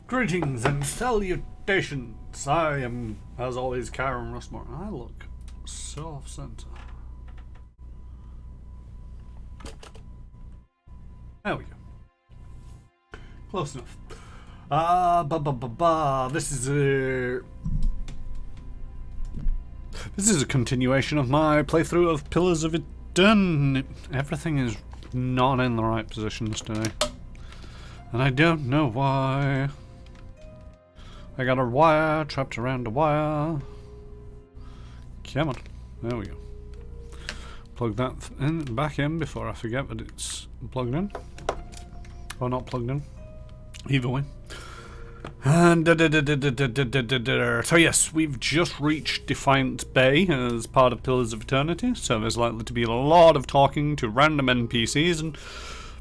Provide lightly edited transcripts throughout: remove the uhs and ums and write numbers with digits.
Greetings and salutations. I am, as always, Karen Russmore. I look so off-center. There we go. Close enough. This is a continuation of my playthrough of Pillars of Eternity. Everything is not in the right positions today, and I don't know why. I got a wire trapped around a wire. Come on. There we go. Plug that back in before I forget that it's plugged in. Or not plugged in. Either way. And so yes, we've just reached Defiant Bay as part of Pillars of Eternity, so there's likely to be a lot of talking to random NPCs and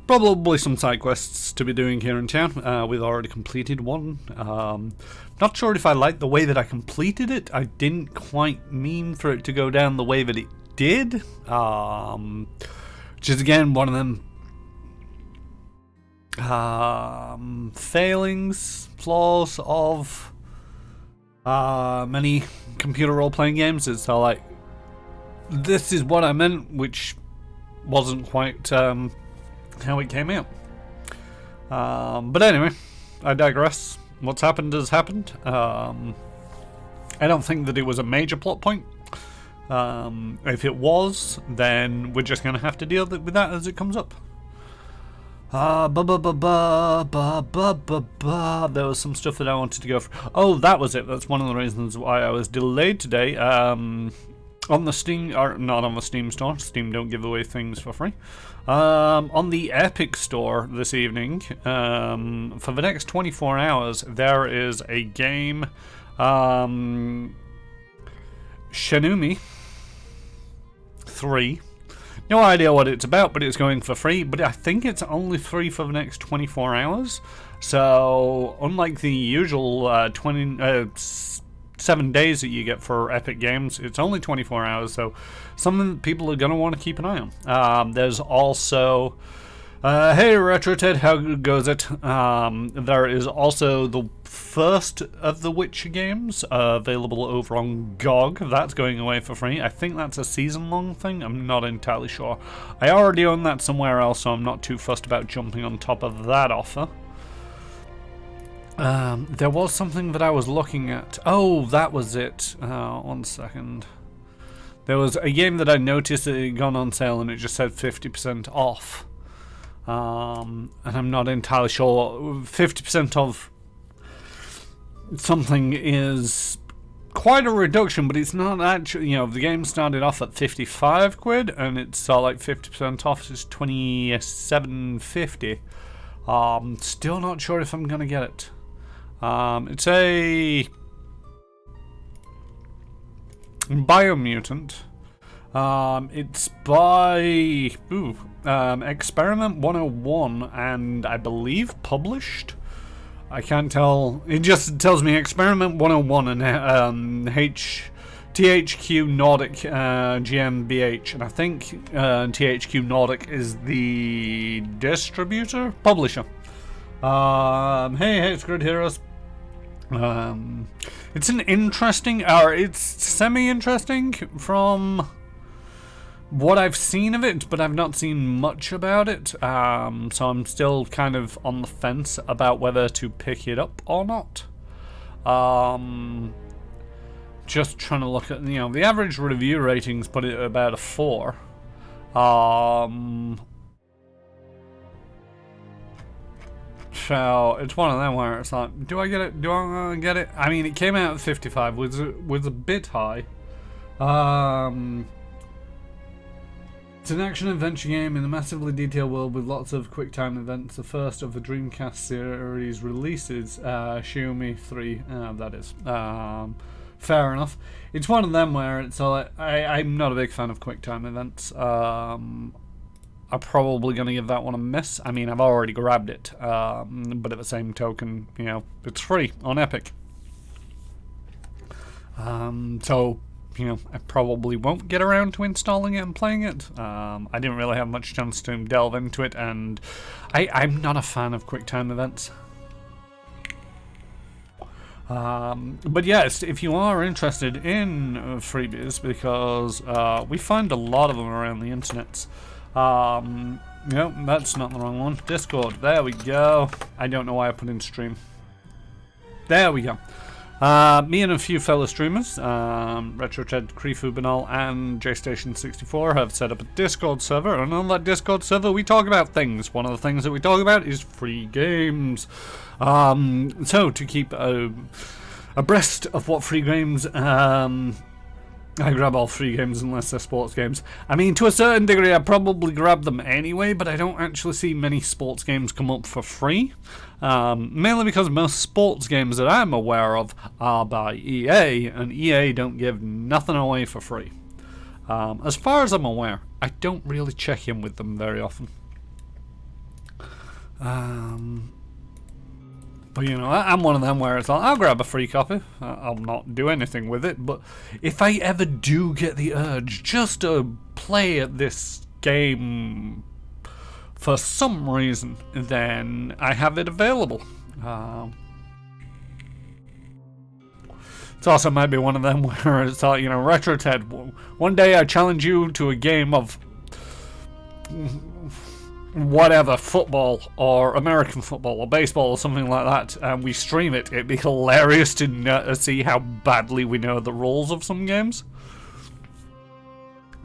probably some side quests to be doing here in town. We've already completed one. Not sure if I like the way that I completed it. I didn't quite mean for it to go down the way that it did. Which is again one of them failings, flaws of many computer role-playing games. It's like, this is what I meant, which wasn't quite how it came out. But anyway, I digress. What's happened has happened. I don't think that it was a major plot point. If it was, then we're just going to have to deal with that as it comes up. There was some stuff that I wanted to go for. Oh, that was it. That's one of the reasons why I was delayed today. On the Steam, or not on the Steam store. Steam don't give away things for free. On the Epic store this evening, for the next 24 hours, there is a game, Shenmue 3. No idea what it's about, but it's going for free. But I think it's only free for the next 24 hours. So, unlike the usual 7 days that you get for Epic Games, it's only 24 hours. So, something that people are going to want to keep an eye on. There's also, hey Retro Ted, how goes it? There is also the first of the Witcher games available over on GOG. That's going away for free. I think that's a season-long thing. I'm not entirely sure. I already own that somewhere else, so I'm not too fussed about jumping on top of that offer. There was something that I was looking at. Oh, that was it. 1 second. There was a game that I noticed that it had gone on sale and it just said 50% off. And I'm not entirely sure. 50% off something is quite a reduction, but it's not actually, you know, the game started off at 55 quid and it's like 50% off is 27.50. Still not sure if I'm gonna get it. It's a Biomutant. It's by Experiment 101 and I believe published. I can't tell. It just tells me Experiment 101 and THQ Nordic GmbH, and I think THQ Nordic is the distributor, publisher. Hey, it's Grid Heroes. It's an interesting, or it's semi-interesting from what I've seen of it, but I've not seen much about it, so I'm still kind of on the fence about whether to pick it up or not. Just trying to look at, you know, the average review ratings put it at about a 4. So it's one of them where it's like, do I get it? Do I get it? I mean, it came out at 55, was a bit high. It's an action-adventure game in a massively detailed world with lots of quick-time events. The first of the Dreamcast series releases, Shenmue 3, that is. Fair enough. It's one of them where it's like, I'm not a big fan of quick-time events. I'm probably going to give that one a miss. I mean, I've already grabbed it, but at the same token, you know, it's free on Epic. So, you know, I probably won't get around to installing it and playing it. I didn't really have much chance to delve into it, and I'm not a fan of QuickTime events. But yes, if you are interested in freebies, because we find a lot of them around the internet. No, that's not the wrong one. Discord, there we go. I don't know why I put in stream. There we go. Me and a few fellow streamers, RetroTed, Krifu Banal, and JStation64 have set up a Discord server, and on that Discord server we talk about things. One of the things that we talk about is free games. So to keep abreast of what free games, I grab all free games unless they're sports games. I mean, to a certain degree I probably grab them anyway, but I don't actually see many sports games come up for free. Mainly because most sports games that I'm aware of are by EA, and EA don't give nothing away for free. As far as I'm aware, I don't really check in with them very often. But you know, I'm one of them where it's like, I'll grab a free copy, I'll not do anything with it, but if I ever do get the urge just to play at this game for some reason, then I have it available. It's also might be one of them where it's like, you know, RetroTed, one day I challenge you to a game of whatever, football or American football or baseball or something like that, and we stream it. It'd be hilarious to see how badly we know the rules of some games,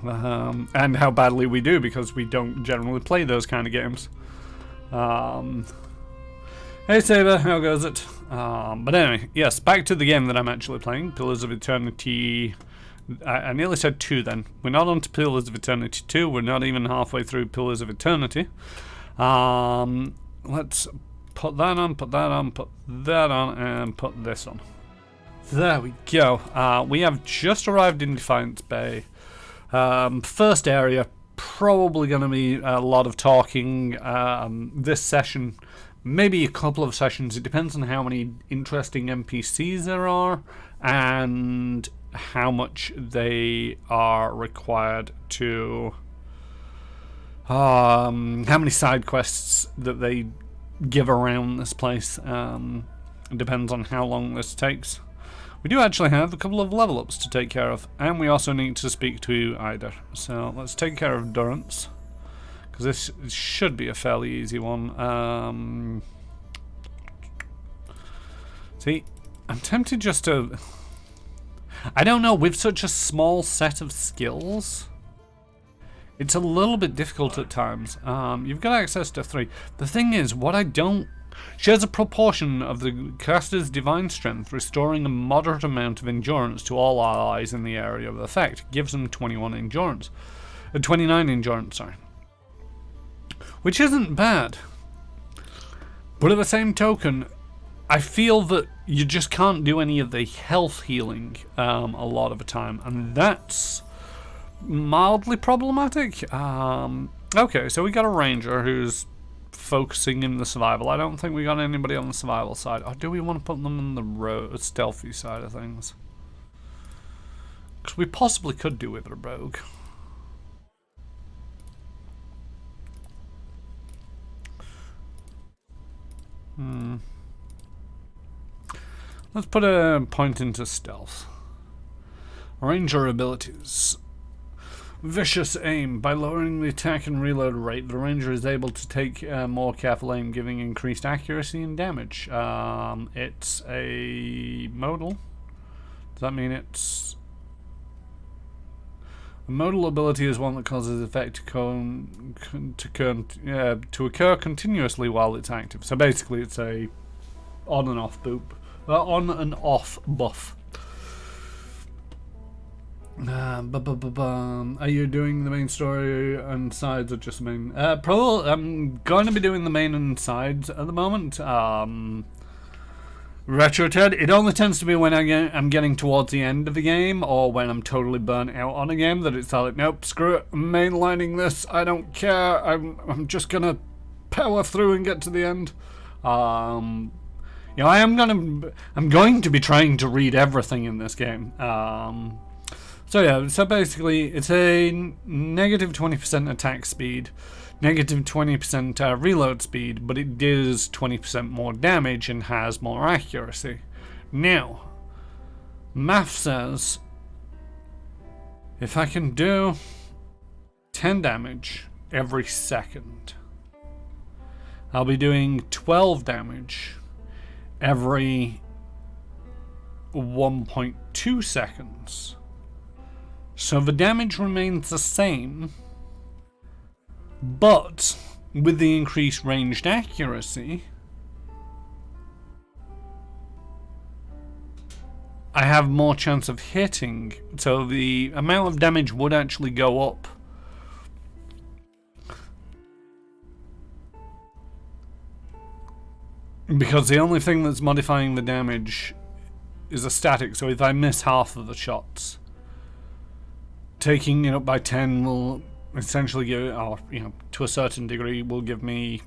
and how badly we do, because we don't generally play those kind of games. Hey Saber, how goes it? But anyway, yes, back to the game that I'm actually playing, Pillars of Eternity. I nearly said 2 then. We're not on to Pillars of Eternity 2. We're not even halfway through Pillars of Eternity. Let's put that on, put that on, put that on, and put this on. There we go. We have just arrived in Defiance Bay. First area, probably going to be a lot of talking. This session, maybe a couple of sessions. It depends on how many interesting NPCs there are, and how much they are required to how many side quests that they give around this place. It depends on how long this takes. We do actually have a couple of level ups to take care of, and we also need to speak to Ida. So let's take care of Durance, because this should be a fairly easy one. See, I'm tempted just to, I don't know, with such a small set of skills, it's a little bit difficult at times. You've got access to 3. The thing is, what I don't, she has a proportion of the caster's divine strength, restoring a moderate amount of endurance to all allies in the area of effect. Gives them 29 endurance, sorry. Which isn't bad. But at the same token, I feel that you just can't do any of the health healing a lot of the time, and that's mildly problematic. Okay, so we got a ranger who's focusing in the survival. I don't think we got anybody on the survival side. Or do we want to put them on the stealthy side of things? Because we possibly could do with a rogue. Let's put a point into stealth. Ranger abilities. Vicious aim. By lowering the attack and reload rate, the ranger is able to take more careful aim, giving increased accuracy and damage. It's a modal. Does that mean it's... A modal ability is one that causes effect to occur continuously while it's active. So basically it's a on and off on and off buff. Are you doing the main story and sides or just the main? Probably I'm going to be doing the main and sides at the moment. RetroTed, it only tends to be when I'm getting towards the end of the game, or when I'm totally burnt out on a game, that it's like, nope, screw it, I'm mainlining this, I don't care, I'm just gonna power through and get to the end. You know, I'm going to be trying to read everything in this game. So yeah, so basically it's a negative 20% attack speed, negative 20% reload speed, but it does 20% more damage and has more accuracy. Now, math says if I can do 10 damage every second, I'll be doing 12 damage every 1.2 seconds. So the damage remains the same, but with the increased ranged accuracy, I have more chance of hitting, so the amount of damage would actually go up. Because the only thing that's modifying the damage is a static, so if I miss half of the shots, taking it up by 10 will essentially give, or to a certain degree, will give me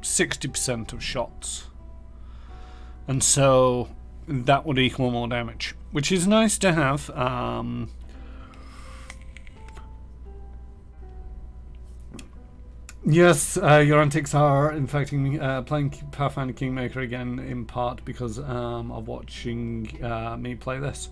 60% of shots. And so that would equal more damage, which is nice to have. Yes, your antics are infecting me. Playing Pathfinder Kingmaker again, in part because of watching me play this.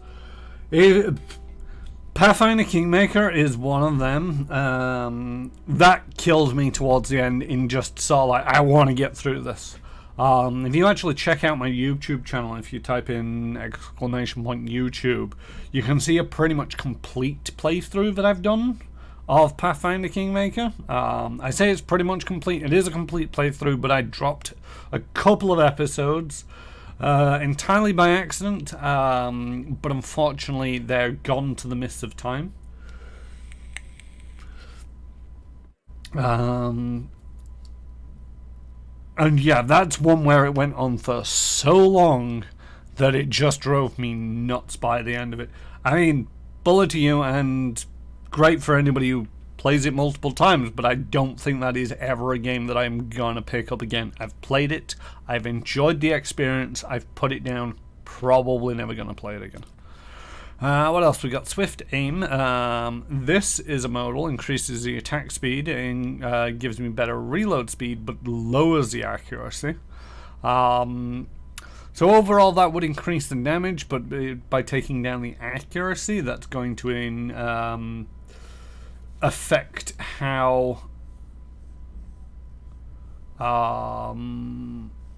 Pathfinder Kingmaker is one of them. That killed me towards the end in just sort of like, I want to get through this. If you actually check out my YouTube channel, if you type in !YouTube, you can see a pretty much complete playthrough that I've done of Pathfinder Kingmaker. I say it's pretty much complete. It is a complete playthrough, but I dropped a couple of episodes entirely by accident, but unfortunately they're gone to the mists of time. And yeah, that's one where it went on for so long that it just drove me nuts by the end of it. I mean, bullet to you, and great for anybody who plays it multiple times, but I don't think that is ever a game that I'm gonna pick up again. I've played it, I've enjoyed the experience, I've put it down, probably never gonna play it again. What else? We got Swift Aim. This is a modal, increases the attack speed and gives me better reload speed, but lowers the accuracy. So overall that would increase the damage, but by taking down the accuracy, that's going to affect how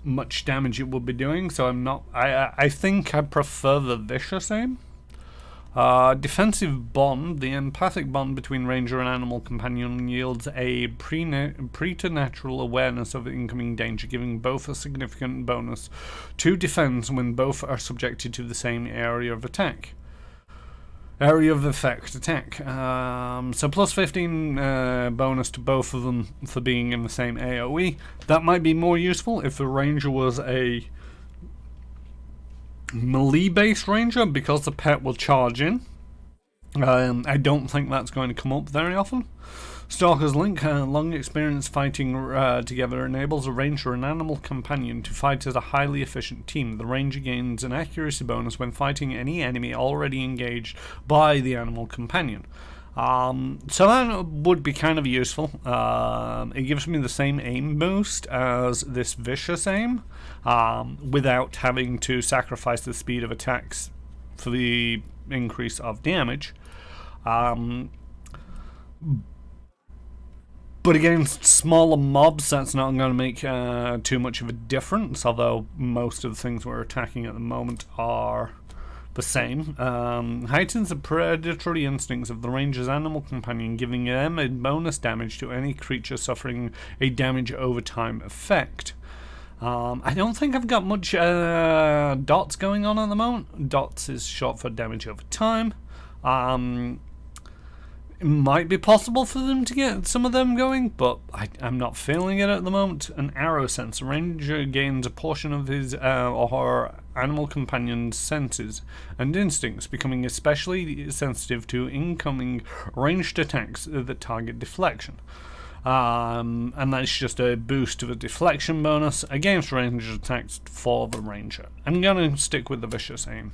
much damage it will be doing. So I think I prefer the Vicious Aim. Defensive Bond. The empathic bond between ranger and animal companion yields a preternatural awareness of incoming danger, giving both a significant bonus to defense when both are subjected to the same area of attack. Area of effect attack. So plus 15 bonus to both of them for being in the same AoE. That might be more useful if the ranger was a melee-based ranger, because the pet will charge in. I don't think that's going to come up very often. Stalker's Link. Long experience fighting together enables a ranger and animal companion to fight as a highly efficient team. The ranger gains an accuracy bonus when fighting any enemy already engaged by the animal companion. So that would be kind of useful. It gives me the same aim boost as this Vicious Aim, without having to sacrifice the speed of attacks for the increase of damage. But against smaller mobs, that's not going to make too much of a difference, although most of the things we're attacking at the moment are the same. Heightens the predatory instincts of the ranger's animal companion, giving them a bonus damage to any creature suffering a damage over time effect. I don't think I've got much dots going on at the moment. Dots is short for damage over time. It might be possible for them to get some of them going, but I'm not feeling it at the moment. An arrow sense. A ranger gains a portion of his or her animal companion's senses and instincts, becoming especially sensitive to incoming ranged attacks that target deflection. And that's just a boost of a deflection bonus against ranged attacks for the ranger. I'm going to stick with the Vicious Aim.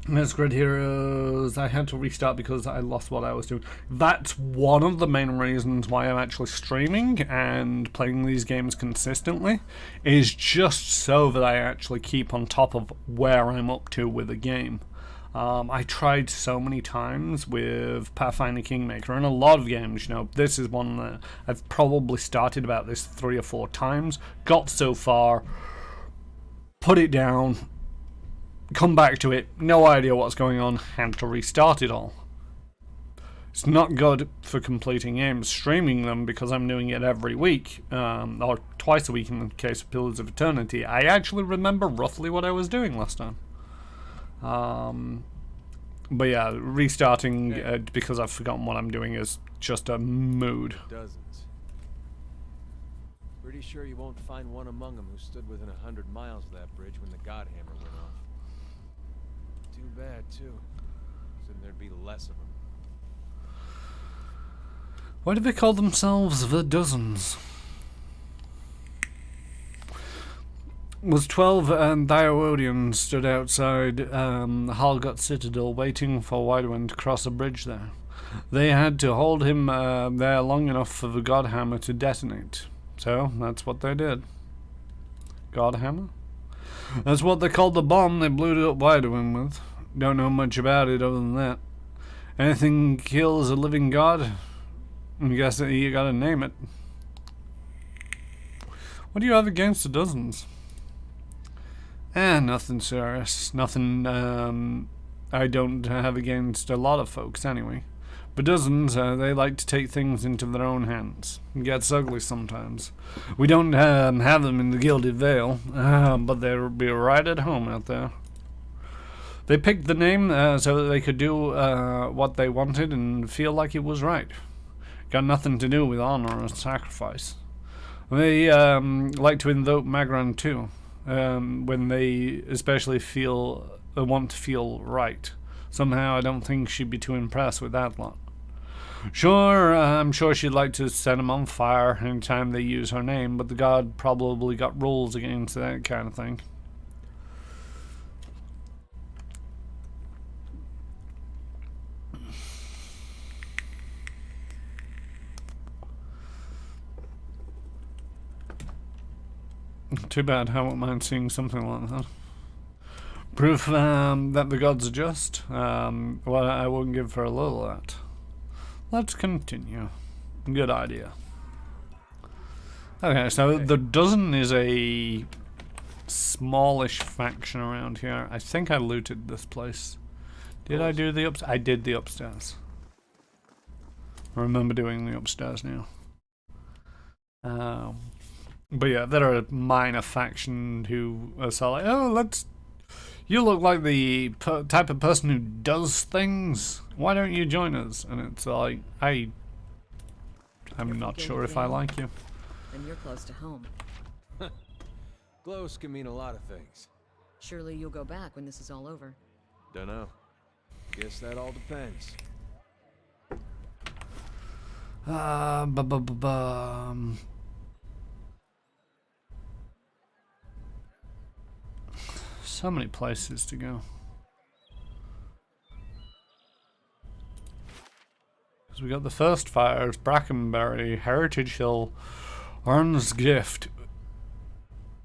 Let's Grid Heroes. I had to restart because I lost what I was doing. That's one of the main reasons why I'm actually streaming and playing these games consistently, is just so that I actually keep on top of where I'm up to with the game. I tried so many times with Pathfinder Kingmaker and a lot of games, you know, this is one that I've probably started about this 3 or 4 times, got so far, put it down, come back to it, no idea what's going on, had to restart it all. It's not good for completing games, streaming them, because I'm doing it every week, or twice a week in the case of Pillars of Eternity. I actually remember roughly what I was doing last time. But yeah, restarting because I've forgotten what I'm doing is just a mood. Dozens. Pretty sure you won't find one among them who stood within 100 miles of that bridge when the Godhammer went off. Too bad, too. Soon there'd be less of them. Why do they call themselves the Dozens? Was 12 Diowodians stood outside the Halgot Citadel waiting for Widewind to cross a bridge there. They had to hold him there long enough for the Godhammer to detonate. So, that's what they did. Godhammer? That's what they called the bomb they blew up Widewind with. Don't know much about it other than that. Anything kills a living god? I guess you gotta name it. What do you have against the Dozens? Nothing serious. Nothing I don't have against a lot of folks anyway. But Dozens, they like to take things into their own hands. It gets ugly sometimes. We don't have them in the Gilded Vale, but they'll be right at home out there. They picked the name so that they could do what they wanted and feel like it was right. Got nothing to do with honor or sacrifice. They like to invoke Magran too. When they especially want to feel right. Somehow I don't think she'd be too impressed with that lot. Sure, I'm sure she'd like to set them on fire anytime they use her name, but the god probably got rules against that kind of thing. Too bad, I wouldn't mind seeing something like that. Proof that the gods are just. Well, I wouldn't give for a little of that. Let's continue. Good idea. Okay, so the Dozen is a smallish faction around here. I think I looted this place. Did I do the upstairs? I did the upstairs. I remember doing the upstairs now. But yeah, they're a minor faction who are so like, oh, you look like the type of person who does things. Why don't you join us? And it's like, I'm not sure if I like you. And you're close to home. Close can mean a lot of things. Surely you'll go back when this is all over. Dunno. Guess that all depends. So many places to go. So we got the first fires, Brackenberry, Heritage Hill, Arn's Gift.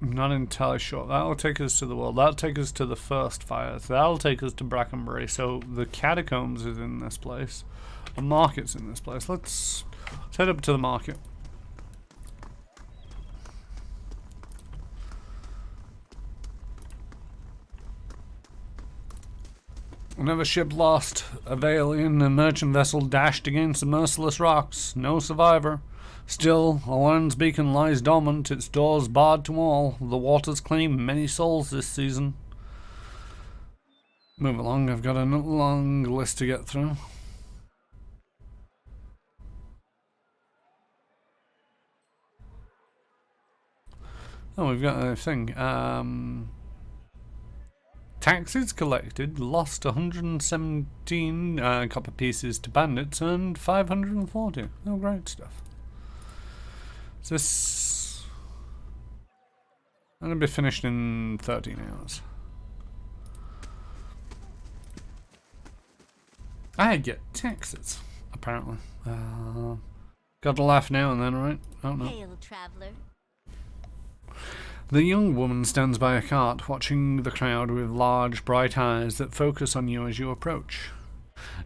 I'm not entirely sure. That'll take us to the world. That'll take us to the first fires. That'll take us to Brackenberry. So the catacombs is in this place. The market's in this place. Let's head up to the market. Another ship lost. A Valian, a merchant vessel dashed against the merciless rocks. No survivor. Still, Alarn's beacon lies dormant, its doors barred to all. The waters claim many souls this season. Move along, I've got a long list to get through. Oh, we've got a thing. Taxes collected, lost 117 copper pieces to bandits, and 540. Oh, great stuff. Is this... I'm going to be finished in 13 hours. I get taxes, apparently. Got to laugh now and then, right? Oh no. Hail, traveler. The young woman stands by a cart, watching the crowd with large, bright eyes that focus on you as you approach.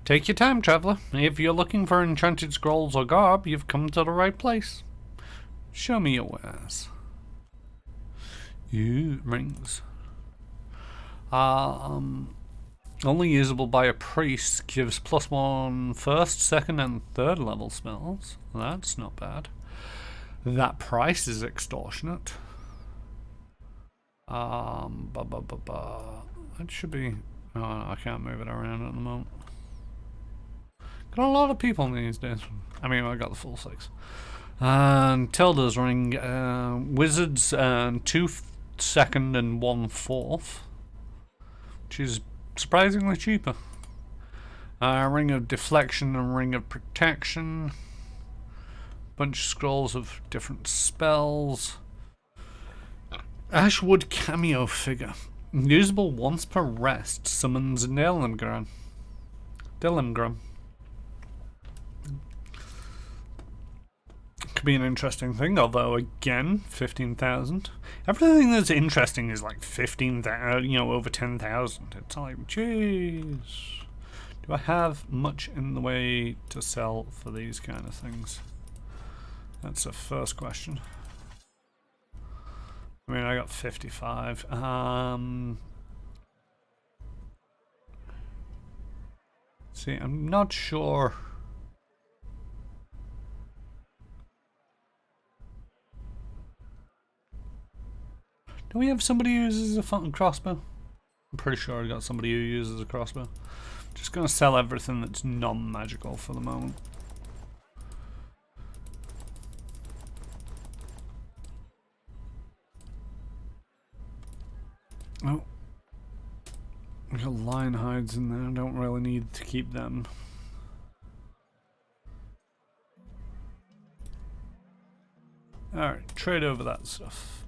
Take your time, traveler. If you're looking for enchanted scrolls or garb, you've come to the right place. Show me your wares. Rings. Only usable by a priest, gives +1 first, second, and third level spells. That's not bad. That price is extortionate. It should be. Oh, no, I can't move it around at the moment. Got a lot of people these days. I mean, I got the full 6. And Tilda's ring, wizards, and 2 second and 1 fourth, which is surprisingly cheaper. Ring of deflection and ring of protection. Bunch of scrolls of different spells. Ashwood cameo figure. Usable once per rest. Summons Dillimgram. Could be an interesting thing, although again, 15,000. Everything that's interesting is like 15,000, you know, over 10,000. It's like, jeez. Do I have much in the way to sell for these kind of things? That's the first question. I mean, I got 55. See, I'm not sure. Do we have somebody who uses a fucking crossbow? I'm pretty sure I got somebody who uses a crossbow. Just gonna sell everything that's non-magical for the moment. Oh. We got lion hides in there, don't really need to keep them. Alright, trade over that stuff.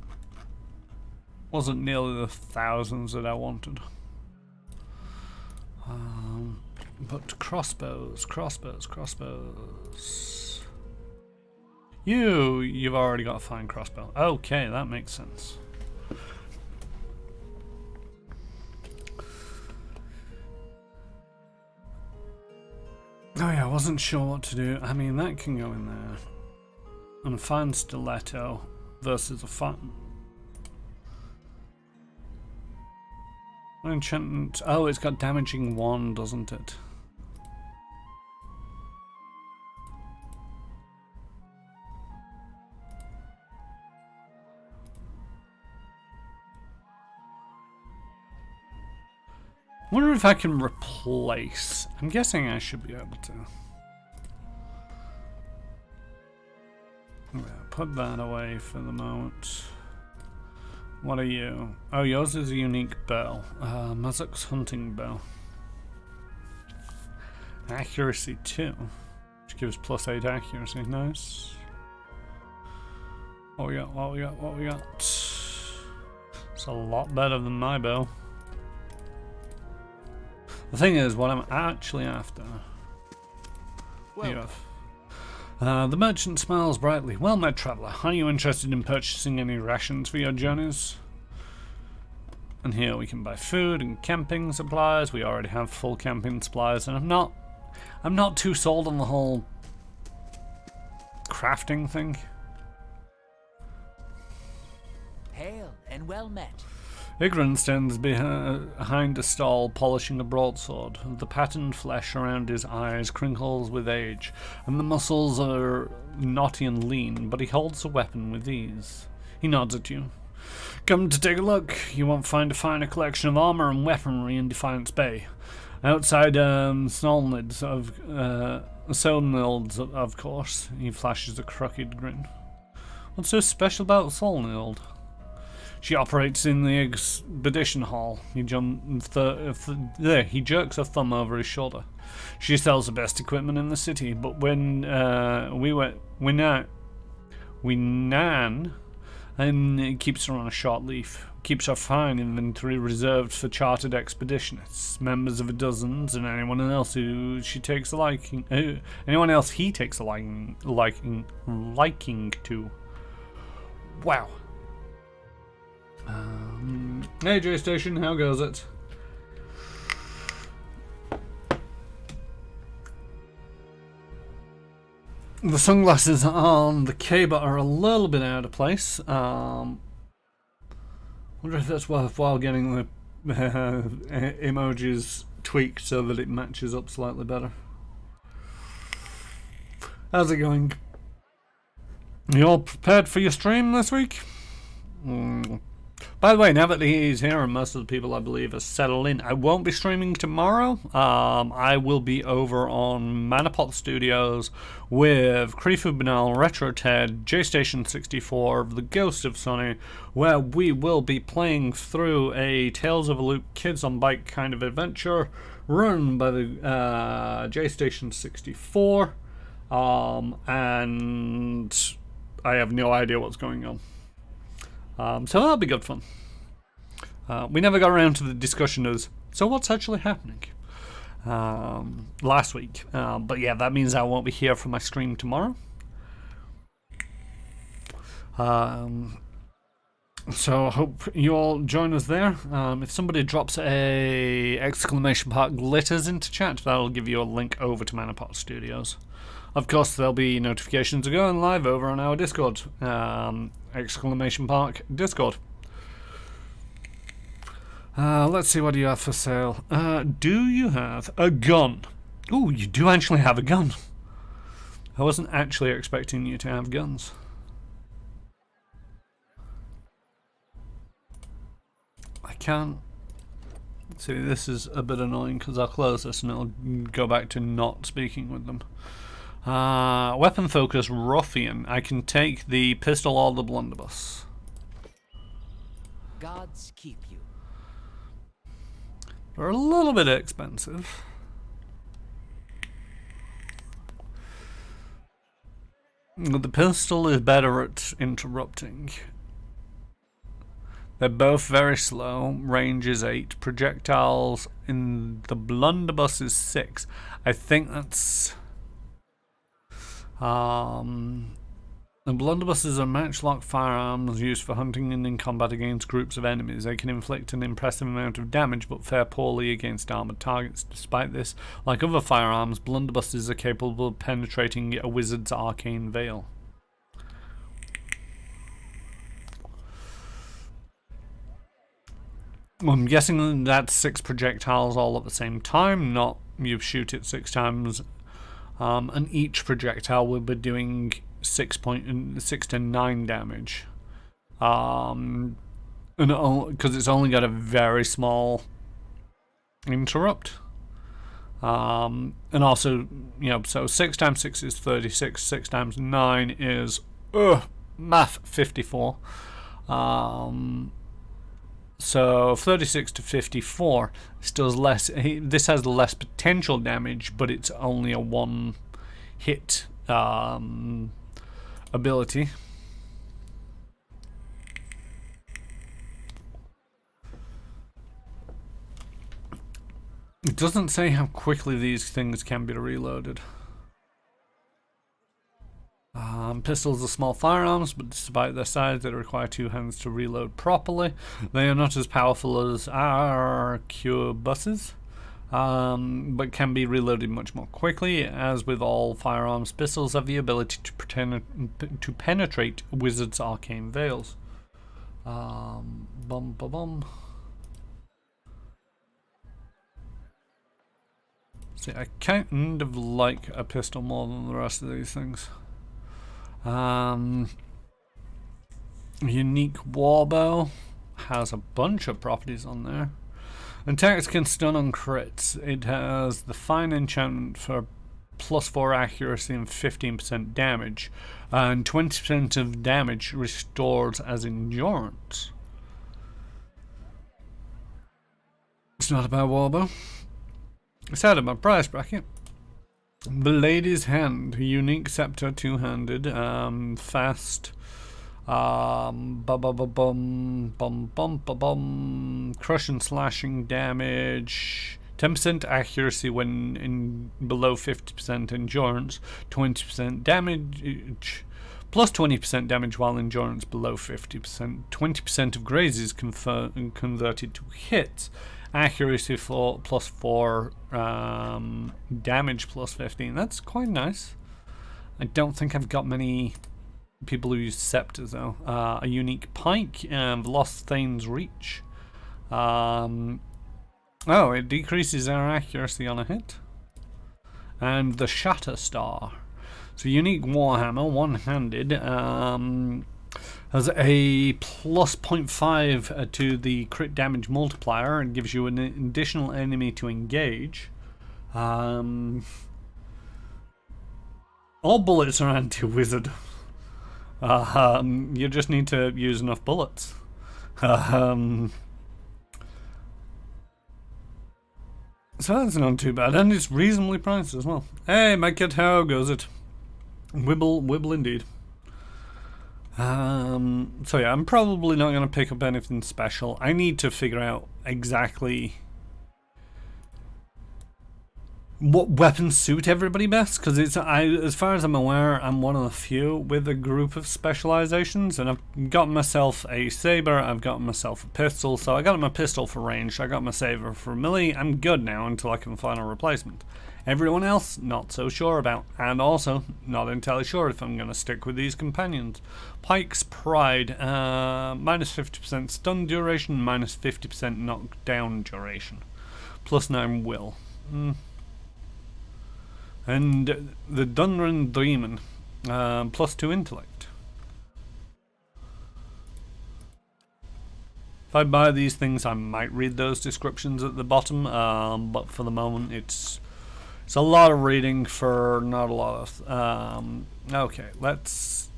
Wasn't nearly the thousands that I wanted. But crossbows. You've already got a fine crossbow. Okay, that makes sense. Oh yeah, I wasn't sure what to do. I mean, that can go in there. And a fine stiletto versus a fine... enchantment. Oh, it's got damaging 1, doesn't it? Wonder if I can replace. I'm guessing I should be able to. Yeah, put that away for the moment. What are you? Oh, yours is a unique bow. Mazuk's hunting bow. Accuracy 2, which gives +8 accuracy. Nice. What we got? It's a lot better than my bow. The thing is, what I'm actually after. The merchant smiles brightly. Well met, traveller. Are you interested in purchasing any rations for your journeys? And here we can buy food and camping supplies. We already have full camping supplies, and I'm not too sold on the whole crafting thing. Hail and well met. Igran stands behind a stall, polishing a broadsword. The patterned flesh around his eyes crinkles with age, and the muscles are knotty and lean, but he holds a weapon with ease. He nods at you. Come to take a look. You won't find a finer collection of armor and weaponry in Defiance Bay. Outside Solnids of course. He flashes a crooked grin. What's so special about Solnild? She operates in the expedition hall. He jerks a thumb over his shoulder. She sells the best equipment in the city, but when we nan and it keeps her on a short leaf. Keeps her fine inventory reserved for chartered expeditionists, members of a dozens, and anyone else who she takes a liking. Anyone else he takes a liking to. Wow. Hey J Station, how goes it? The sunglasses on the cable are a little bit out of place. Wonder if that's worthwhile getting the emojis tweaked so that it matches up slightly better. How's it going? You all prepared for your stream this week? By the way, now that he's here and most of the people I believe are settled in, I won't be streaming tomorrow. I will be over on Manapot Studios with Krifu Banal, Retro Ted, J-Station 64, The Ghost of Sonny, where we will be playing through a Tales of a Loop Kids on Bike kind of adventure run by the J-Station 64. And I have no idea what's going on. So that'll be good fun. We never got around to the discussion of, so what's actually happening last week. But yeah, that means I won't be here for my stream tomorrow. So I hope you all join us there. If somebody drops a exclamation mark glitters into chat, that'll give you a link over to Manapot Studios. Of course, there'll be notifications going live over on our Discord. Exclamation mark Discord. Let's see, what do you have for sale? Do you have a gun? Ooh, you do actually have a gun. I wasn't actually expecting you to have guns. I can't. See, this is a bit annoying because I'll close this and it'll go back to not speaking with them. Weapon focus ruffian. I can take the pistol or the blunderbuss. Gods keep you. They're a little bit expensive. The pistol is better at interrupting. They're both very slow. Range is 8. Projectiles in the blunderbuss is 6. I think that's... The blunderbusses are matchlock firearms used for hunting and in combat against groups of enemies. They can inflict an impressive amount of damage but fare poorly against armored targets. Despite this, like other firearms, blunderbusses are capable of penetrating a wizard's arcane veil. I'm guessing that's 6 projectiles all at the same time, not you shoot it 6 times. And each projectile will be doing 6 to 9 damage. And because it's only got a very small interrupt. And also, you know, so 6 times 6 is 36, 6 times 9 is math 54. So 36 to 54 still has less. This has less potential damage, but it's only a 1 hit ability. It doesn't say how quickly these things can be reloaded. Pistols are small firearms, but despite their size, they require 2 hands to reload properly. They are not as powerful as arquebuses, but can be reloaded much more quickly. As with all firearms, pistols have the ability to penetrate wizards' arcane veils. See, I kind of like a pistol more than the rest of these things. Unique warbow has a bunch of properties on there. Attacks can stun on crits. It has the fine enchantment for +4 accuracy and 15% damage, and 20% of damage restored as endurance. It's not a bad warbow. It's out of my price bracket. The Lady's Hand, unique scepter, 2-handed, fast, Crush and slashing damage. 10% accuracy when in below 50% endurance. 20% damage. Plus 20% damage while endurance below 50%. 20% of grazes converted to hits. Accuracy for plus 4. Damage plus 15. That's quite nice. I don't think I've got many people who use scepters though. A unique pike and Lost Thane's reach. Oh, it decreases our accuracy on a hit. And the Shatter Star. So unique warhammer, one-handed, has a plus 0.5 to the crit damage multiplier and gives you an additional enemy to engage. All bullets are anti-wizard. You just need to use enough bullets. So that's not too bad, and it's reasonably priced as well. Hey, my kid, how goes it? Wibble indeed. So yeah, I'm probably not going to pick up anything special. I need to figure out exactly what weapons suit everybody best, because as far as I'm aware, I'm one of the few with a group of specializations, and I've gotten myself a saber, I've gotten myself a pistol, so I got my pistol for range, I got my saber for melee. I'm good now until I can find a replacement. Everyone else, not so sure about, and also not entirely sure if I'm going to stick with these companions. Pike's Pride, minus 50% stun duration, minus 50% knockdown duration, plus 9 will. And the Dunran Demon, plus 2 intellect. If I buy these things, I might read those descriptions at the bottom, but for the moment it's a lot of reading for not a lot of... okay, let's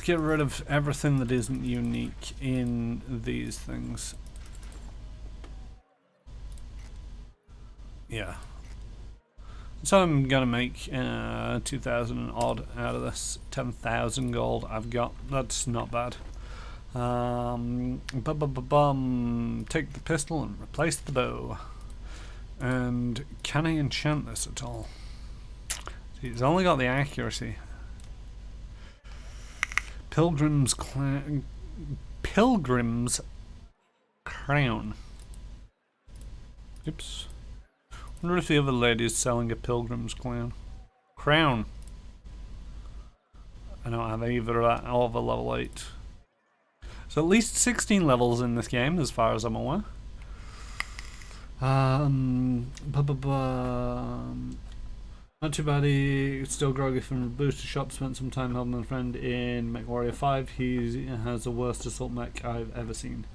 get rid of everything that isn't unique in these things. Yeah. So I'm gonna make 2,000 odd out of this. 10,000 gold I've got. That's not bad. Take the pistol and replace the bow. And can I enchant this at all? See, it's only got the accuracy. Pilgrim's Crown. Oops. Wonder if the other lady is selling a Pilgrim's Crown. I don't have either of that over level 8. So at least 16 levels in this game, as far as I'm aware. Not too bad. Still groggy from the booster shop. Spent some time helping a friend in MechWarrior 5. He has the worst assault mech I've ever seen.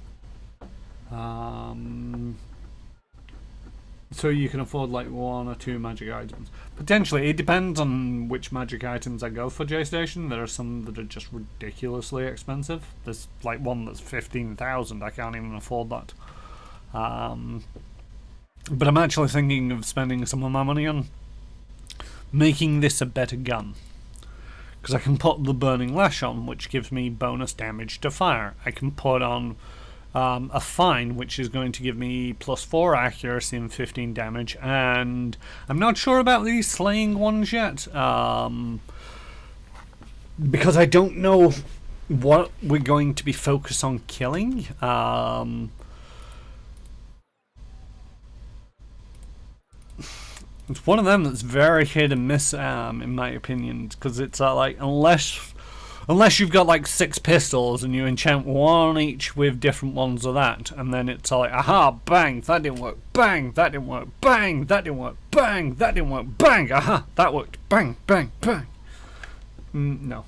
So you can afford like 1 or 2 magic items. Potentially, it depends on which magic items I go for, J-Station. There are some that are just ridiculously expensive. There's like one that's 15,000. I can't even afford that. But I'm actually thinking of spending some of my money on making this a better gun. Because I can put the Burning Lash on, which gives me bonus damage to fire. I can put on a Fine, which is going to give me plus 4 accuracy and 15 damage. And I'm not sure about these slaying ones yet. Because I don't know what we're going to be focused on killing. It's one of them that's very hit and miss, in my opinion, because it's like unless you've got like 6 pistols and you enchant 1 each with different ones of that, and then it's like, aha, bang, that didn't work, bang, that didn't work, bang, that didn't work, bang, that didn't work, bang, aha, that worked, bang, bang, bang. No.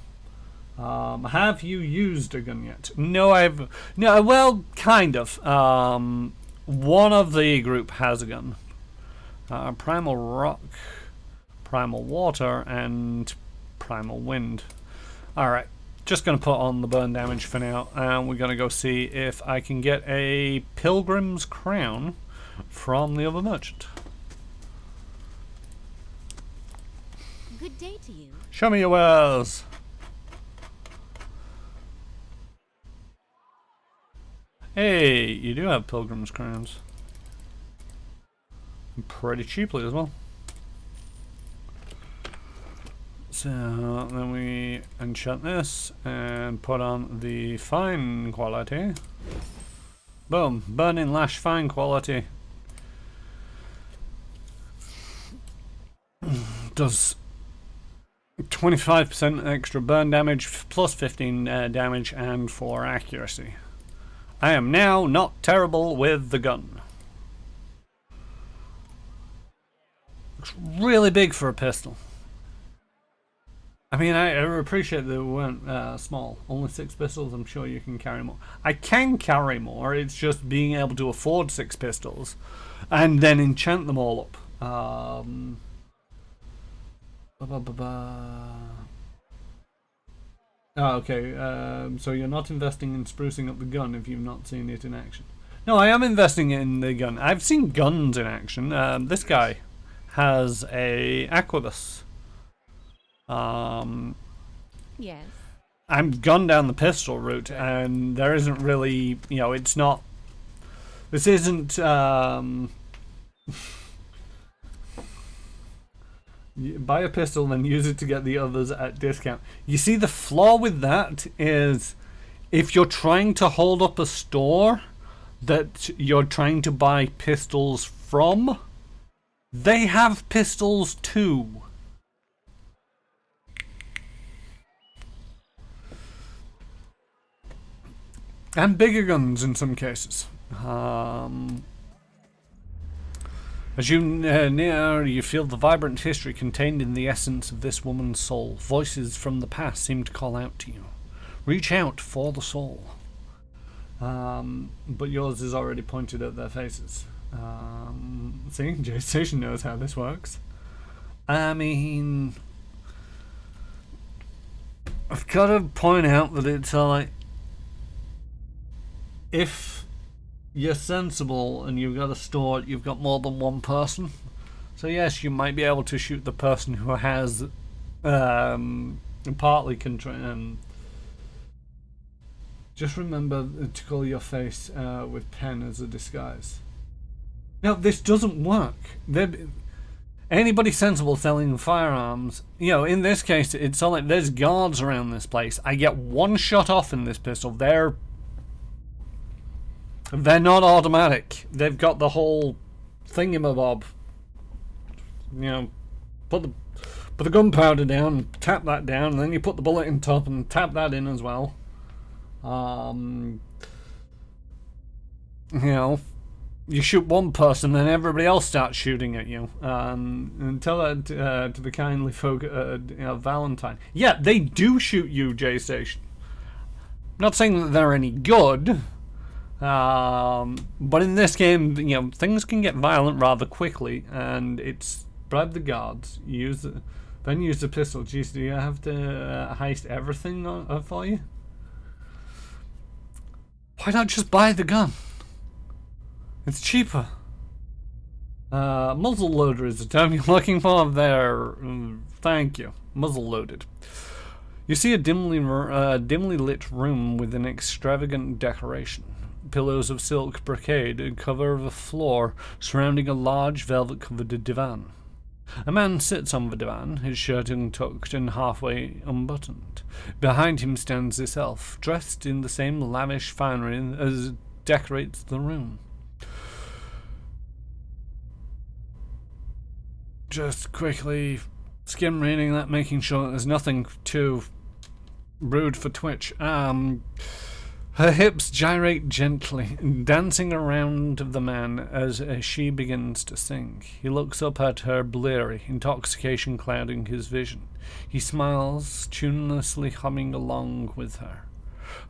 Have you used a gun yet? No, no, well, kind of. One of the group has a gun. Primal Rock, Primal Water, and Primal Wind. Alright, just going to put on the burn damage for now, and we're going to go see if I can get a Pilgrim's Crown from the other merchant. Good day to you. Show me your wares. Hey, you do have pilgrim's crowns. Pretty cheaply as well. So then we enchant this and put on the fine quality. Boom, burning lash fine quality. Does 25% extra burn damage plus 15 damage and 4 accuracy. I am now not terrible with the gun. Looks really big for a pistol. I mean, I appreciate that we weren't small. Only 6 pistols, I'm sure you can carry more. I can carry more, it's just being able to afford 6 pistols and then enchant them all up. Oh, okay, so you're not investing in sprucing up the gun if you've not seen it in action. No, I am investing in the gun. I've seen guns in action. This guy has a Aquabus. Yes. I've gone down the pistol route, and there isn't really, you know, it's not. This isn't. Buy a pistol, then use it to get the others at discount. You see, the flaw with that is if you're trying to hold up a store that you're trying to buy pistols from, they have pistols too. And bigger guns in some cases. As you near, you feel the vibrant history contained in the essence of this woman's soul. Voices from the past seem to call out to you. Reach out for the soul. But yours is already pointed at their faces. See, J-Station knows how this works. I mean, I've got to point out that it's like, if you're sensible and you've got a store, you've got more than one person. So yes, you might be able to shoot the person who has partly just remember to call your face with pen as a disguise. Now, this doesn't work. Anybody sensible selling firearms, you know, in this case, it's all like there's guards around this place. I get one shot off in this pistol. They're not automatic. They've got the whole thingamabob. You know, put the gunpowder down, tap that down, and then you put the bullet in top and tap that in as well. You know, you shoot one person, then everybody else starts shooting at you. And tell that to the kindly folk Valentine. Yeah, they do shoot you, J-Station. I'm not saying that they're any good. But in this game, you know, things can get violent rather quickly, and it's bribe the guards, then use the pistol. Jeez, do you have to heist everything for you? Why not just buy the gun? It's cheaper. Muzzle loader is the term you're looking for there. Thank you. Muzzle loaded. You see a dimly lit room with an extravagant decoration. Pillows of silk brocade cover the floor, surrounding a large velvet-covered divan. A man sits on the divan, his shirt untucked and halfway unbuttoned. Behind him stands this elf, dressed in the same lavish finery as decorates the room. Just quickly skim reading that, making sure that there's nothing too rude for Twitch. Her hips gyrate gently, dancing around the man as she begins to sing. He looks up at her bleary, intoxication clouding his vision. He smiles, tunelessly humming along with her.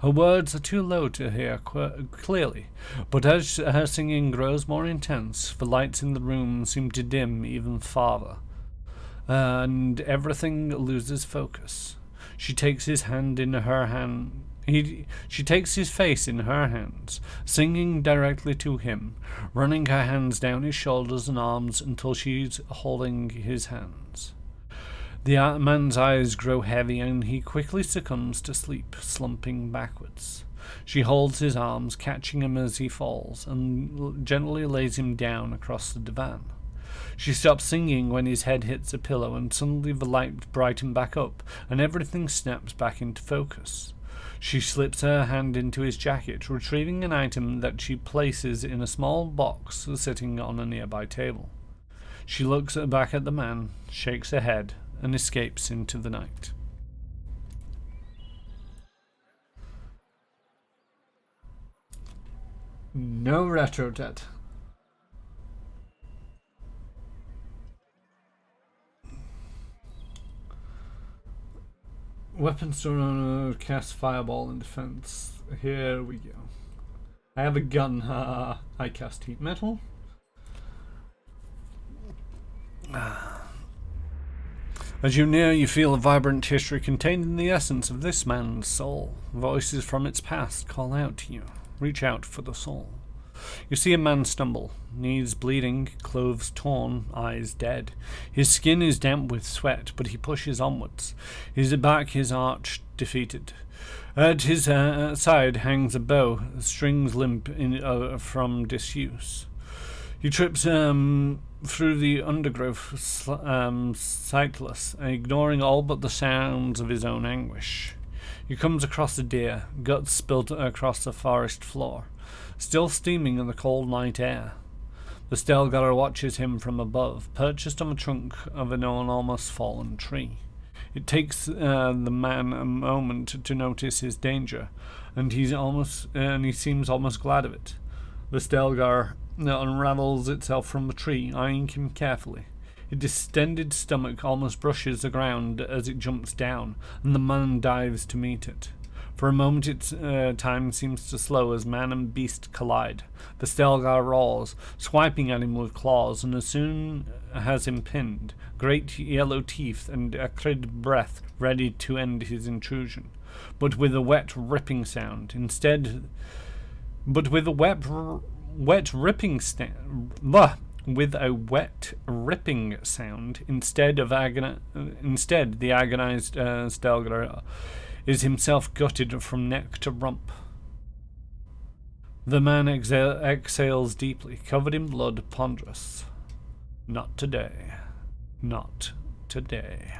Her words are too low to hear clearly, but as her singing grows more intense, the lights in the room seem to dim even farther, and everything loses focus. She takes his hand in her hand. She takes his face in her hands, singing directly to him, running her hands down his shoulders and arms until she's holding his hands. The man's eyes grow heavy and he quickly succumbs to sleep, slumping backwards. She holds his arms, catching him as he falls, and gently lays him down across the divan. She stops singing when his head hits a pillow, and suddenly the light brightens back up, and everything snaps back into focus. She slips her hand into his jacket, retrieving an item that she places in a small box sitting on a nearby table. She looks back at the man, shakes her head, and escapes into the night. No retro debt. Weapon store owner cast fireball in defense. Here we go. I have a gun. I cast heat metal. As you near, you feel a vibrant history contained in the essence of this man's soul. Voices from its past call out to you. Reach out for the soul. You see a man stumble, knees bleeding, clothes torn, eyes dead. His skin is damp with sweat, but he pushes onwards. His back is arched, defeated. At his side hangs a bow, strings limp from disuse. He trips through the undergrowth, sightless, ignoring all but the sounds of his own anguish. He comes across a deer, guts spilt across the forest floor, still steaming in the cold night air. The Stelgar watches him from above, perched on the trunk of an almost fallen tree. It takes the man a moment to notice his danger, and he seems almost glad of it. The Stelgar unravels itself from the tree, eyeing him carefully. Its distended stomach almost brushes the ground as it jumps down, and the man dives to meet it. For a moment its time seems to slow as man and beast collide. The Stelgar roars, swiping at him with claws, and as soon has him pinned, great yellow teeth and acrid breath ready to end his intrusion. But with a wet ripping sound, instead of the agonized Stelgar is himself gutted from neck to rump. The man exhales deeply, covered in blood, ponderous. Not today. Not today.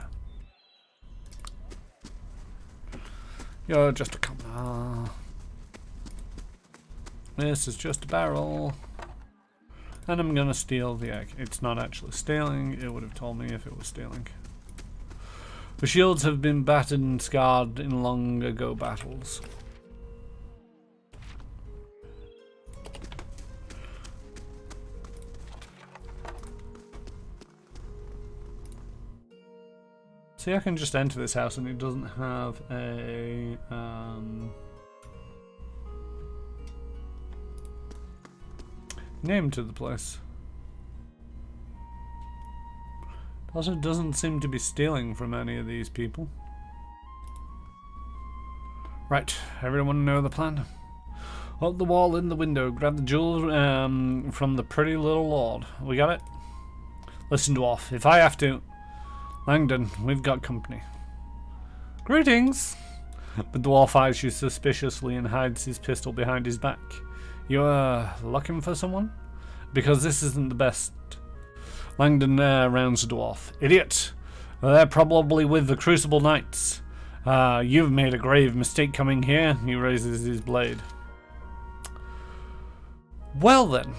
You're just a commoner. This is just a barrel. And I'm gonna steal the egg. It's not actually stealing, it would have told me if it was stealing. The shields have been battered and scarred in long ago battles. See, I can just enter this house and it doesn't have a name to the place. Also, doesn't seem to be stealing from any of these people. Right, everyone know the plan? Up the wall in the window, grab the jewel from the pretty little lord. We got it? Listen, dwarf, if I have to... Langdon, we've got company. Greetings! The dwarf eyes you suspiciously and hides his pistol behind his back. You're looking for someone? Because this isn't the best. Langdon rounds the dwarf. Idiot! They're probably with the Crucible Knights. You've made a grave mistake coming here. He raises his blade. Well then.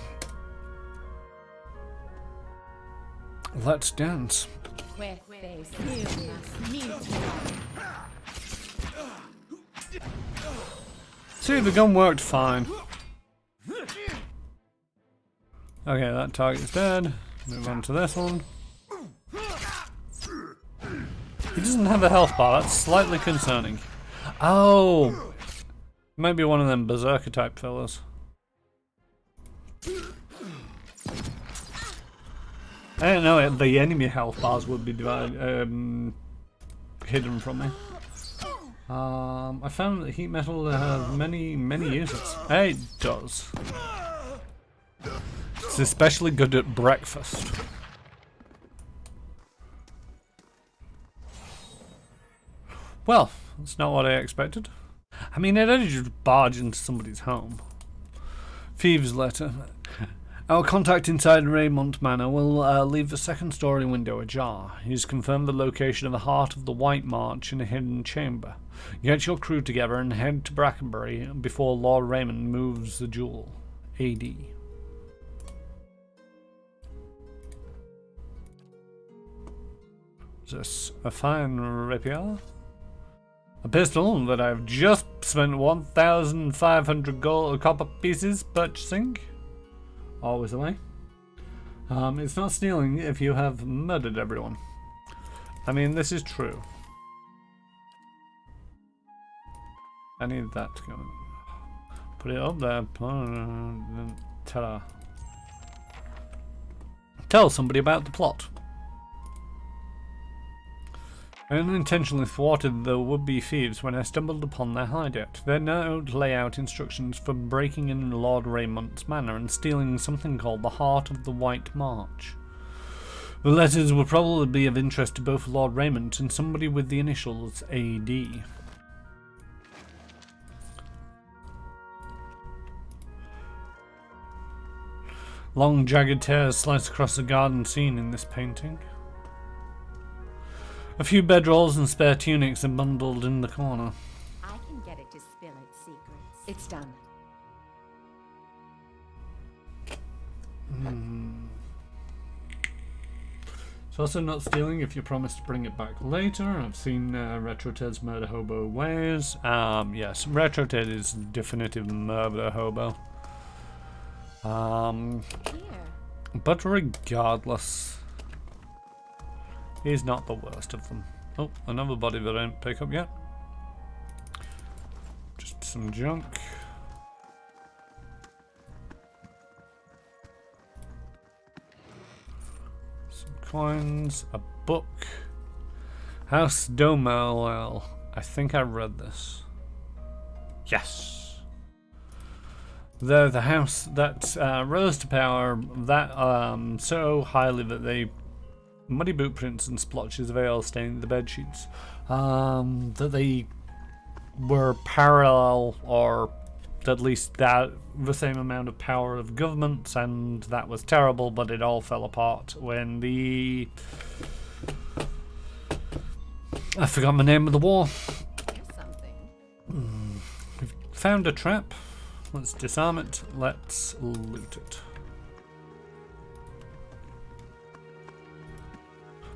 Let's dance. See, the gun worked fine. Okay, that target's dead. Move on to this one. He doesn't have a health bar, that's slightly concerning. Oh! Maybe one of them berserker type fellas. I don't know, the enemy health bars would be hidden from me. I found that heat metal has many uses. It does. It's especially good at breakfast. Well, that's not what I expected. I mean, I'd only just barge into somebody's home. Thieves' letter. Our contact inside Raymond Manor will leave the second story window ajar. He's confirmed the location of the heart of the White March in a hidden chamber. Get your crew together and head to Brackenbury before Lord Raymond moves the jewel. AD. Is this a fine rapier? A pistol that I've just spent 1,500 gold copper pieces purchasing. Always the way. It's not stealing if you have murdered everyone. I mean, this is true. I need that to go. Put it up there. Ta-da. Tell somebody about the plot. I unintentionally thwarted the would-be thieves when I stumbled upon their hideout. Their note lay out instructions for breaking in Lord Raymond's manor and stealing something called the Heart of the White March. The letters would probably be of interest to both Lord Raymond and somebody with the initials AD. Long jagged tears slice across the garden scene in this painting. A few bedrolls and spare tunics are bundled in the corner. I can get it to spill its secrets. It's done. It's also not stealing if you promise to bring it back later. I've seen Retro Ted's Murder Hobo ways. Yes, Retro Ted is definitive murder hobo. Here. But regardless, he's not the worst of them. Oh, another body that I didn't pick up yet. Just some junk. Some coins, a book. House Domel. I think I read this. Yes. They're the house that rose to power that so highly that they muddy boot prints and splotches of ale stained the bed sheets. That they were parallel, or at least that the same amount of power of governments, and that was terrible. But it all fell apart when the I forgot the name of the war. Here's something. We've found a trap. Let's disarm it. Let's loot it.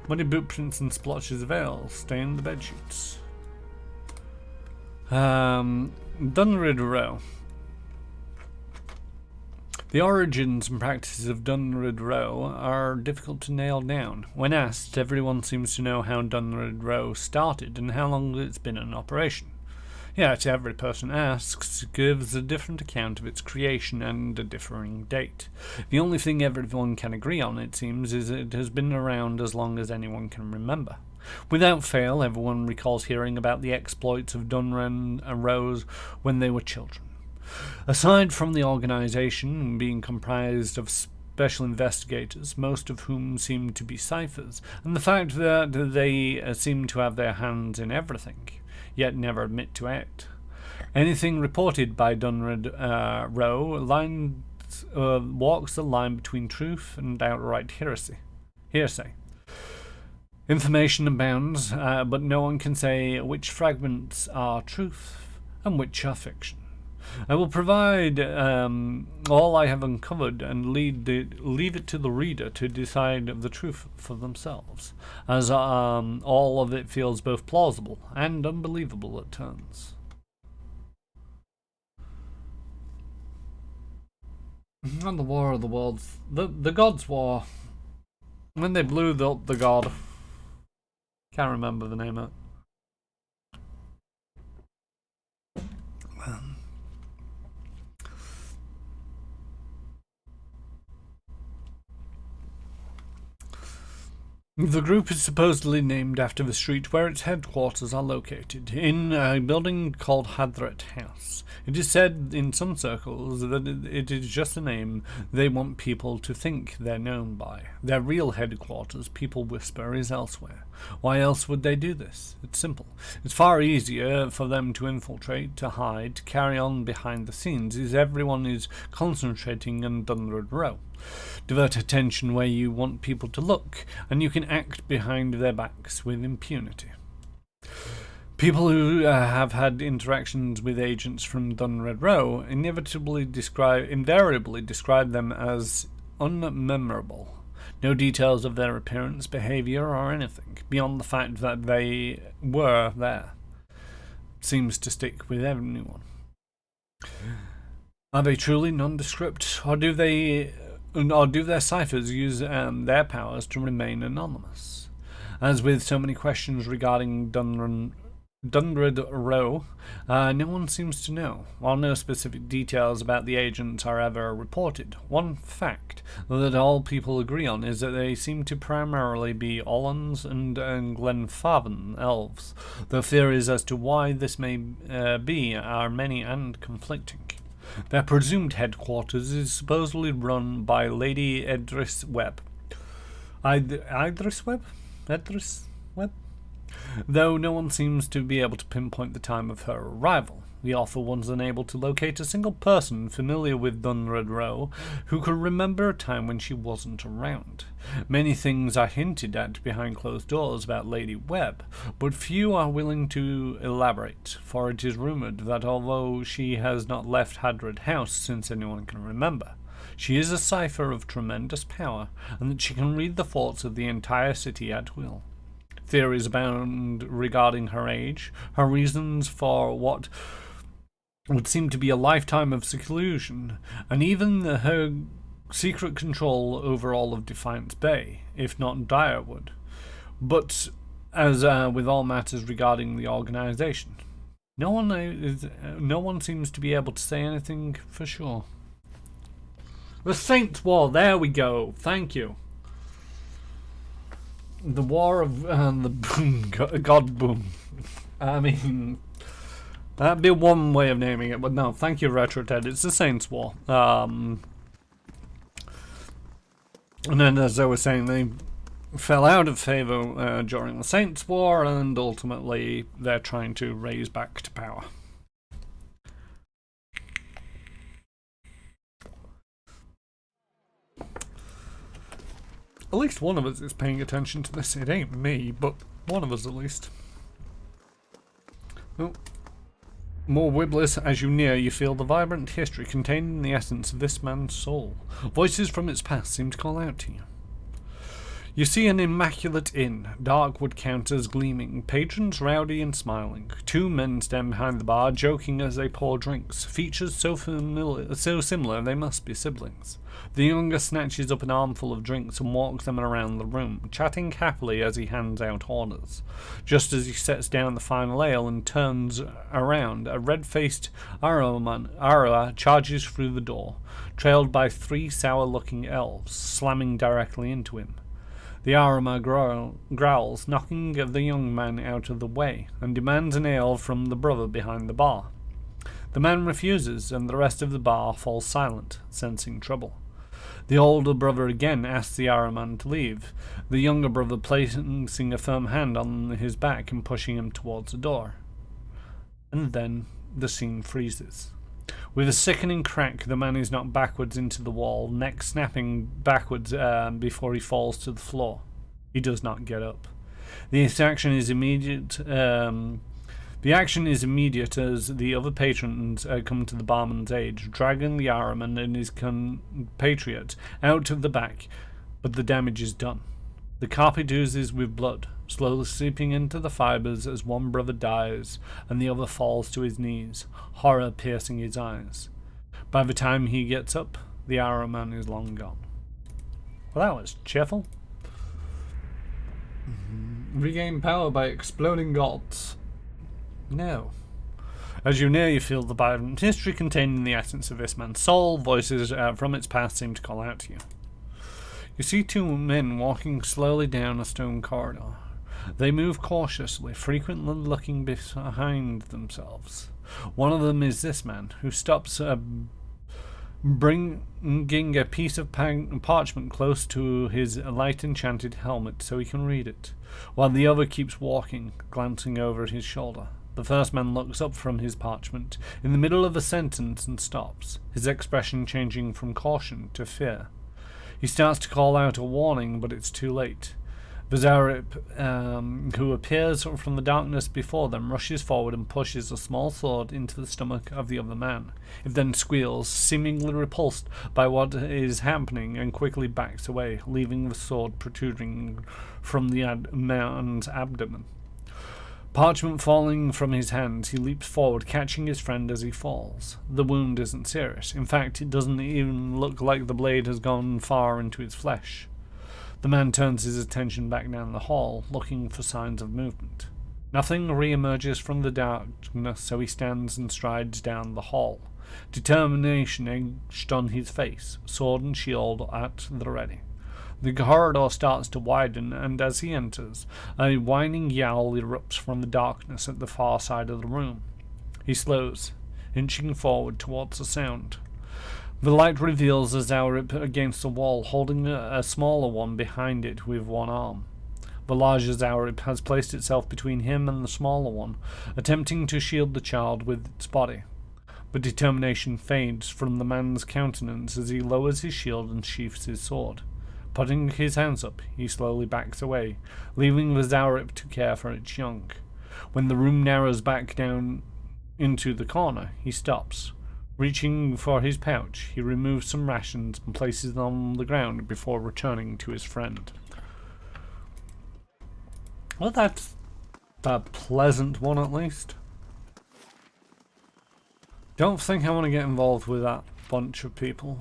Muddy boot prints and splotches of ale stain the bedsheets. Dunrid Row. The origins and practices of Dunrid Row are difficult to nail down. When asked, everyone seems to know how Dunrid Row started and how long it's been in operation. Yet every person asks gives a different account of its creation and a differing date. The only thing everyone can agree on, it seems, is it has been around as long as anyone can remember. Without fail, everyone recalls hearing about the exploits of Dunrid Row when they were children. Aside from the organization being comprised of special investigators, most of whom seem to be ciphers, and the fact that they seem to have their hands in everything, yet never admit to act. Anything reported by Dunrid Row walks the line between truth and outright hearsay. Information abounds, but no one can say which fragments are truth and which are fiction. I will provide all I have uncovered and leave it to the reader to decide the truth for themselves, as all of it feels both plausible and unbelievable at turns. And the War of the Worlds, the Gods' War, when they blew up the god, can't remember the name of it. The group is supposedly named after the street where its headquarters are located, in a building called Hadrat House. It is said in some circles that it is just a name they want people to think they're known by. Their real headquarters, people whisper, is elsewhere. Why else would they do this? It's simple. It's far easier for them to infiltrate, to hide, to carry on behind the scenes, as everyone is concentrating on Dunred Row. Divert attention where you want people to look, and you can act behind their backs with impunity. People who have had interactions with agents from Dunred Row invariably describe them as unmemorable. No details of their appearance, behavior, or anything, beyond the fact that they were there. Seems to stick with everyone. Are they truly nondescript, or do their ciphers use their powers to remain anonymous? As with so many questions regarding Dunred Row, no one seems to know. While no specific details about the agents are ever reported, one fact that all people agree on is that they seem to primarily be Ollans and Glenfarben elves, though theories as to why this may be are many and conflicting. Their presumed headquarters is supposedly run by Lady Idris Webb. Idris Webb? Idris Webb? Though no one seems to be able to pinpoint the time of her arrival. The author was unable to locate a single person familiar with Dunred Row who could remember a time when she wasn't around. Many things are hinted at behind closed doors about Lady Webb, but few are willing to elaborate, for it is rumoured that although she has not left Hadrat House since anyone can remember, she is a cipher of tremendous power, and that she can read the thoughts of the entire city at will. Theories abound regarding her age, her reasons for what would seem to be a lifetime of seclusion, and even her secret control over all of Defiance Bay, if not Direwood. But as with all matters regarding the organization, no one seems to be able to say anything for sure. The Saints' War, there we go, thank you. The War of the Boom, God Boom. I mean, that'd be one way of naming it, but no, thank you, Retro Ted. It's the Saints' War. And then, as I was saying, they fell out of favour during the Saints' War, and ultimately they're trying to raise back to power. At least one of us is paying attention to this. It ain't me, but one of us at least. Oh. More Wibblers. As you near, you feel the vibrant history contained in the essence of this man's soul. Voices from its past seem to call out to you. You see an immaculate inn, dark wood counters gleaming, patrons rowdy and smiling. Two men stand behind the bar, joking as they pour drinks. Features so similar they must be siblings. The younger snatches up an armful of drinks and walks them around the room, chatting happily as he hands out orders. Just as he sets down the final ale and turns around, a red-faced Ara charges through the door, trailed by three sour-looking elves, slamming directly into him. The Arama growls, knocking the young man out of the way, and demands an ale from the brother behind the bar. The man refuses, and the rest of the bar falls silent, sensing trouble. The older brother again asks the Araman to leave, the younger brother placing a firm hand on his back and pushing him towards the door. And then the scene freezes. With a sickening crack, the man is knocked backwards into the wall, neck snapping backwards before he falls to the floor. He does not get up. The action is immediate as the other patrons come to the barman's aid, dragging the Araman and his compatriot out of the back, but the damage is done. The carpet oozes with blood, slowly seeping into the fibres as one brother dies and the other falls to his knees, horror piercing his eyes. By the time he gets up, the Araman is long gone. Well, that was cheerful. Regain power by exploding gods. No. As you near, you feel the vibrant history contained in the essence of this man's soul. Voices from its past seem to call out to you. You see two men walking slowly down a stone corridor. They move cautiously, frequently looking behind themselves. One of them is this man, who stops bringing a piece of parchment close to his light-enchanted helmet so he can read it, while the other keeps walking, glancing over his shoulder. The first man looks up from his parchment in the middle of a sentence and stops, his expression changing from caution to fear. He starts to call out a warning, but it's too late. Vizarip, who appears from the darkness before them, rushes forward and pushes a small sword into the stomach of the other man. It then squeals, seemingly repulsed by what is happening, and quickly backs away, leaving the sword protruding from the man's abdomen. Parchment falling from his hands, he leaps forward, catching his friend as he falls. The wound isn't serious. In fact, it doesn't even look like the blade has gone far into his flesh. The man turns his attention back down the hall, looking for signs of movement. Nothing re-emerges from the darkness, so he stands and strides down the hall, determination etched on his face, sword and shield at the ready. The corridor starts to widen, and as he enters, a whining yowl erupts from the darkness at the far side of the room. He slows, inching forward towards the sound. The light reveals a Zaurip against the wall, holding a smaller one behind it with one arm. The larger Zaurip has placed itself between him and the smaller one, attempting to shield the child with its body. But determination fades from the man's countenance as he lowers his shield and sheaths his sword. Putting his hands up, he slowly backs away, leaving the Zaurip to care for its young. When the room narrows back down into the corner, he stops. Reaching for his pouch, he removes some rations and places them on the ground before returning to his friend. Well, that's a pleasant one, at least. Don't think I want to get involved with that bunch of people,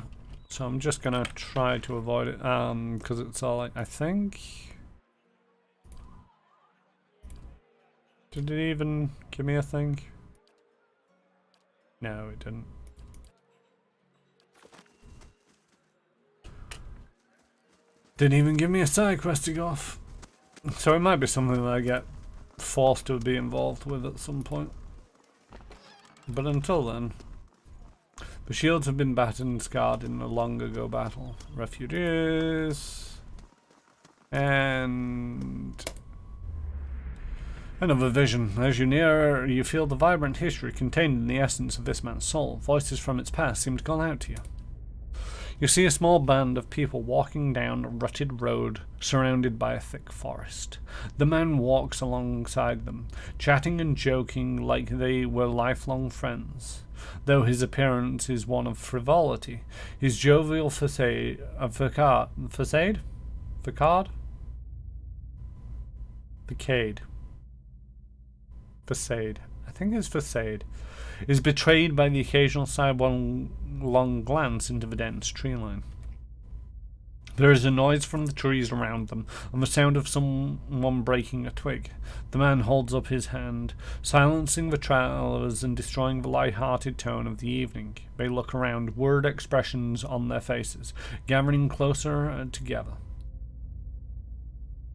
so I'm just gonna try to avoid it, because it's all like, I think... Did it even give me a thing? No, it didn't. Didn't even give me a side quest to go off. So it might be something that I get forced to be involved with at some point. But until then, the shields have been battered and scarred in a long ago battle. Refugees. And another vision. As you near, you feel the vibrant history contained in the essence of this man's soul. Voices from its past seem to call out to you. You see a small band of people walking down a rutted road surrounded by a thick forest. The man walks alongside them, chatting and joking like they were lifelong friends. Though his appearance is one of frivolity, his jovial facade, I think it's facade, is betrayed by the occasional sidelong glance into the dense tree line. There is a noise from the trees around them, and the sound of someone breaking a twig. The man holds up his hand, silencing the travelers and destroying the light-hearted tone of the evening. They look around, word expressions on their faces, gathering closer together.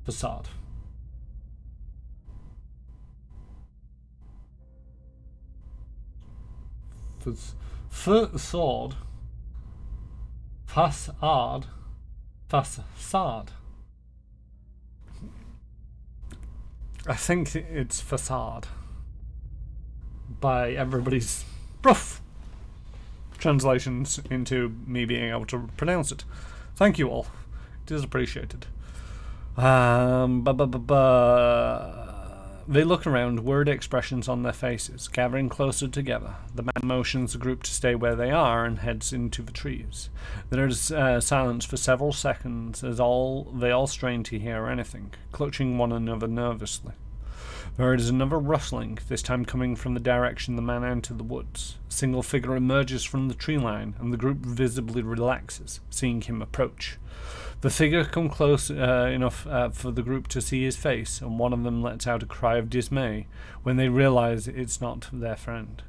Facade. Facade. Facade. Facade. I think it's facade. By everybody's rough translations into me being able to pronounce it. Thank you all. It is appreciated. They look around, word expressions on their faces, gathering closer together. The man motions the group to stay where they are and heads into the trees. There is silence for several seconds as they all strain to hear anything, clutching one another nervously. There is another rustling, this time coming from the direction the man entered the woods. A single figure emerges from the tree line, and the group visibly relaxes, seeing him approach. The figure comes close enough for the group to see his face, and one of them lets out a cry of dismay when they realize it's not their friend.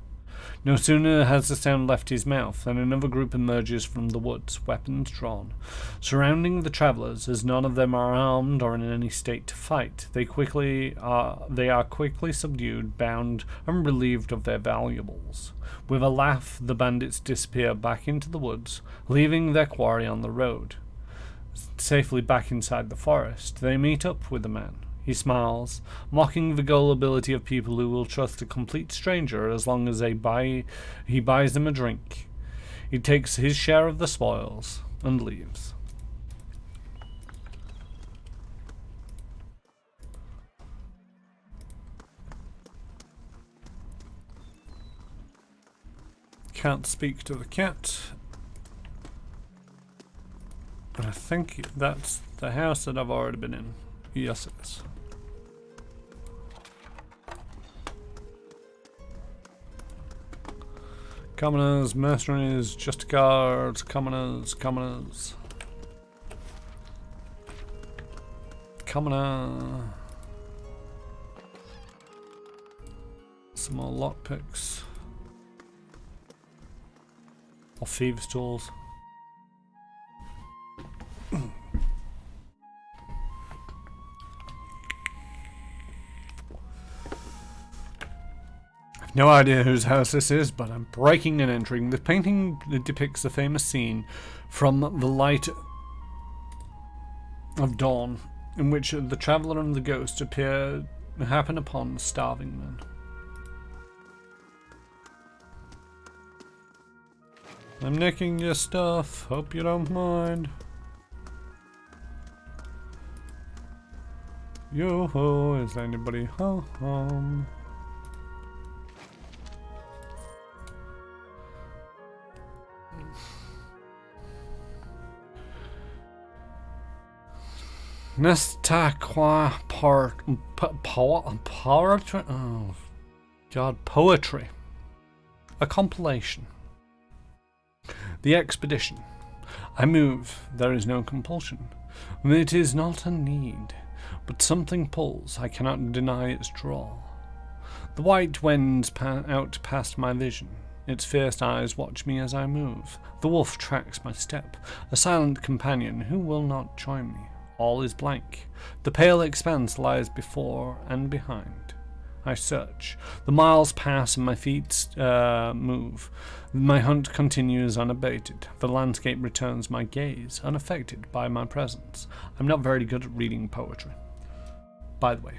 No sooner has the sound left his mouth than another group emerges from the woods, weapons drawn. Surrounding the travellers, as none of them are armed or in any state to fight, they are quickly subdued, bound, and relieved of their valuables. With a laugh, the bandits disappear back into the woods, leaving their quarry on the road. Safely back inside the forest, they meet up with the man. He smiles, mocking the gullibility of people who will trust a complete stranger as long as he buys them a drink. He takes his share of the spoils and leaves. Can't speak to the cat. And I think that's the house that I've already been in. Yes, it is. Commoners, mercenaries, just guards, commoners. Commoner. Some more lockpicks. Or thieves' tools. No idea whose house this is, but I'm breaking and entering. The painting depicts a famous scene from The Light of Dawn, in which the traveller and the ghost happen upon starving men. I'm nicking your stuff. Hope you don't mind. Yo-ho, is anybody home? Nesta qua poetry. Oh God, poetry. A compilation. The expedition. I move. There is no compulsion. It is not a need, but something pulls. I cannot deny its draw. The white wends out past my vision. Its fierce eyes watch me as I move. The wolf tracks my step. A silent companion who will not join me. All is blank. The pale expanse lies before and behind. I search. The miles pass and my feet move. My hunt continues unabated. The landscape returns my gaze, unaffected by my presence. I'm not very good at reading poetry. By the way.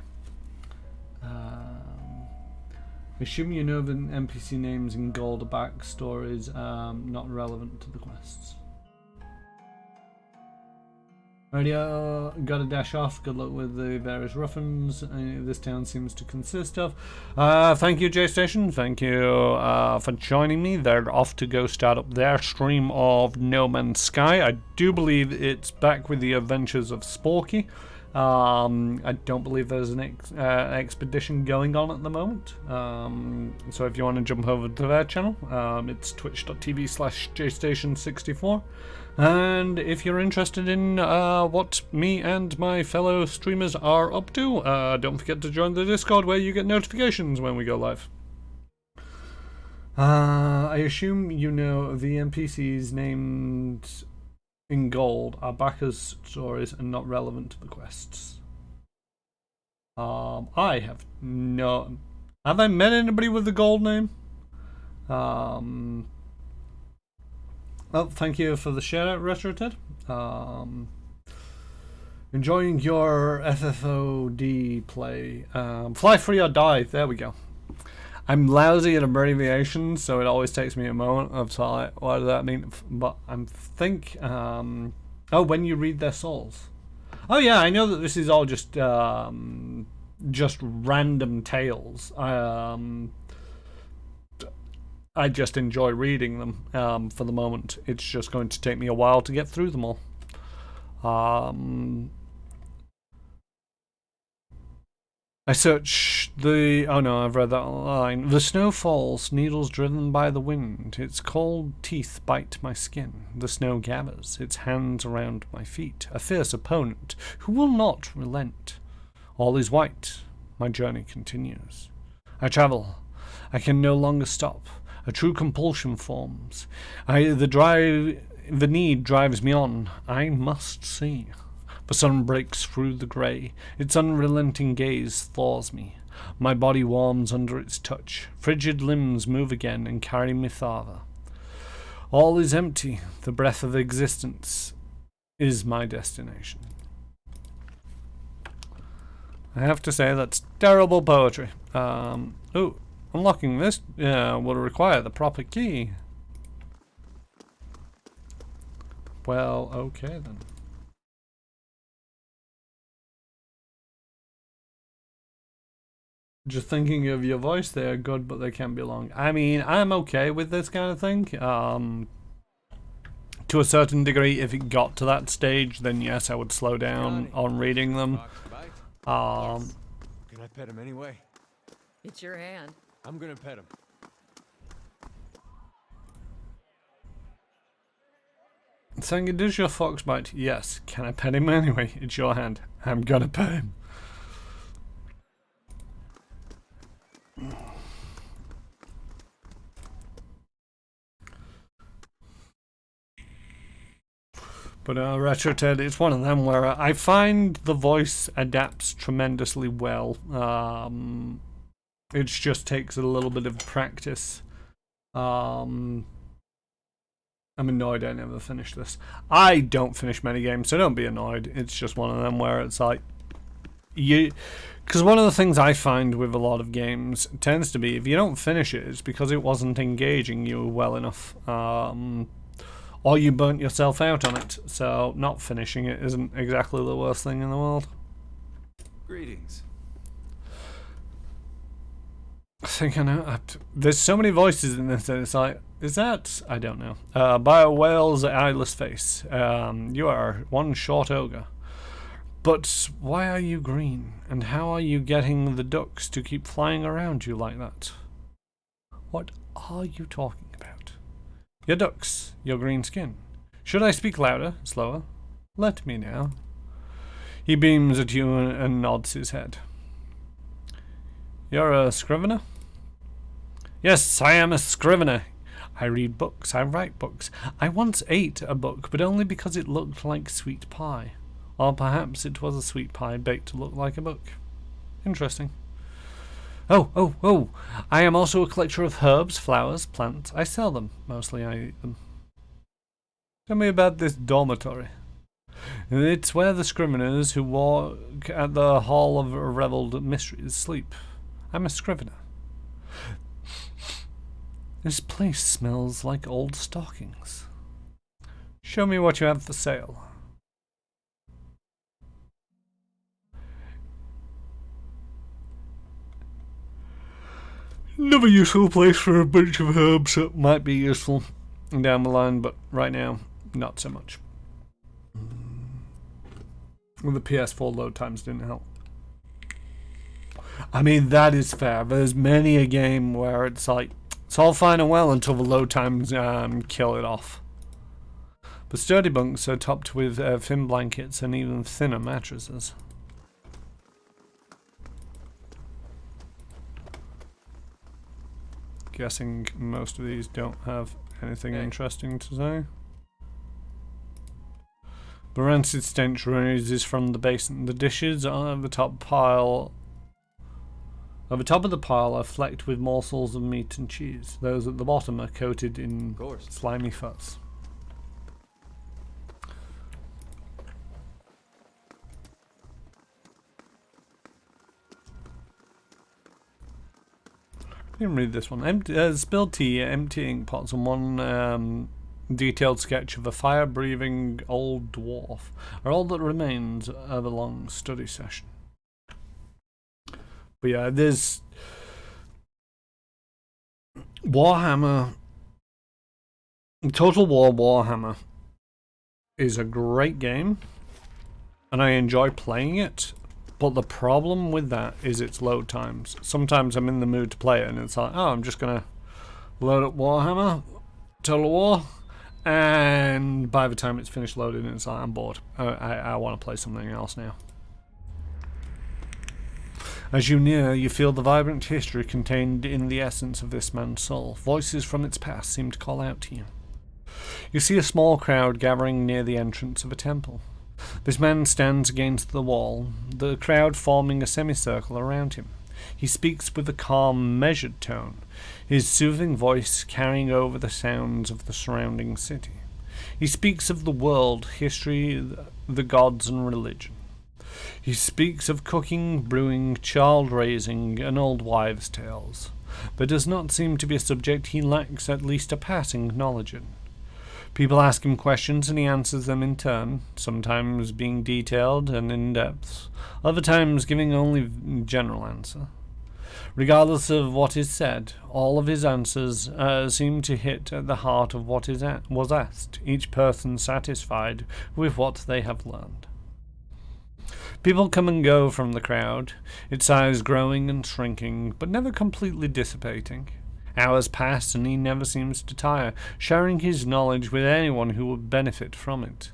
Assume you know the NPC names in gold are backstories not relevant to the quests. Radio, gotta dash off. Good luck with the various ruffins this town seems to consist of. Thank you, J-Station. Thank you for joining me. They're off to go start up their stream of No Man's Sky. I do believe it's back with the adventures of Sporky. I don't believe there's an expedition going on at the moment. So if you want to jump over to their channel, it's twitch.tv/JStation64. And if you're interested in what me and my fellow streamers are up to, don't forget to join the Discord where you get notifications when we go live. I assume you know the NPCs named in gold are backers stories and not relevant to the quests. I have no... Have I met anybody with the gold name? Well, thank you for the shout out, RetroTed. Enjoying your FFOD play. Fly free or die. There we go. I'm lousy at abbreviations, so it always takes me a moment of like, what does that mean? But I think, oh, when you read their souls. Oh yeah, I know that this is all just random tales. I just enjoy reading them for the moment. It's just going to take me a while to get through them all. I search the... Oh no, I've read that line. The snow falls, needles driven by the wind. Its cold teeth bite my skin. The snow gathers, its hands around my feet. A fierce opponent who will not relent. All is white. My journey continues. I travel. I can no longer stop. A true compulsion forms. The need drives me on. I must see. The sun breaks through the grey. Its unrelenting gaze thaws me. My body warms under its touch. Frigid limbs move again and carry me farther. All is empty. The breath of existence is my destination. I have to say that's terrible poetry. Oh, unlocking this will require the proper key. Well, okay then. Just thinking of your voice there, good, but they can't be long. I mean, I'm okay with this kind of thing. To a certain degree, if it got to that stage, then yes, I would slow down on reading them. Can I pet him anyway? It's your hand. I'm gonna pet him. Saying, does your fox bite? Yes. Can I pet him anyway? It's your hand. I'm gonna pet him. But Retro Ted, it's one of them where I find the voice adapts tremendously well. It just takes a little bit of practice. I'm annoyed I never finished this. I don't finish many games, so don't be annoyed. It's just one of them where it's like because one of the things I find with a lot of games tends to be if you don't finish it, it's because it wasn't engaging you well enough. Or you burnt yourself out on it, so not finishing it isn't exactly the worst thing in the world. Greetings. I think I know. There's so many voices in this, and it's like, is that? I don't know. By a whale's eyeless face. You are one short ogre. But why are you green? And how are you getting the ducks to keep flying around you like that? What are you talking about? Your ducks, your green skin. Should I speak louder, slower? Let me now. He beams at you and nods his head. You're a scrivener? Yes, I am a scrivener. I read books, I write books. I once ate a book, but only because it looked like sweet pie. Or perhaps it was a sweet pie baked to look like a book. Interesting. Oh, I am also a collector of herbs, flowers, plants. I sell them. Mostly I eat them. Tell me about this dormitory. It's where the scriveners who walk at the Hall of Reveled Mysteries sleep. I'm a scrivener. This place smells like old stockings. Show me what you have for sale. Another useful place for a bunch of herbs that might be useful down the line, but right now, not so much. Well, the PS4 load times didn't help. I mean, that is fair. There's many a game where it's like, it's all fine and well until the load times kill it off. But sturdy bunks are topped with thin blankets and even thinner mattresses. Guessing most of these don't have anything interesting to say. The rancid stench rises from the basin. The dishes on the top pile. At the top of the pile are flecked with morsels of meat and cheese. Those at the bottom are coated in slimy fuzz. I didn't read this one. Spilled tea, empty ink pots, and one detailed sketch of a fire-breathing old dwarf are all that remains of a long study session. But yeah, there's Warhammer. Total War Warhammer is a great game, and I enjoy playing it. But the problem with that is its load times. Sometimes I'm in the mood to play it, and it's like, oh, I'm just gonna load up Warhammer, Total War, and by the time it's finished loading, it's like, I'm bored. I want to play something else now. As you near, you feel the vibrant history contained in the essence of this man's soul. Voices from its past seem to call out to you. You see a small crowd gathering near the entrance of a temple. This man stands against the wall, the crowd forming a semicircle around him. He speaks with a calm, measured tone, his soothing voice carrying over the sounds of the surrounding city. He speaks of the world, history, the gods, and religion. He speaks of cooking, brewing, child-raising, and old wives' tales. There does not seem to be a subject he lacks at least a passing knowledge in. People ask him questions and he answers them in turn, sometimes being detailed and in-depth, other times giving only general answer. Regardless of what is said, all of his answers seem to hit at the heart of what was asked, each person satisfied with what they have learned. People come and go from the crowd, its size growing and shrinking, but never completely dissipating. Hours pass and he never seems to tire, sharing his knowledge with anyone who would benefit from it.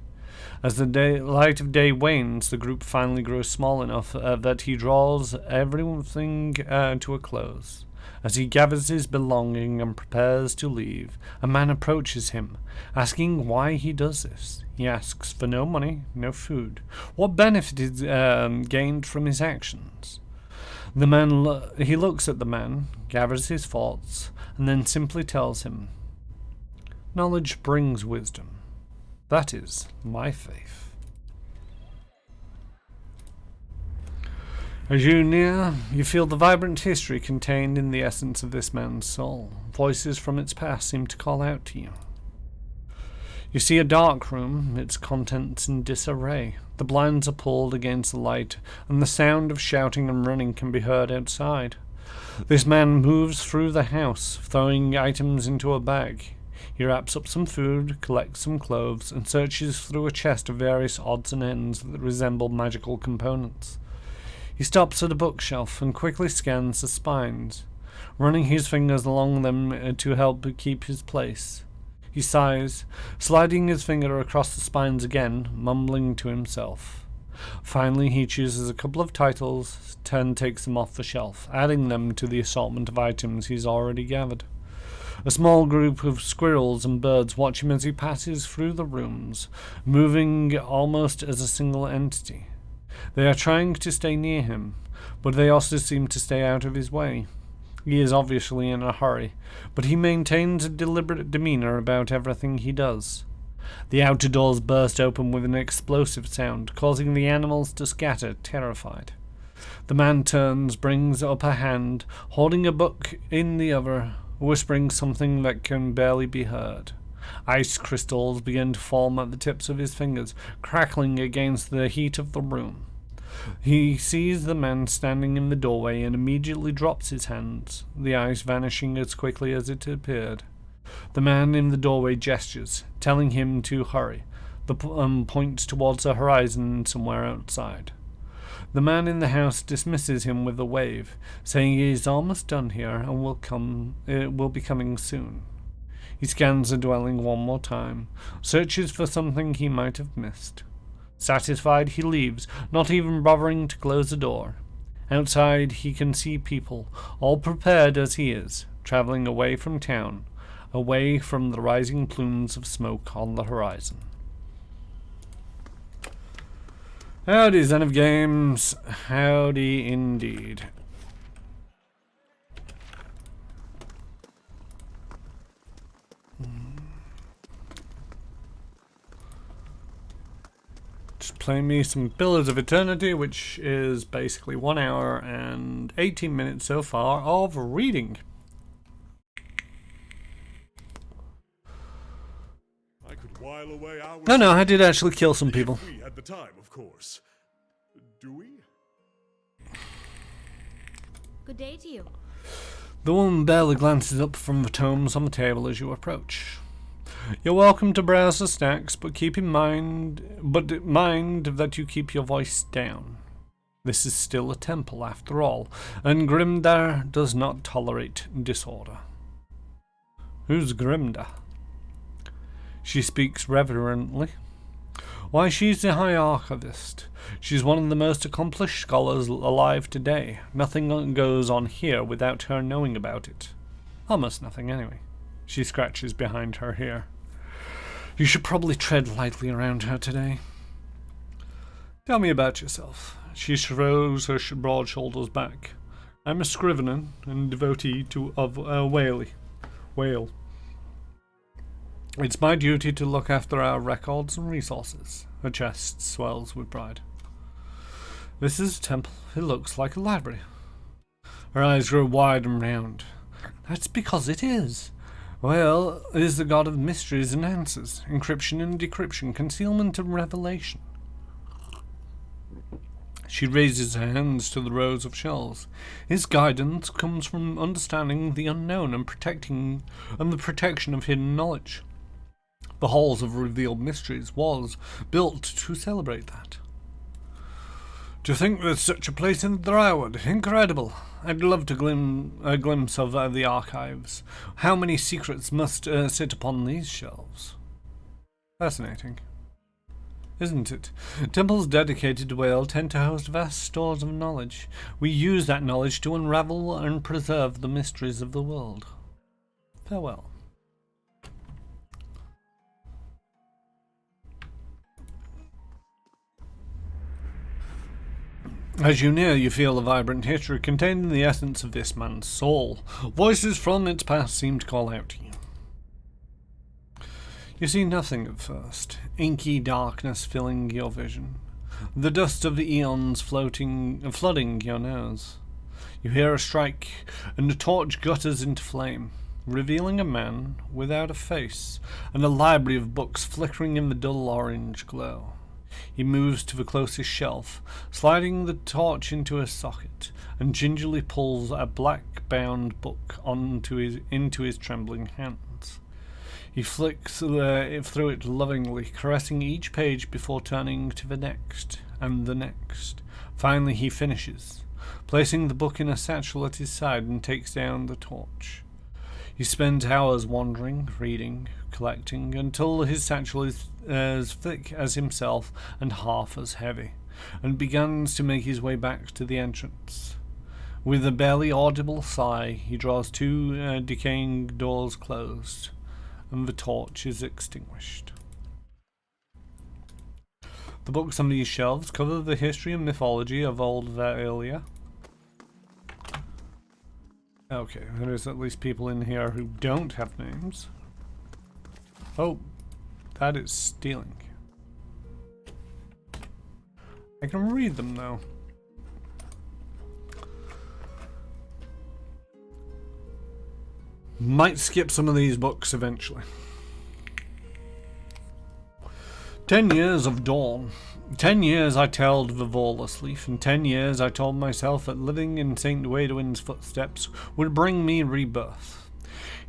As the light of day wanes, the group finally grows small enough that he draws everything to a close. As he gathers his belongings and prepares to leave, a man approaches him, asking why he does this. He asks for no money, no food. What benefit is gained from his actions? He looks at the man, gathers his thoughts, and then simply tells him, "Knowledge brings wisdom. That is my faith." As you near, you feel the vibrant history contained in the essence of this man's soul. Voices from its past seem to call out to you. You see a dark room, its contents in disarray. The blinds are pulled against the light, and the sound of shouting and running can be heard outside. This man moves through the house, throwing items into a bag. He wraps up some food, collects some clothes, and searches through a chest of various odds and ends that resemble magical components. He stops at a bookshelf and quickly scans the spines, running his fingers along them to help keep his place. He sighs, sliding his finger across the spines again, mumbling to himself. Finally, he chooses a couple of titles and takes them off the shelf, adding them to the assortment of items he's already gathered. A small group of squirrels and birds watch him as he passes through the rooms, moving almost as a single entity. They are trying to stay near him, but they also seem to stay out of his way. He is obviously in a hurry, but he maintains a deliberate demeanor about everything he does. The outer doors burst open with an explosive sound, causing the animals to scatter, terrified. The man turns, brings up a hand, holding a book in the other, whispering something that can barely be heard. Ice crystals begin to form at the tips of his fingers, crackling against the heat of the room. He sees the man standing in the doorway and immediately drops his hands, the ice vanishing as quickly as it appeared. The man in the doorway gestures, telling him to hurry, points towards the horizon somewhere outside. The man in the house dismisses him with a wave, saying he is almost done here and will be coming soon. He scans the dwelling one more time, searches for something he might have missed. Satisfied, he leaves, not even bothering to close the door. Outside, he can see people, all prepared as he is, traveling away from town, away from the rising plumes of smoke on the horizon. Howdy, Zen of Games. Howdy indeed. Just play me some Pillars of Eternity, which is basically 1 hour and 18 minutes so far of reading. I could while away hours. No, I did actually kill some people. We had the time, of course. Do we? Good day to you. The woman barely glances up from the tomes on the table as you approach. You're welcome to browse the stacks, but mind that you keep your voice down. This is still a temple after all, and Grimdar does not tolerate disorder. Who's Grimdar? She speaks reverently. Why, she's the High Archivist. She's one of the most accomplished scholars alive today. Nothing goes on here without her knowing about it. Almost nothing, anyway. She scratches behind her ear. You should probably tread lightly around her today. Tell me about yourself. She throws her broad shoulders back. I'm a scrivener and devotee of Whale. It's my duty to look after our records and resources. Her chest swells with pride. This is a temple. It looks like a library. Her eyes grow wide and round. That's because it is. Well, it is the god of mysteries and answers, encryption and decryption, concealment and revelation. She raises her hands to the rows of shelves. His guidance comes from understanding the unknown and the protection of hidden knowledge. The Halls of Revealed Mysteries was built to celebrate that. To think there's such a place in Drywood. Incredible. I'd love to a glimpse of the archives. How many secrets must sit upon these shelves? Fascinating. Isn't it? Temples dedicated to Whale tend to host vast stores of knowledge. We use that knowledge to unravel and preserve the mysteries of the world. Farewell. As you near, you feel the vibrant history contained in the essence of this man's soul. Voices from its past seem to call out to you. You see nothing at first, inky darkness filling your vision, the dust of the eons flooding your nose. You hear a strike, and the torch gutters into flame, revealing a man without a face, and a library of books flickering in the dull orange glow. He moves to the closest shelf, sliding the torch into a socket, and gingerly pulls a black-bound book into his trembling hands. He flicks through it lovingly, caressing each page before turning to the next, and the next. Finally he finishes, placing the book in a satchel at his side, and takes down the torch. He spends hours wandering, reading, collecting, until his satchel is as thick as himself and half as heavy, and begins to make his way back to the entrance. With a barely audible sigh, he draws two decaying doors closed, and the torch is extinguished. The books on these shelves cover the history and mythology of old Vaelia. Okay, there is at least people in here who don't have names. Oh, that is stealing. I can read them though. Might skip some of these books eventually. 10 years of dawn. 10 years I tailed the Volus leaf, and 10 years I told myself that living in St. Waidwin's footsteps would bring me rebirth.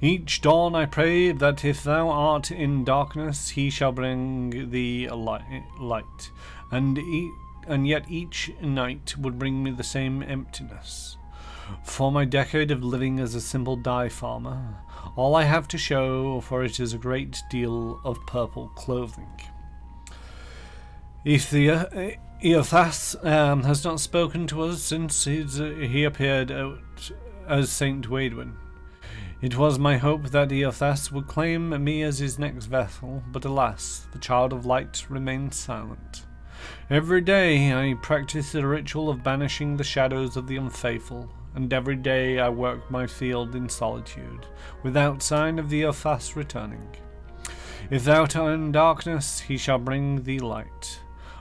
Each dawn I prayed that if thou art in darkness, he shall bring thee light, and yet each night would bring me the same emptiness. For my decade of living as a simple dye farmer, all I have to show for it is a great deal of purple clothing. If the Eothas has not spoken to us since he appeared out as Saint Waidwin. It was my hope that Eothas would claim me as his next vessel, but alas, the child of light remains silent. Every day I practice the ritual of banishing the shadows of the unfaithful, and every day I work my field in solitude, without sign of the Eothas returning. If thou art in darkness, he shall bring thee light.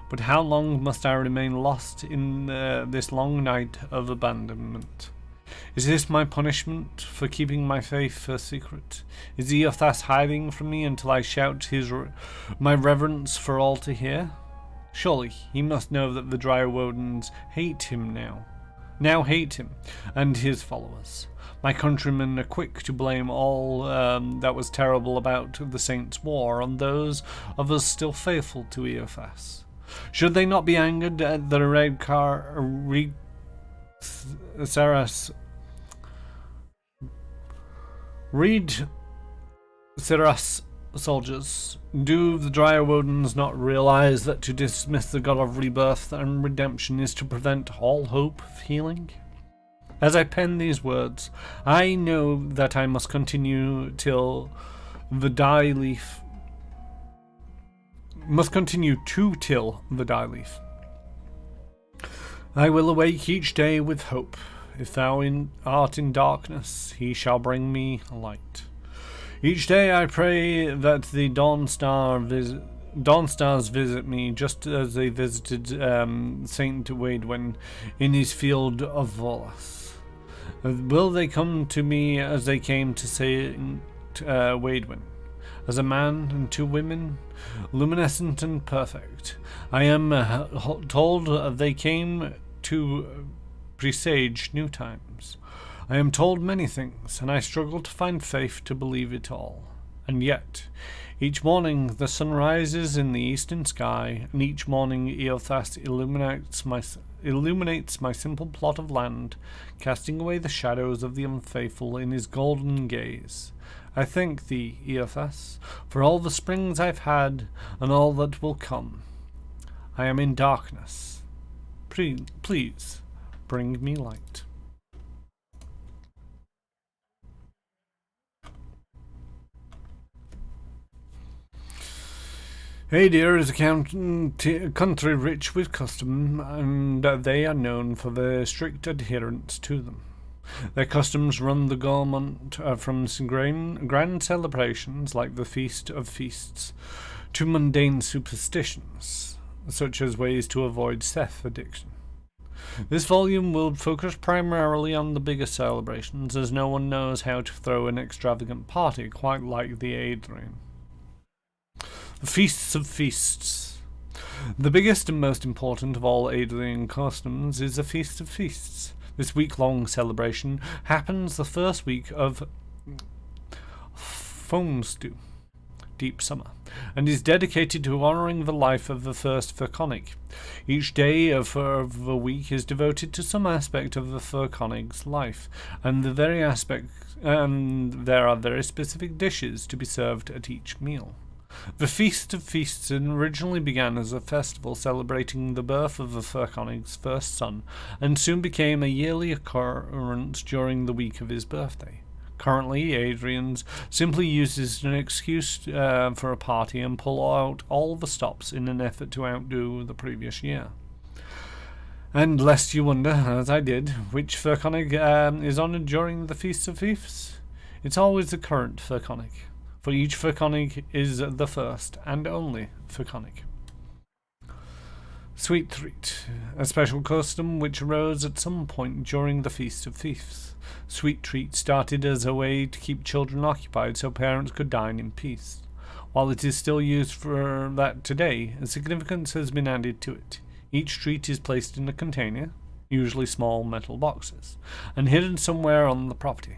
But how long must I remain lost in this long night of abandonment? Is this my punishment for keeping my faith a secret? Is Eothas hiding from me until I shout my reverence for all to hear? Surely he must know that the Dryawodans hate him now hate him and his followers. My countrymen are quick to blame all that was terrible about the Saints' War on those of us still faithful to Eothas. Should they not be angered at the Read Siras soldiers, do the Dryawodens not realize that to dismiss the god of rebirth and redemption is to prevent all hope of healing? As I pen these words, I know that I must continue till the die leaf. Must continue to till the die leaf. I will awake each day with hope. If thou art in darkness, he shall bring me light. Each day I pray that the dawn stars visit me, just as they visited Saint Waidwin in his field of Volas. Will they come to me as they came to Saint Waidwin, as a man and two women, luminescent and perfect? I am told they came to presage new times. I am told many things, and I struggle to find faith to believe it all. And yet, each morning the sun rises in the eastern sky, and each morning Eothas illuminates my simple plot of land, casting away the shadows of the unfaithful in his golden gaze. I thank thee, Eothas, for all the springs I've had, and all that will come. I am in darkness. Please, bring me light. Adir is a country rich with custom, and they are known for their strict adherence to them. Their customs run the gamut from grand celebrations like the Feast of Feasts to mundane superstitions, such as ways to avoid Seth addiction. This volume will focus primarily on the bigger celebrations, as no one knows how to throw an extravagant party quite like the Adrian. The Feasts of Feasts. The biggest and most important of all Adrian customs is the Feast of Feasts. This week-long celebration happens the first week of Foamstew, deep summer, and is dedicated to honouring the life of the first Furconic. Each day of the week is devoted to some aspect of the Furconic's life, and there are very specific dishes to be served at each meal. The Feast of Feasts originally began as a festival celebrating the birth of the Furconic's first son, and soon became a yearly occurrence during the week of his birthday. Currently, Adrian's simply uses an excuse for a party and pull out all the stops in an effort to outdo the previous year. And lest you wonder, as I did, which Furconic is honoured during the Feast of Feasts, it's always the current Furconic. For each Furconic is the first and only Furconic. Sweet Treat, a special custom which arose at some point during the Feast of Feasts. Sweet Treat started as a way to keep children occupied so parents could dine in peace. While it is still used for that today, a significance has been added to it. Each treat is placed in a container, usually small metal boxes, and hidden somewhere on the property.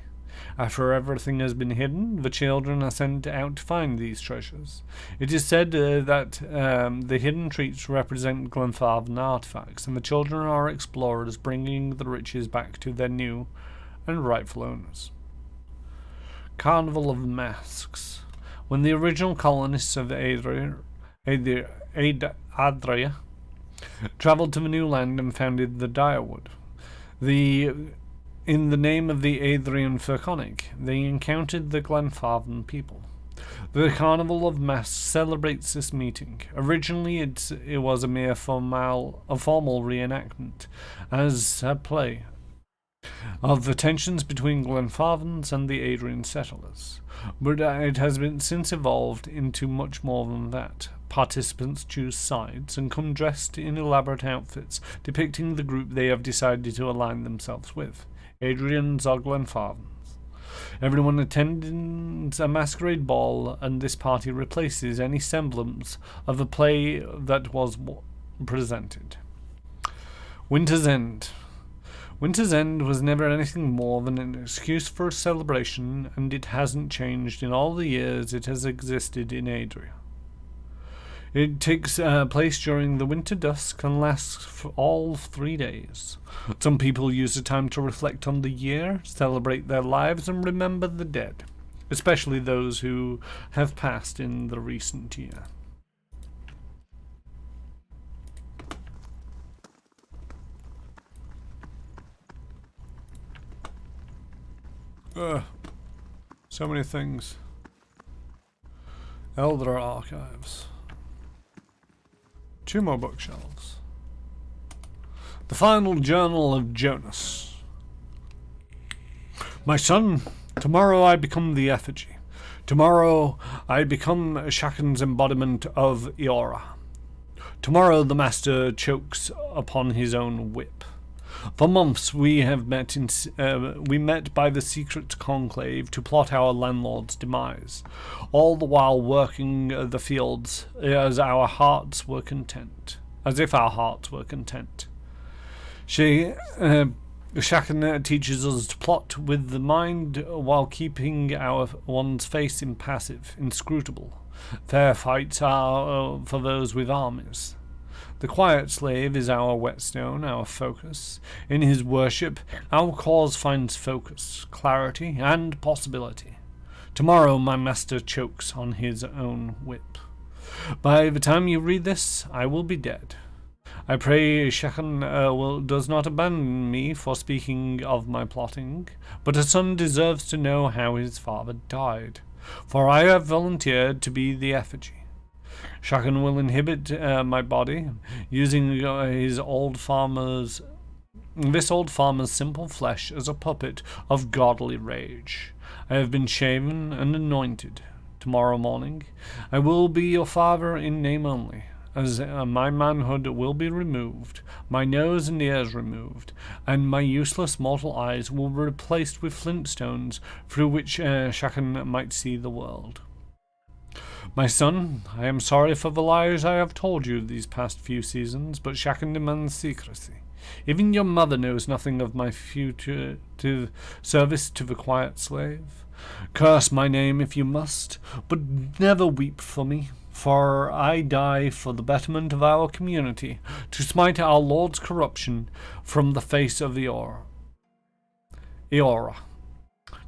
After everything has been hidden, the children are sent out to find these treasures. It is said that the hidden treats represent Glenfartham artifacts, and the children are explorers bringing the riches back to their new and rightful owners. Carnival of Masks. When the original colonists of Adria travelled to the new land and founded the Direwood, in the name of the Adrian Furconic, they encountered the Glenfartham people. The Carnival of Mass celebrates this meeting. Originally, it was a mere formal reenactment, as a play, of the tensions between Glenfarthams and the Adrian settlers. But it has been since evolved into much more than that. Participants choose sides and come dressed in elaborate outfits depicting the group they have decided to align themselves with. Adrians or Glenfarthams. Everyone attends a masquerade ball, and this party replaces any semblance of a play that was presented. Winter's End. Winter's End was never anything more than an excuse for a celebration, and it hasn't changed in all the years it has existed in Adria. It takes place during the winter dusk and lasts for all 3 days. Some people use the time to reflect on the year, celebrate their lives, and remember the dead. especially those who have passed in the recent year. So many things. Elder archives. 2 more bookshelves. The final journal of Jonas. My son, tomorrow I become the effigy. Tomorrow I become Shaken's embodiment of Eora. Tomorrow the master chokes upon his own whip. For months we have met by the secret conclave to plot our landlord's demise, all the while working the fields as if our hearts were content. Shaken teaches us to plot with the mind while keeping one's face impassive, inscrutable. Fair fights are for those with armies. The quiet slave is our whetstone, our focus. In his worship, our cause finds focus, clarity, and possibility. Tomorrow my master chokes on his own whip. By the time you read this, I will be dead. I pray Shaken does not abandon me for speaking of my plotting, but a son deserves to know how his father died, for I have volunteered to be the effigy. Shaken will inhabit my body, using this old farmer's simple flesh as a puppet of godly rage. I have been shaven and anointed. Tomorrow morning, I will be your father in name only, as my manhood will be removed, my nose and ears removed, and my useless mortal eyes will be replaced with flintstones through which Shaken might see the world. My son, I am sorry for the lies I have told you these past few seasons, but Shaken demands secrecy. Even your mother knows nothing of my future service to the quiet slave. Curse my name if you must, but never weep for me, for I die for the betterment of our community, to smite our Lord's corruption from the face of Eora.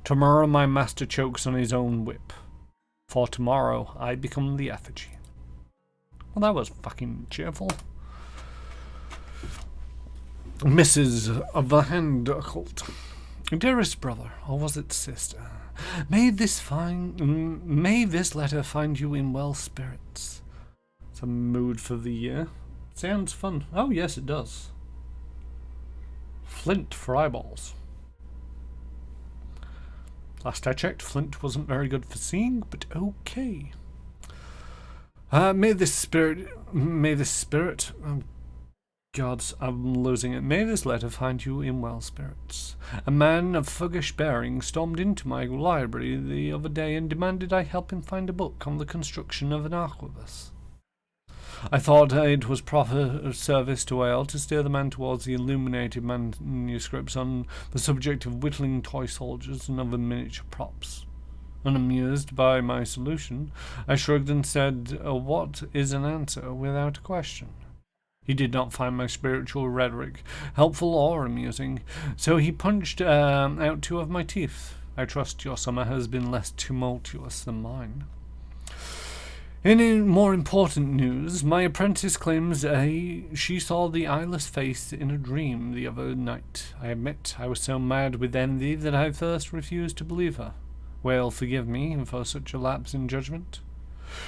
Tomorrow my master chokes on his own whip. For tomorrow I become the effigy. Well, that was fucking cheerful. Mrs. of the Hand Occult. Dearest brother, or was it sister, may this letter find you in well spirits. It's a mood for the year. Sounds fun. Oh yes, it does. Flint for eyeballs. Last I checked, flint wasn't very good for seeing, but okay. May this spirit, oh gods, I'm losing it. May this letter find you in well spirits. A man of thuggish bearing stormed into my library the other day and demanded I help him find a book on the construction of an arquebus. I thought it was proper service to Whale to steer the man towards the illuminated manuscripts on the subject of whittling toy soldiers and other miniature props. Unamused by my solution, I shrugged and said, what is an answer without a question? He did not find my spiritual rhetoric helpful or amusing, so he punched out 2 of my teeth. I trust your summer has been less tumultuous than mine. In more important news, my apprentice claims she saw the eyeless face in a dream the other night. I admit I was so mad with envy that I first refused to believe her. Well, forgive me for such a lapse in judgment.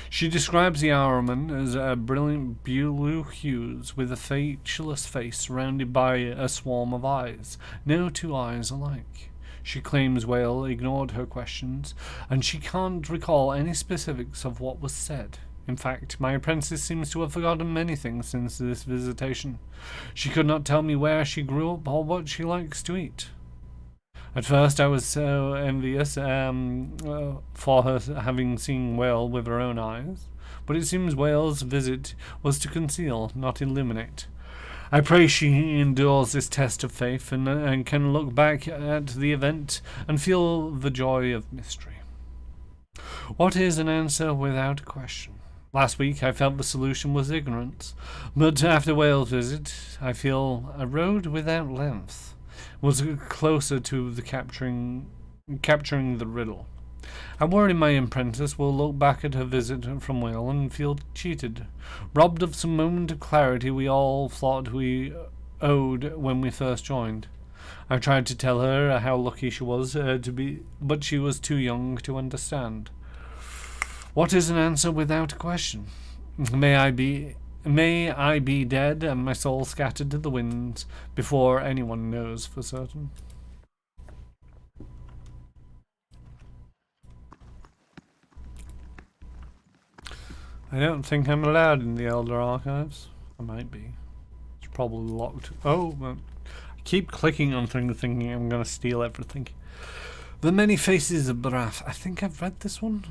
She describes the Hourman as a brilliant blue hues with a featureless face surrounded by a swarm of eyes, no 2 eyes alike. She claims Whale ignored her questions, and she can't recall any specifics of what was said. In fact, my apprentice seems to have forgotten many things since this visitation. She could not tell me where she grew up or what she likes to eat. At first I was so envious for her having seen Whale with her own eyes, but it seems Whale's visit was to conceal, not illuminate. I pray she endures this test of faith and can look back at the event and feel the joy of mystery. What is an answer without a question? Last week I felt the solution was ignorance, but after Whale's visit I feel a road without length was closer to the capturing the riddle. I worry my apprentice will look back at her visit from Whale and feel cheated, robbed of some moment of clarity we all thought we owed when we first joined. I tried to tell her how lucky she was but she was too young to understand. What is an answer without a question? May I be dead and my soul scattered to the winds before anyone knows for certain. I don't think I'm allowed in the Elder Archives. I might be. It's probably locked. Oh, I keep clicking on things thinking I'm going to steal everything. The Many Faces of Baraf. I think I've read this one.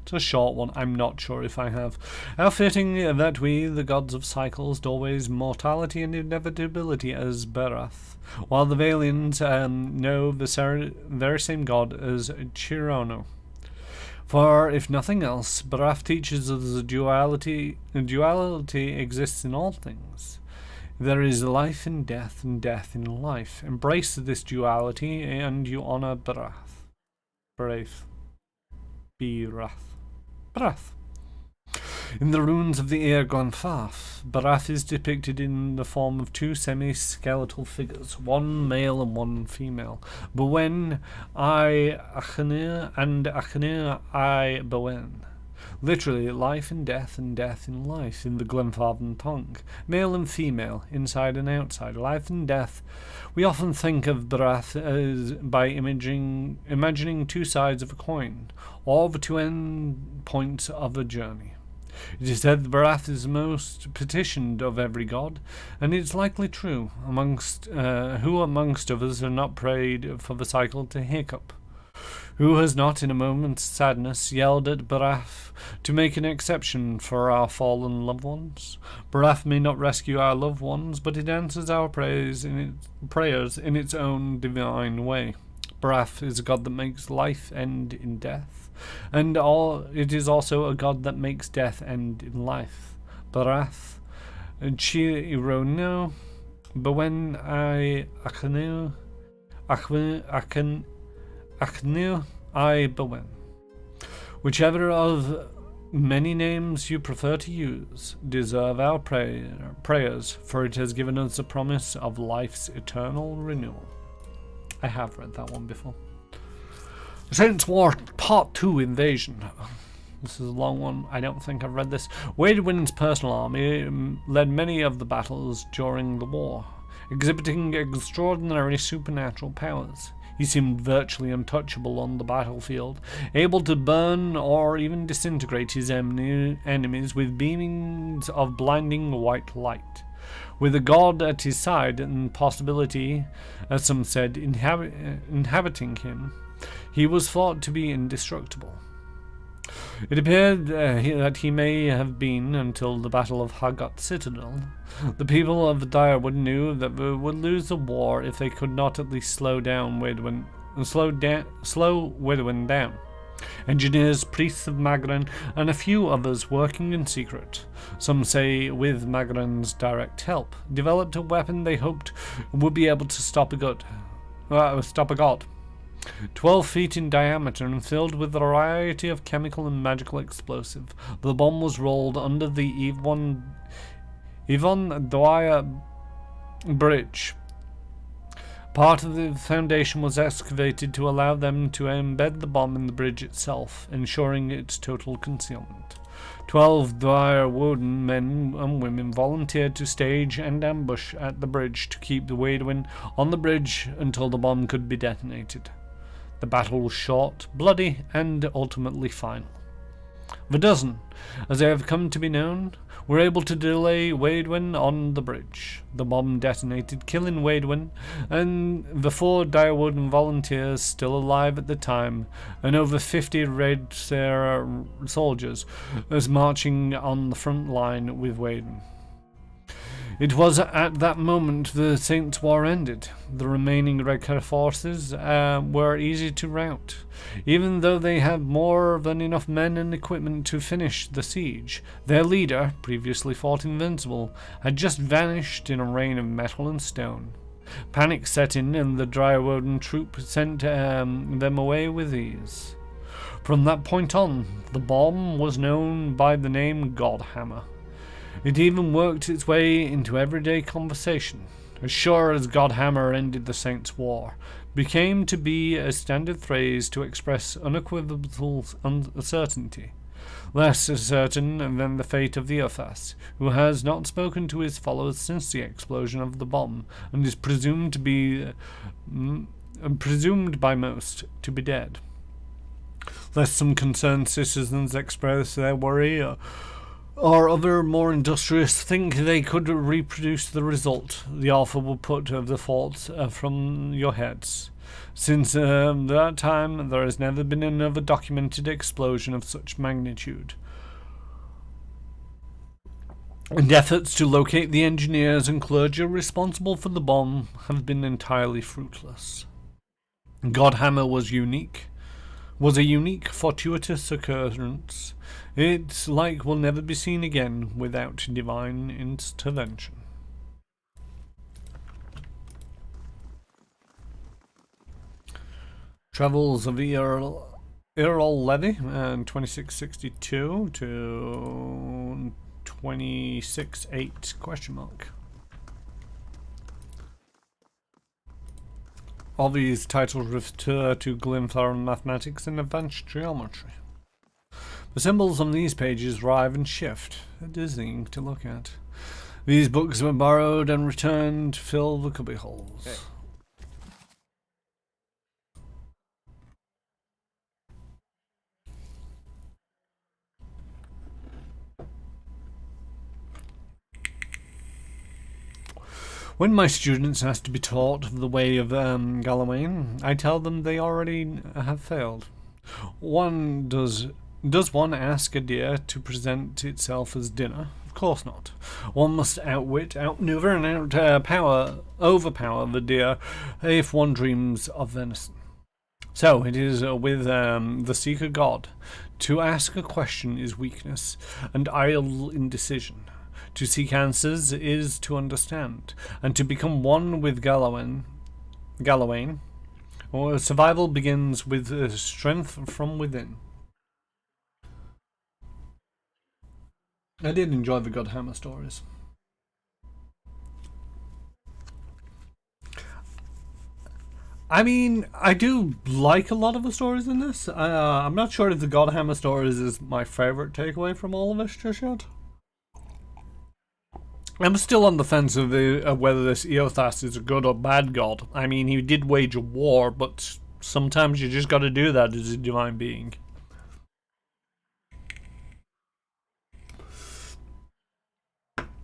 It's a short one. I'm not sure if I have. How fitting that we, the gods of cycles, doorways, mortality, and inevitability as Barath, while the Valians know the very same god as Chirono. For if nothing else, Barath teaches us that duality exists in all things. There is life in death and death in life. Embrace this duality and you honor Barath. Barath. In the ruins of the Airgon Faf, Barath is depicted in the form of two semi-skeletal figures, one male and one female. Bowen I Achanir and Achanir I Bowen. Literally, life and death in life in the Glenfarden tongue. Male and female, inside and outside, life and death. We often think of Barath as by imagining two sides of a coin, or the two end points of a journey. It is said that Barath is the most petitioned of every god, and it's likely true. Who amongst others have not prayed for the cycle to hiccup? Who has not, in a moment's sadness, yelled at Barath to make an exception for our fallen loved ones? Barath may not rescue our loved ones, but it answers our prayers in its own divine way. Barath is a god that makes life end in death, and it is also a god that makes death end in life. Barath, Chirono, Bowen I Achanir, Achanir I Bowen. Whichever of many names you prefer to use, deserve our prayers, for it has given us the promise of life's eternal renewal. I have read that one before. Saints War Part 2 Invasion. This is a long one. I don't think I've read this. Waidwin's personal army led many of the battles during the war, exhibiting extraordinary supernatural powers. He seemed virtually untouchable on the battlefield, able to burn or even disintegrate his enemies with beamings of blinding white light. With a god at his side and possibility, as some said, inhabiting him, he was thought to be indestructible. It appeared that he may have been until the Battle of Hagot Citadel. The people of Direwood knew that they would lose the war if they could not at least slow Waidwin down. Engineers, priests of Magran, and a few others working in secret, some say with Magran's direct help, developed a weapon they hoped would be able to stop a god. 12 feet in diameter and filled with a variety of chemical and magical explosive, the bomb was rolled under the Yvonne Dwyer Bridge. Part of the foundation was excavated to allow them to embed the bomb in the bridge itself, ensuring its total concealment. 12 Dwyer Woden men and women volunteered to stage and ambush at the bridge to keep the Waidwin on the bridge until the bomb could be detonated. The battle was short, bloody, and ultimately final. The dozen, as they have come to be known, were able to delay Waidwin on the bridge. The bomb detonated, killing Waidwin and the 4 Direwood volunteers still alive at the time, and over 50 Red Sarah soldiers as marching on the front line with Waidwin. It was at that moment the Saints' War ended. The remaining Redcar forces were easy to rout. Even though they had more than enough men and equipment to finish the siege, their leader, previously thought invincible, had just vanished in a rain of metal and stone. Panic set in, and the Drywoden troop sent them away with ease. From that point on, the bomb was known by the name Godhammer. It even worked its way into everyday conversation. As sure as Godhammer ended the Saints' War, became to be a standard phrase to express unequivocal uncertainty. Less certain than the fate of Theophas, who has not spoken to his followers since the explosion of the bomb, and is presumed by most to be dead. Lest some concerned citizens express their worry, or other more industrious think they could reproduce the result, the author will put the faults from your heads. Since that time, there has never been another documented explosion of such magnitude, and efforts to locate the engineers and clergy responsible for the bomb have been entirely fruitless. Godhammer was a unique, fortuitous occurrence. Its like will never be seen again without divine intervention. Travels of Earl Levy, 2662 to 268 question mark. All these titles refer to Glenfarne mathematics and advanced geometry. The symbols on these pages rise and shift. They're dizzying to look at. These books were borrowed and returned to fill the cubby holes. Hey. When my students ask to be taught of the way of Galawain, I tell them they already have failed. Does one ask a deer to present itself as dinner? Of course not. One must outwit, outmaneuver, and overpower the deer if one dreams of venison. So it is with the seeker God. To ask a question is weakness and idle indecision. To seek answers is to understand, and to become one with Galawain, or survival begins with strength from within. I did enjoy the Godhammer stories. I mean, I do like a lot of the stories in this. I'm not sure if the Godhammer stories is my favourite takeaway from all of this just yet. I'm still on the fence of whether this Eothas is a good or bad god. I mean, he did wage a war, but sometimes you just gotta do that as a divine being.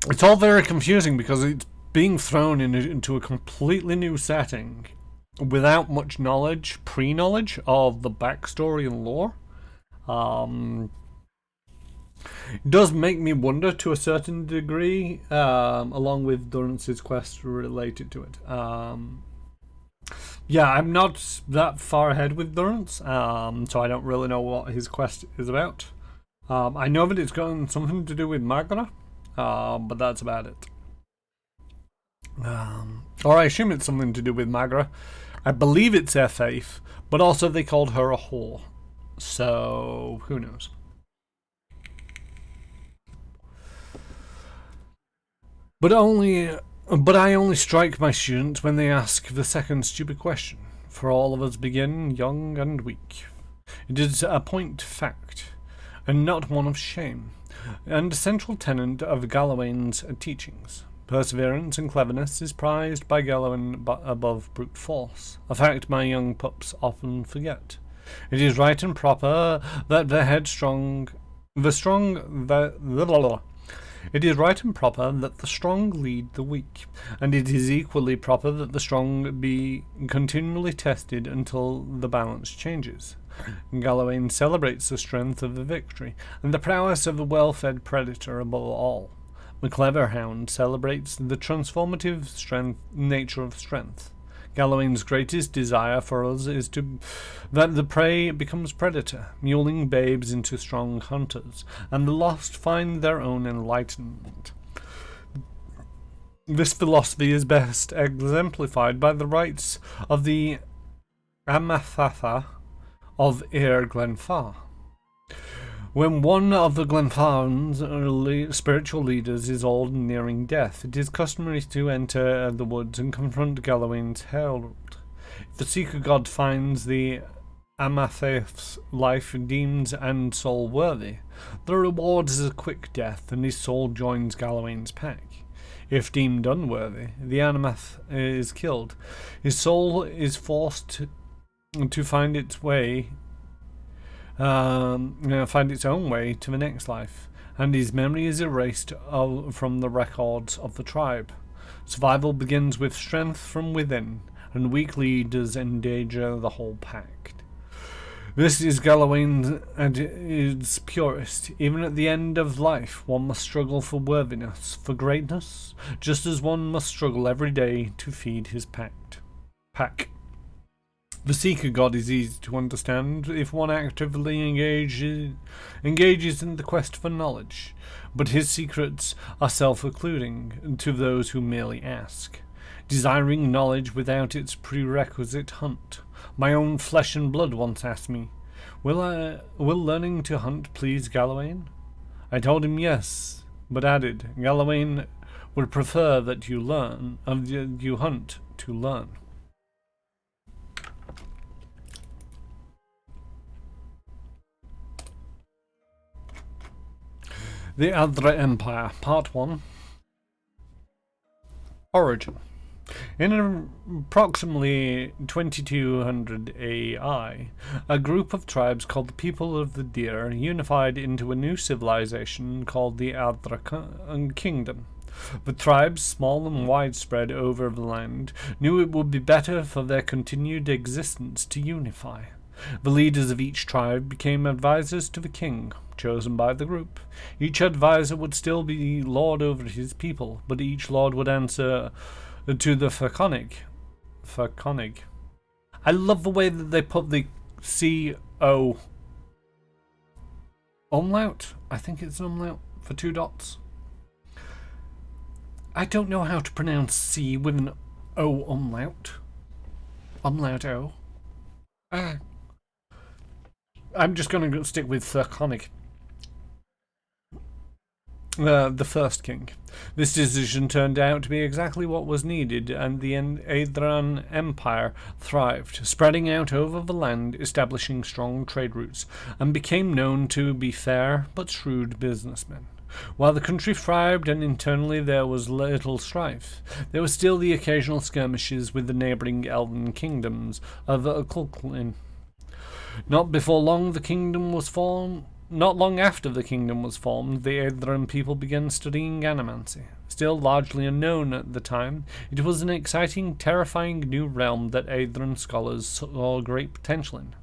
It's all very confusing because it's being thrown into a completely new setting without much knowledge, pre-knowledge of the backstory and lore. It does make me wonder to a certain degree, along with Durrance's quest related to it. Yeah, I'm not that far ahead with Durrance, so I don't really know what his quest is about. I know that it's got something to do with Magra, but that's about it. Or I assume it's something to do with Magra. I believe it's their faith, but also they called her a whore. So, who knows? But I only strike my students when they ask the second stupid question, for all of us begin young and weak. It is a point fact, and not one of shame, and a central tenet of Galawain's teachings. Perseverance and cleverness is prized by Galawain above brute force, a fact my young pups often forget. It is right and proper that It is right and proper that the strong lead the weak, and it is equally proper that the strong be continually tested until the balance changes. Galawain celebrates the strength of the victory, and the prowess of the well-fed predator above all. The clever hound celebrates the transformative nature of strength. Galawain's greatest desire for us is that the prey becomes predator, muling babes into strong hunters, and the lost find their own enlightenment. This philosophy is best exemplified by the rites of the Amathatha of Ir Glenfar. When one of the Glenfarn's spiritual leaders is old and nearing death, it is customary to enter the woods and confront Galawain's herald. If the seeker god finds the Amatheth's life deemed and soul worthy, the reward is a quick death and his soul joins Galawain's pack. If deemed unworthy, the Anamath is killed. His soul is forced to find its way, find its own way to the next life, and his memory is erased from the records of the tribe. Survival begins with strength from within, and weak leaders endanger the whole pack. This is Galawain at its purest. Even at the end of life, one must struggle for worthiness, for greatness, just as one must struggle every day to feed his pack. The Seeker God is easy to understand if one actively engages in the quest for knowledge, but his secrets are self-occluding to those who merely ask, desiring knowledge without its prerequisite hunt. My own flesh and blood once asked me, will learning to hunt please Galawain? I told him yes, but added, Galawain would prefer that you hunt to learn. The Adra Empire, Part 1. Origin. In approximately 2200 AI, a group of tribes called the People of the Deer unified into a new civilization called the Adra Kingdom. The tribes, small and widespread over the land, knew it would be better for their continued existence to unify. The leaders of each tribe became advisors to the king, chosen by the group. Each advisor would still be lord over his people, but each lord would answer to the Phaconic. I love the way that they put the C-O umlaut. I think it's an umlaut for 2 dots. I don't know how to pronounce C with an O umlaut. Umlaut O. I'm just going to stick with Phaconic. The first king. This decision turned out to be exactly what was needed, and the Adran Empire thrived, spreading out over the land, establishing strong trade routes, and became known to be fair but shrewd businessmen. While the country thrived and internally there was little strife, there were still the occasional skirmishes with the neighbouring elven kingdoms of Kulklin. Not long after the kingdom was formed, the Adran people began studying animancy. Still largely unknown at the time, it was an exciting, terrifying new realm that Adran scholars saw great potential in.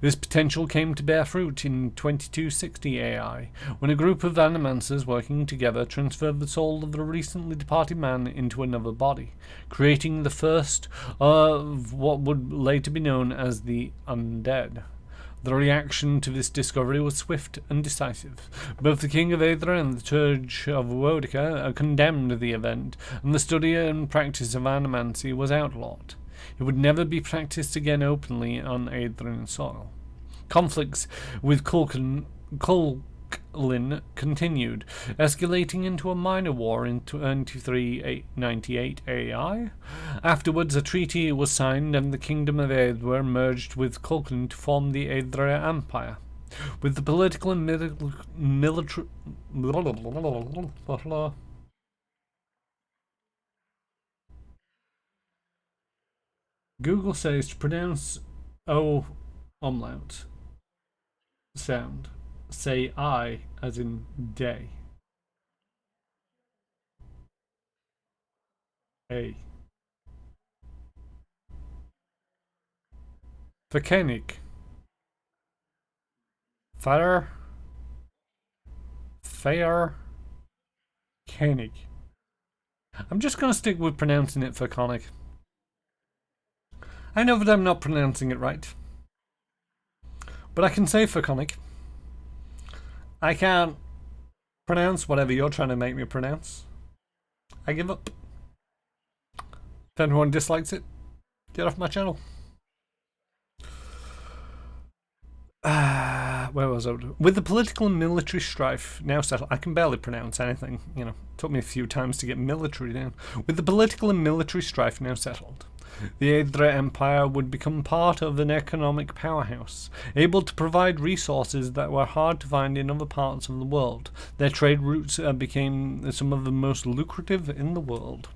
This potential came to bear fruit in 2260 AI, when a group of animancers working together transferred the soul of the recently departed man into another body, creating the first of what would later be known as the undead. The reaction to this discovery was swift and decisive. Both the King of Aethra and the Church of Wodica condemned the event, and the study and practice of animancy was outlawed. It would never be practiced again openly on Aethran soil. Conflicts with Kulklin continued, escalating into a minor war in 2398 AI. Afterwards, a treaty was signed and the Kingdom of Aedra merged with Kulklin to form the Aedra Empire. With the political and military... Google says to pronounce O umlaut sound, say I as in day. A. Phacanic. Fair. Canic. I'm just going to stick with pronouncing it Phaconic. I know that I'm not pronouncing it right, but I can say Phaconic. I can't pronounce whatever you're trying to make me pronounce. I give up. If anyone dislikes it, get off my channel. Where was I? With the political and military strife now settled, I can barely pronounce anything, you know, took me a few times to get military down. With the political and military strife now settled, the Aedra Empire would become part of an economic powerhouse, able to provide resources that were hard to find in other parts of the world. Their trade routes became some of the most lucrative in the world.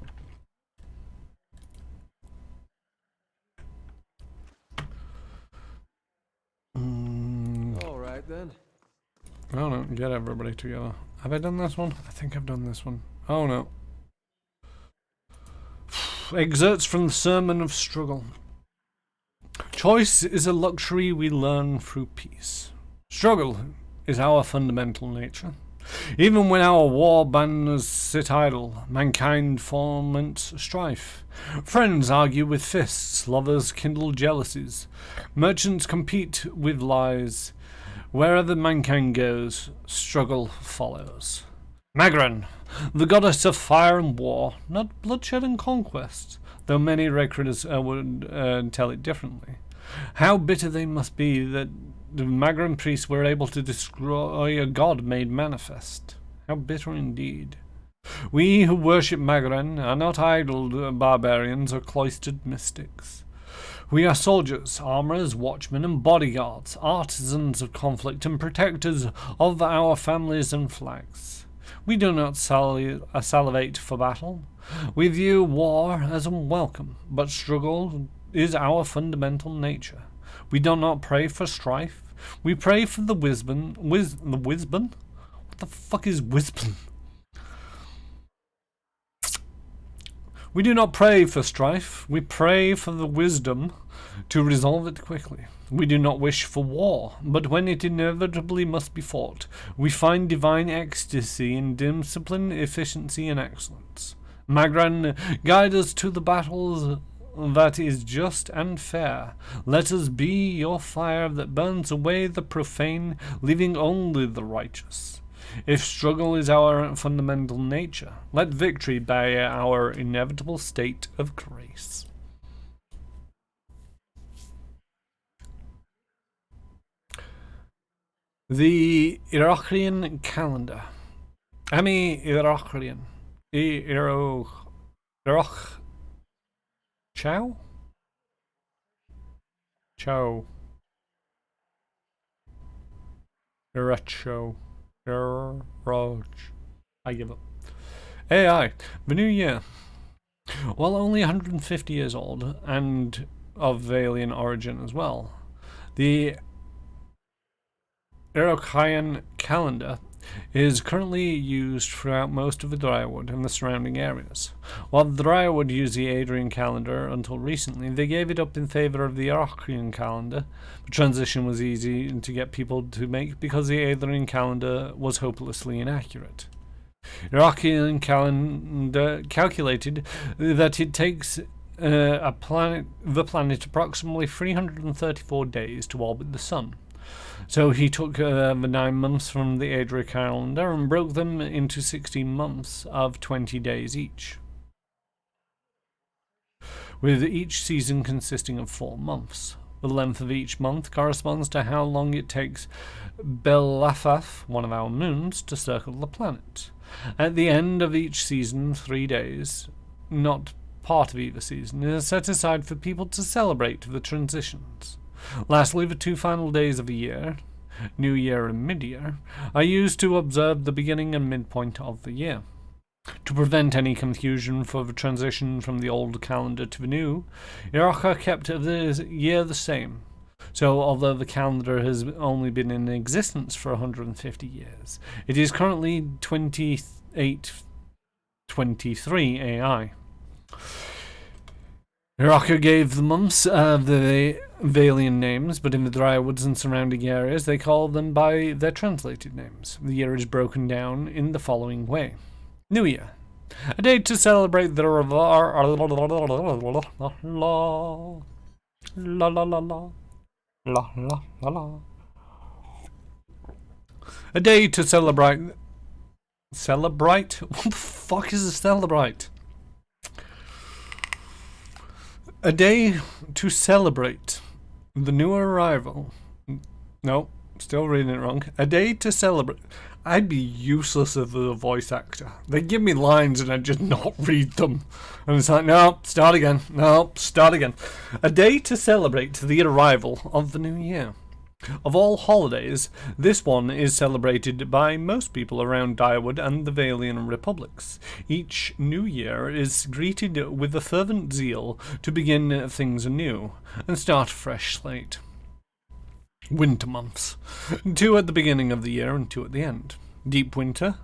All right then. Oh no, get everybody together. Have I done this one? I think I've done this one. Oh no. Excerpts from the Sermon of Struggle. Choice is a luxury we learn through peace. Struggle is our fundamental nature. Even when our war banners sit idle, mankind foments strife. Friends argue with fists, lovers kindle jealousies. Merchants compete with lies. Wherever mankind goes, struggle follows. Magran, the goddess of fire and war, not bloodshed and conquest, though many records would tell it differently. How bitter they must be that the Magran priests were able to destroy a god made manifest. How bitter indeed. We who worship Magran are not idle barbarians or cloistered mystics. We are soldiers, armourers, watchmen and bodyguards, artisans of conflict and protectors of our families and flags. We do not salivate for battle. We view war as unwelcome, but struggle is our fundamental nature. We do not pray for strife. We pray for the wisdom. The wisdom? What the fuck is wisdom? We do not pray for strife. We pray for the wisdom to resolve it quickly. We do not wish for war, but when it inevitably must be fought, we find divine ecstasy in discipline, efficiency, and excellence. Magran, guide us to the battles that is just and fair. Let us be your fire that burns away the profane, leaving only the righteous. If struggle is our fundamental nature, let victory be our inevitable state of grace. The Iraqi Calendar. Iraqi. Iraq. Chow? Chow. Iracho. I give up. AI. The new year. While only 150 years old, and of alien origin as well, the Iraqi Calendar is currently used throughout most of the Drywood and the surrounding areas. While the Drywood used the Adrian calendar until recently, they gave it up in favor of the Iraqi calendar. The transition was easy to get people to make because the Adrian calendar was hopelessly inaccurate. Iraqi calendar calculated that it takes the planet approximately 334 days to orbit the sun. So he took the 9 months from the Adria calendar and broke them into 16 months of 20 days each, with each season consisting of 4 months. The length of each month corresponds to how long it takes Belafaf, one of our moons, to circle the planet. At the end of each season, 3 days, not part of either season, is set aside for people to celebrate the transitions. Lastly, the 2 final days of the year, New Year and Mid-Year, are used to observe the beginning and midpoint of the year. To prevent any confusion for the transition from the old calendar to the new, Iraqi kept the year the same. So, although the calendar has only been in existence for 150 years, it is currently 2823 AI. Iraqi gave the months the Valian names, but in the Drywoods and surrounding areas they call them by their translated names. The year is broken down in the following way. New Year. A day to celebrate the A day to celebrate Celebrate? What the fuck is a celebrate? A day to celebrate the new arrival. No, still reading it wrong. A day to celebrate. I'd be useless as a voice actor. They give me lines and I just not read them. And it's like, no, start again. No, start again. A day to celebrate the arrival of the new year. Of all holidays, this one is celebrated by most people around Direwood and the Valian republics. Each new year is greeted with a fervent zeal to begin things anew and start a fresh slate. Winter months. 2 at the beginning of the year and 2 at the end. Deep winter,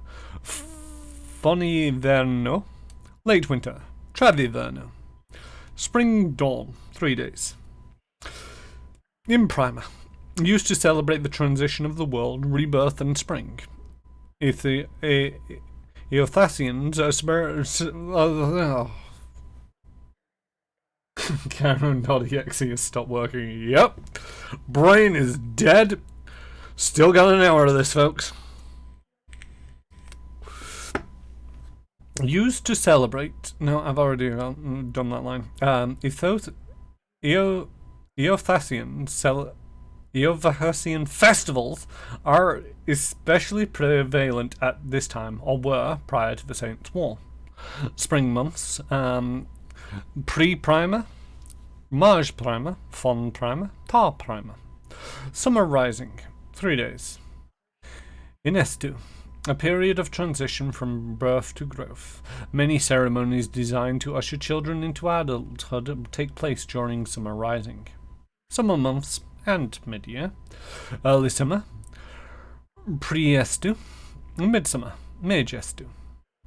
Foniverno. Late winter, Traviverno. Spring dawn, 3 days. Imprimer. Used to celebrate the transition of the world, rebirth and spring. Eothasians Cameron.exe has stopped working. Yep. Brain is dead. Still got an hour of this, folks. Used to celebrate. No, I've already done that line. Eothasian festivals are especially prevalent at this time, or were prior to the Saints' War. Spring months. Pre-primer, Maj primer, Fon primer, Ta primer. Summer rising, 3 days. Inestu, a period of transition from birth to growth. Many ceremonies designed to usher children into adulthood take place during summer rising. Summer months and mid-year. Early summer, Priestu, midsummer, Majestu.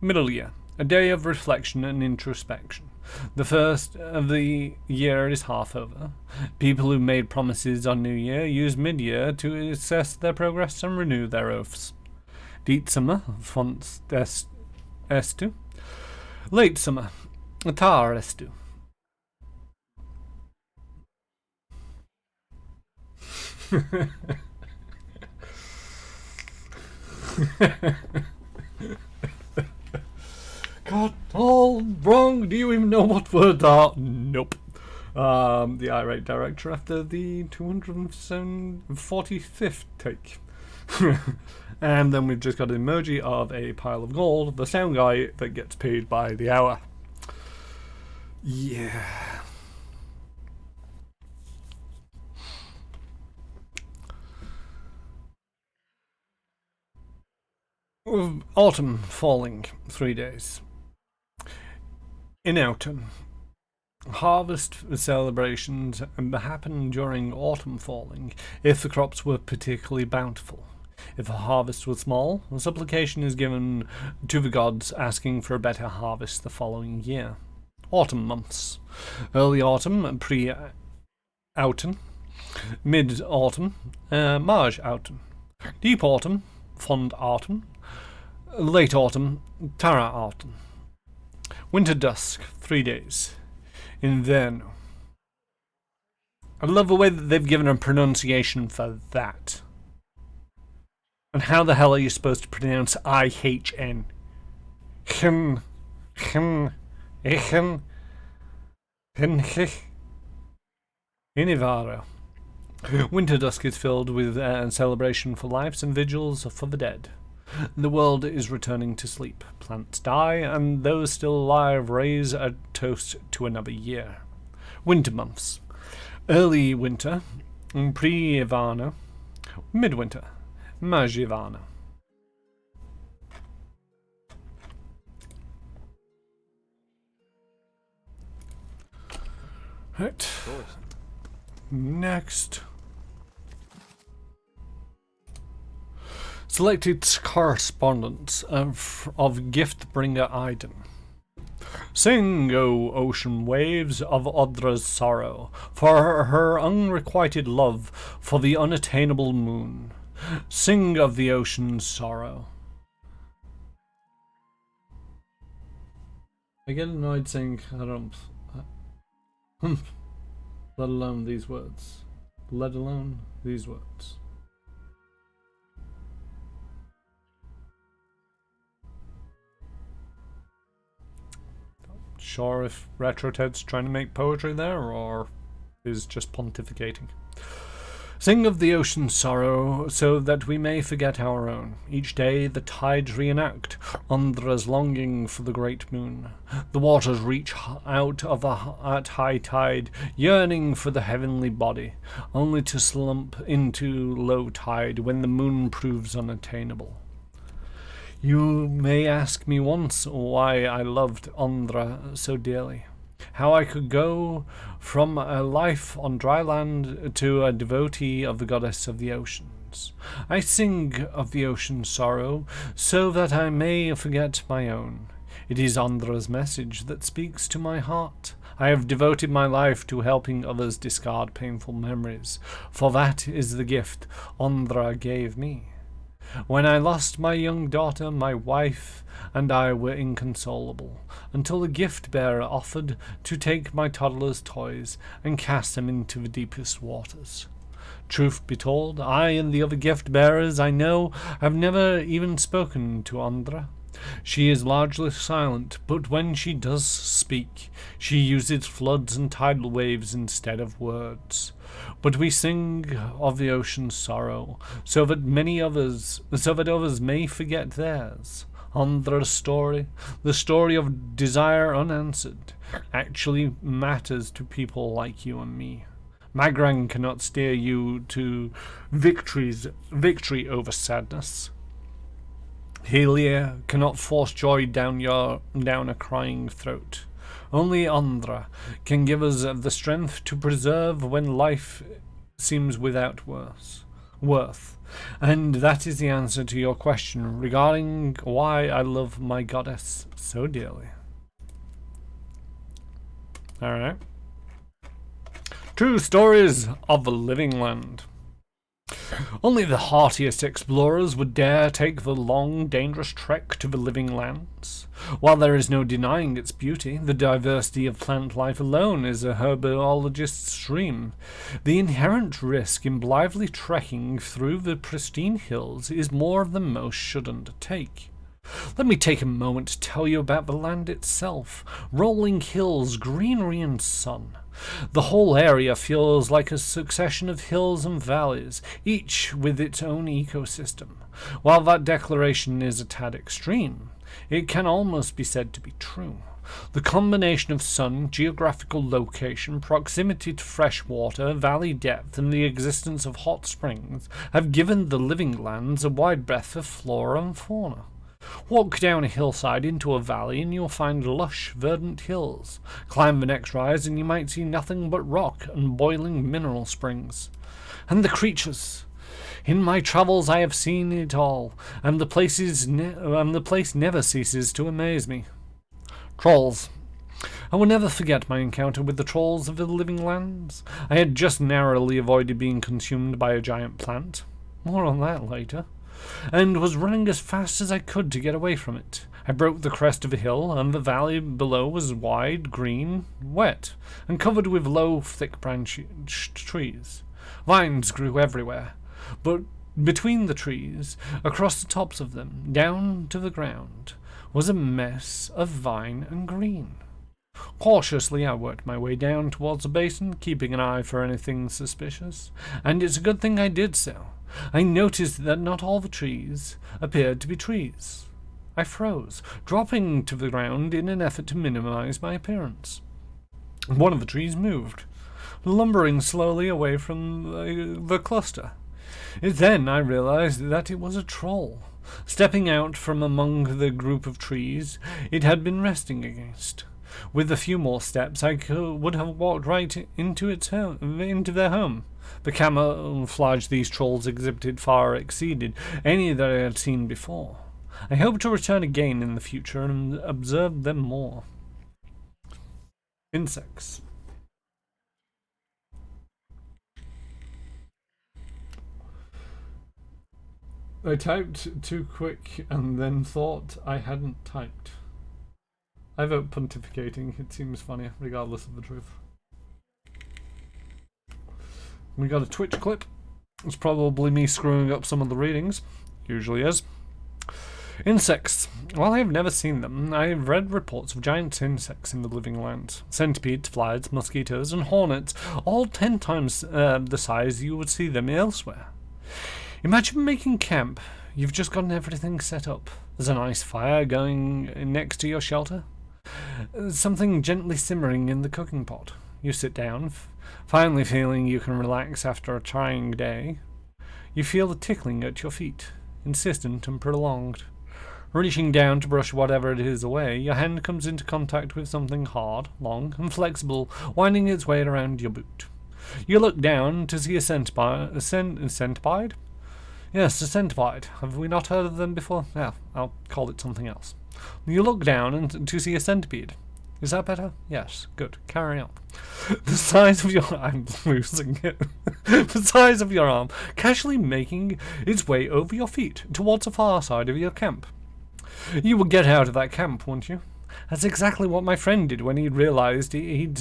Middle year, a day of reflection and introspection. The first of the year is half over. People who made promises on New Year use mid-year to assess their progress and renew their oaths. Deep summer, Font Estu. Late summer, Tar Estu. God, all wrong. Do you even know what words are? Nope. The irate director after the 245th take. And then we've just got an emoji of a pile of gold, the sound guy that gets paid by the hour. Yeah. Autumn falling, 3 days. In autumn, harvest celebrations happen during autumn falling if the crops were particularly bountiful. If a harvest was small, a supplication is given to the gods asking for a better harvest the following year. Autumn months. Early autumn, pre-autumn. Mid-autumn, Maj autumn. Deep autumn, Fond autumn. Late autumn, Tara autumn. Winter dusk, 3 days. Inverno. I love the way that they've given a pronunciation for that. And how the hell are you supposed to pronounce IHN? Inivaro. Winter dusk is filled with celebration for lives and vigils for the dead. The world is returning to sleep. Plants die, and those still alive raise a toast to another year. Winter months. Early winter, Pre-Ivano. Midwinter, Majivano. Right. Next. Selected correspondence of gift-bringer Iden. Sing, O ocean waves, of Odra's sorrow, for her unrequited love for the unattainable moon. Sing of the ocean's sorrow. I get annoyed saying harumph. Let alone these words. Let alone these words. sure if Retro-Ted's trying to make poetry there, or is just pontificating. Sing of the ocean's sorrow, so that we may forget our own. Each day the tides reenact Undra's longing for the great moon. The waters reach out at high tide, yearning for the heavenly body, only to slump into low tide when the moon proves unattainable. You may ask me once why I loved Undra so dearly. How I could go from a life on dry land to a devotee of the goddess of the oceans. I sing of the ocean's sorrow, so that I may forget my own. It is Undra's message that speaks to my heart. I have devoted my life to helping others discard painful memories, for that is the gift Undra gave me. When I lost my young daughter, my wife and I were inconsolable, until the gift-bearer offered to take my toddler's toys and cast them into the deepest waters. Truth be told, I and the other gift-bearers I know have never even spoken to Andra. She is largely silent, but when she does speak, she uses floods and tidal waves instead of words. But we sing of the ocean's sorrow, so that others may forget theirs. Andra's story, the story of desire unanswered, actually matters to people like you and me. Magran cannot steer you to victory over sadness. Helia cannot force joy down a crying throat. Only Andra can give us the strength to preserve when life seems without worth. And that is the answer to your question regarding why I love my goddess so dearly. Alright. True stories of the living land. Only the hardiest explorers would dare take the long, dangerous trek to the living lands. While there is no denying its beauty, the diversity of plant life alone is a herbologist's dream. The inherent risk in blithely trekking through the pristine hills is more than most should undertake. Let me take a moment to tell you about the land itself. Rolling hills, greenery and sun. The whole area feels like a succession of hills and valleys, each with its own ecosystem. While that declaration is a tad extreme, it can almost be said to be true. The combination of sun, geographical location, proximity to fresh water, valley depth, and the existence of hot springs have given the living lands a wide breadth of flora and fauna. Walk down a hillside into a valley and you'll find lush, verdant hills. Climb the next rise and you might see nothing but rock and boiling mineral springs. And the creatures! In my travels I have seen it all, and the place never ceases to amaze me. Trolls. I will never forget my encounter with the trolls of the living lands. I had just narrowly avoided being consumed by a giant plant. More on that later. And was running as fast as I could to get away from it. I broke the crest of a hill, and the valley below was wide, green, wet, and covered with low, thick-branched trees. Vines grew everywhere, but between the trees, across the tops of them, down to the ground, was a mess of vine and green. Cautiously I worked my way down towards the basin, keeping an eye for anything suspicious, and it's a good thing I did so. I noticed that not all the trees appeared to be trees. I froze, dropping to the ground in an effort to minimize my appearance. One of the trees moved, lumbering slowly away from the cluster. Then I realized that it was a troll. Stepping out from among the group of trees it had been resting against. With a few more steps I would have walked right into their home. The camouflage these trolls exhibited far exceeded any that I had seen before. I hope to return again in the future and observe them more. Insects. I typed too quick and then thought I hadn't typed. I vote pontificating. It seems funny, regardless of the truth. We got a Twitch clip. It's probably me screwing up some of the readings. Usually is. Insects. While I have never seen them, I have read reports of giant insects in the living lands. Centipedes, flies, mosquitoes, and hornets, all 10 times the size you would see them elsewhere. Imagine making camp. You've just gotten everything set up. There's a nice fire going next to your shelter. Something gently simmering in the cooking pot. You sit down, finally feeling you can relax after a trying day. You feel the tickling at your feet, insistent and prolonged. Reaching down to brush whatever it is away, your hand comes into contact with something hard, long, and flexible, winding its way around your boot. You look down to see a centipede? Yes, a centipede. Have we not heard of them before? Yeah, I'll call it something else. You look down and to see a centipede. Is that better? Yes, good. Carry on. The size of your... I'm losing it. The size of your arm, casually making its way over your feet, towards the far side of your camp. You would get out of that camp, wouldn't you? That's exactly what my friend did when he realized he'd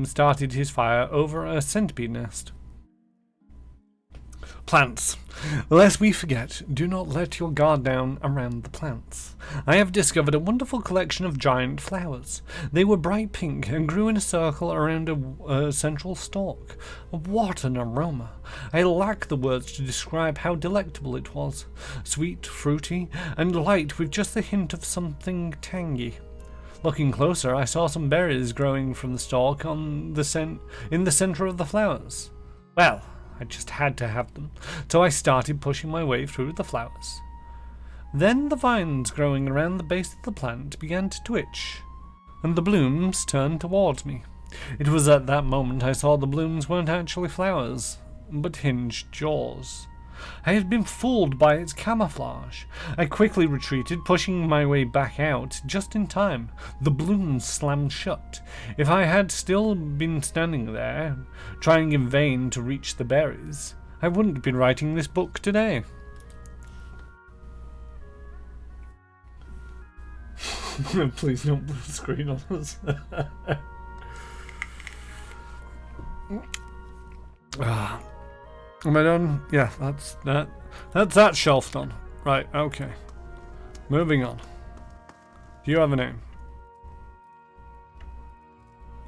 started his fire over a centipede nest. Plants. Lest we forget, do not let your guard down around the plants. I have discovered a wonderful collection of giant flowers. They were bright pink and grew in a circle around a central stalk. What an aroma! I lack the words to describe how delectable it was. Sweet, fruity, and light with just the hint of something tangy. Looking closer, I saw some berries growing from the stalk in the center of the flowers. Well, I just had to have them, so I started pushing my way through the flowers. Then the vines growing around the base of the plant began to twitch, and the blooms turned towards me. It was at that moment I saw the blooms weren't actually flowers, but hinged jaws. I had been fooled by its camouflage. I quickly retreated, pushing my way back out just in time. The blooms slammed shut. If I had still been standing there, trying in vain to reach the berries, I wouldn't be writing this book today. Please don't put the screen on us. Am I done? Yeah, that's that shelf done. Right, okay. Moving on. Do you have a name?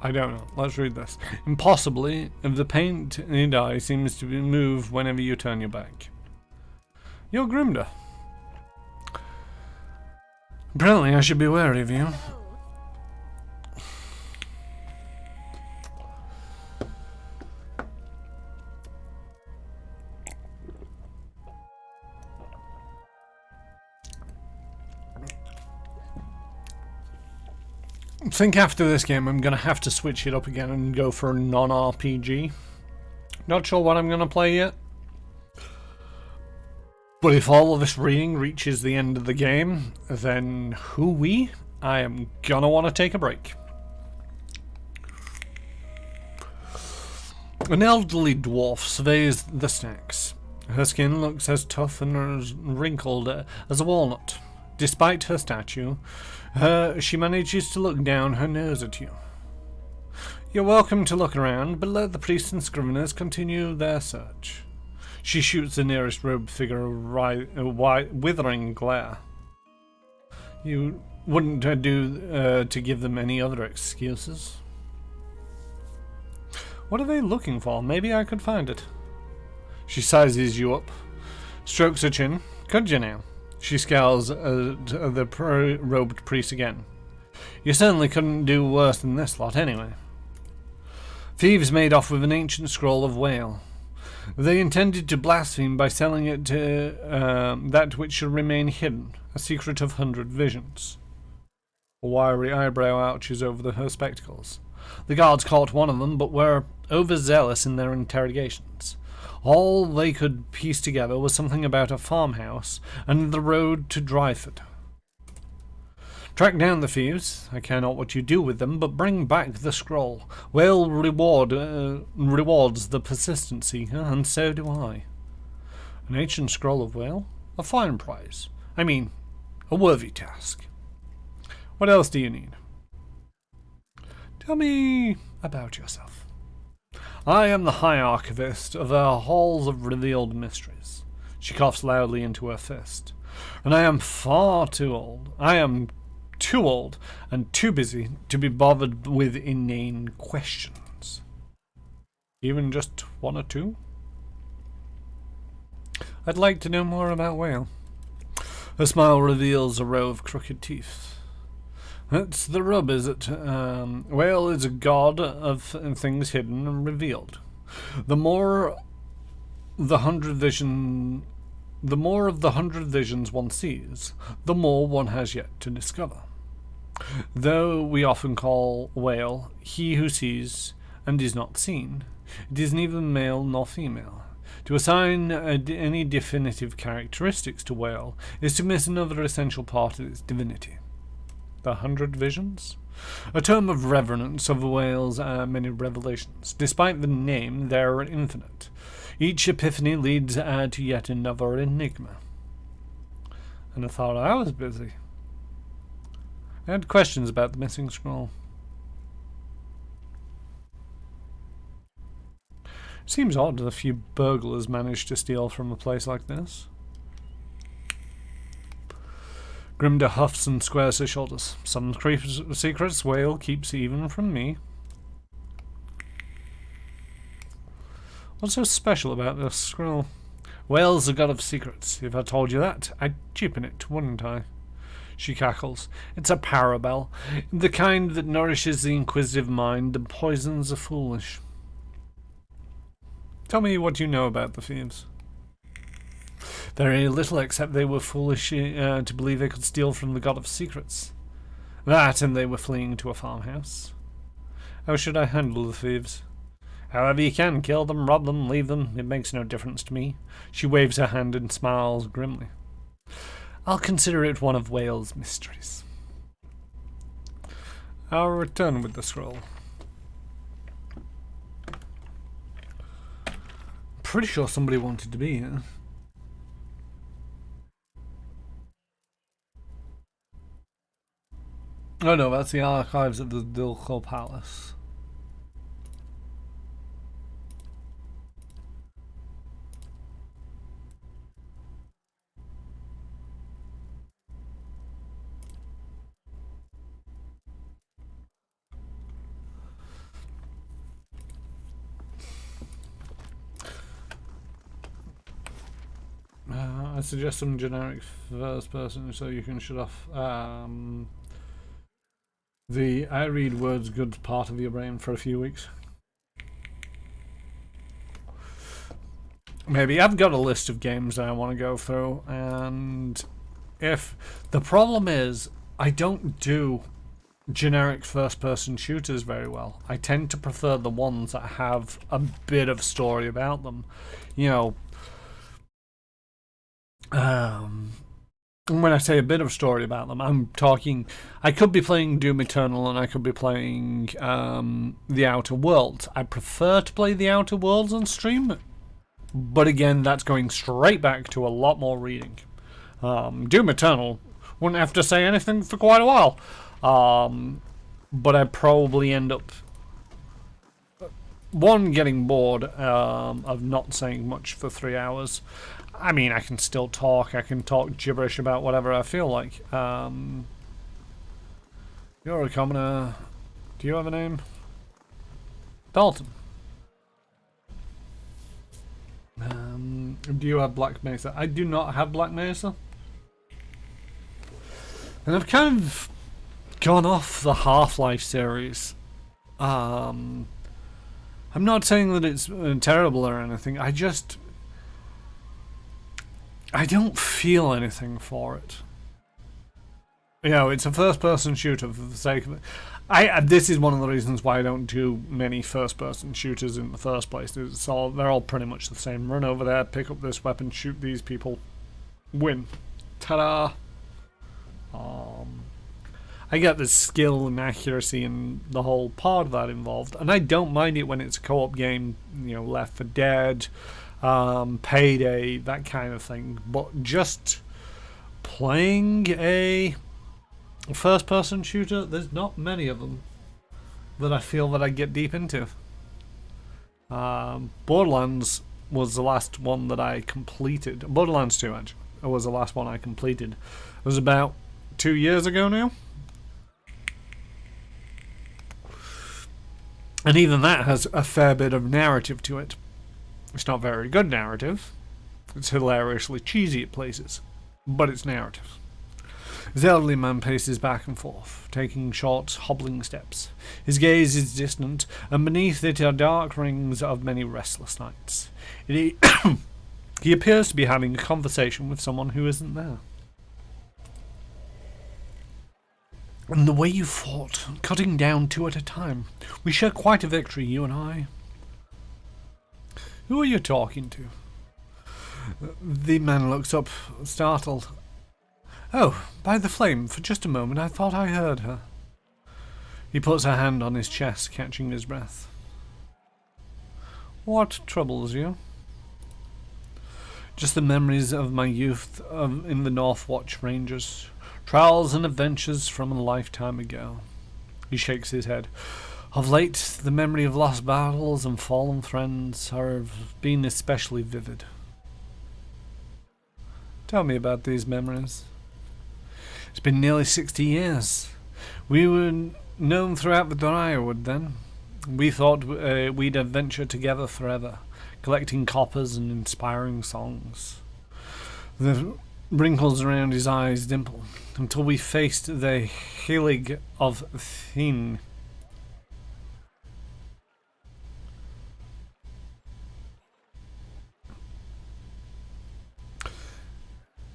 I don't know. Let's read this. Impossibly, if the painted eye seems to move whenever you turn your back. You're Grimda. Apparently I should be wary of you. I think after this game I'm going to have to switch it up again and go for a non-RPG. Not sure what I'm going to play yet. But if all of this reading reaches the end of the game, then hoo-wee, I am going to want to take a break. An elderly dwarf surveys the stacks. Her skin looks as tough and as wrinkled as a walnut. Despite her stature, she manages to look down her nose at you. You're welcome to look around, but let the priests and scriveners continue their search. She shoots the nearest robed figure a withering glare. You wouldn't do to give them any other excuses. What are they looking for? Maybe I could find it. She sizes you up, strokes her chin. Could you now? She scowls at the robed priest again. You certainly couldn't do worse than this lot, anyway. Thieves made off with an ancient scroll of Whale. They intended to blaspheme by selling it to that which should remain hidden, a secret of 100 visions. A wiry eyebrow arches over her spectacles. The guards caught one of them, but were overzealous in their interrogations. All they could piece together was something about a farmhouse and the road to Dryford. Track down the thieves. I care not what you do with them, but bring back the scroll. Whale rewards the persistency, and so do I. An ancient scroll of Whale? A fine prize. I mean, a worthy task. What else do you need? Tell me about yourself. I am the High Archivist of our Halls of Revealed Mysteries. She coughs loudly into her fist. And I am far too old. I am too old and too busy to be bothered with inane questions. Even just one or two? I'd like to know more about Whale. Her smile reveals a row of crooked teeth. That's the rub, is it? Whale is a god of things hidden and revealed. The more of the hundred visions one sees, the more one has yet to discover. Though we often call Whale he who sees and is not seen, it is neither male nor female. To assign any definitive characteristics to Whale is to miss another essential part of its divinity. The 100 Visions? A term of reverence of Whale's many revelations. Despite the name, they are infinite. Each epiphany leads to yet another enigma. And I thought I was busy. I had questions about the missing scroll. Seems odd that a few burglars managed to steal from a place like this. Grimda huffs and squares her shoulders. Some secrets Whale keeps even from me. What's so special about this scroll? Whale's a god of secrets. If I told you that, I'd cheapen it, wouldn't I? She cackles. It's a parabel, the kind that nourishes the inquisitive mind and poisons the foolish. Tell me what you know about the thieves. Very little, except they were foolish to believe they could steal from the god of secrets. That, and they were fleeing to a farmhouse. How should I handle the thieves? However you can, kill them, rob them, leave them, it makes no difference to me. She waves her hand and smiles grimly. I'll consider it one of Whale's mysteries. I'll return with the scroll. Pretty sure somebody wanted to be here. Oh no, that's the archives of the Dilko Palace. I suggest some generic first person so you can shut off the I read words good part of your brain for a few weeks. Maybe. I've got a list of games that I want to go through, and if the problem is I don't do generic first person shooters very well. I tend to prefer the ones that have a bit of story about them. You know, when I say a bit of story about them, I'm talking, I could be playing Doom Eternal and I could be playing The Outer Worlds. I prefer to play The Outer Worlds on stream, but again, that's going straight back to a lot more reading. Doom Eternal wouldn't have to say anything for quite a while, but I'd probably end up, one, getting bored of not saying much for 3 hours. I mean, I can still talk. I can talk gibberish about whatever I feel like. You're a commoner. Do you have a name? Dalton. Do you have Black Mesa? I do not have Black Mesa. And I've kind of gone off the Half-Life series. I'm not saying that it's terrible or anything. I don't feel anything for it. You know, it's a first-person shooter for the sake of it. This is one of the reasons why I don't do many first-person shooters in the first place. They're all pretty much the same. Run over there, pick up this weapon, shoot these people, win. Ta-da! I get the skill and accuracy and the whole part of that involved, and I don't mind it when it's a co-op game. You know, Left 4 Dead, Payday, that kind of thing. But just playing a first-person shooter, there's not many of them that I feel that I get deep into. Borderlands was the last one that I completed. Borderlands 2, actually. was the last one I completed. It was about 2 years ago now. And even that has a fair bit of narrative to it. It's not very good narrative. It's hilariously cheesy at places. But it's narrative. The elderly man paces back and forth, taking short, hobbling steps. His gaze is distant, and beneath it are dark rings of many restless nights. He appears to be having a conversation with someone who isn't there. And the way you fought, cutting down 2 at a time. We share quite a victory, you and I. Who are you talking to? The man looks up, startled. Oh, by the flame, for just a moment I thought I heard her. He puts a hand on his chest, catching his breath. What troubles you? Just the memories of my youth in the Northwatch Ranges. Trials and adventures from a lifetime ago. He shakes his head. Of late, the memory of lost battles and fallen friends have been especially vivid. Tell me about these memories. It's been nearly 60 years. We were known throughout the Drywood then. We thought we'd adventure together forever, collecting coppers and inspiring songs. The wrinkles around his eyes dimple, until we faced the Heilig of Thine.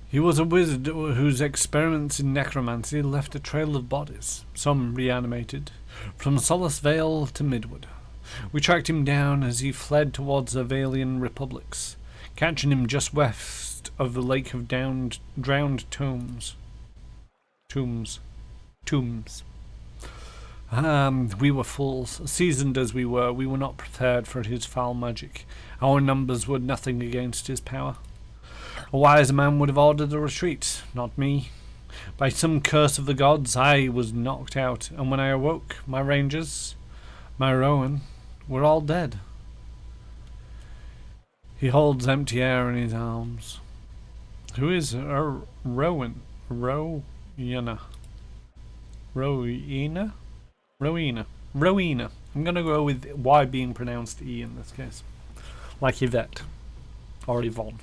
He was a wizard whose experiments in necromancy left a trail of bodies, some reanimated, from Solace Vale to Midwood. We tracked him down as he fled towards the Valian republics, catching him just west of the Lake of Drowned Tombs. We were fools. Seasoned as we were not prepared for his foul magic. Our numbers were nothing against his power. A wise man would have ordered a retreat, not me. By some curse of the gods, I was knocked out, and when I awoke, my rangers, my Rowan, were all dead. He holds empty air in his arms. Who is Rowan? Rowena. I'm going to go with Y being pronounced E in this case. Like Yvette. Or Yvonne.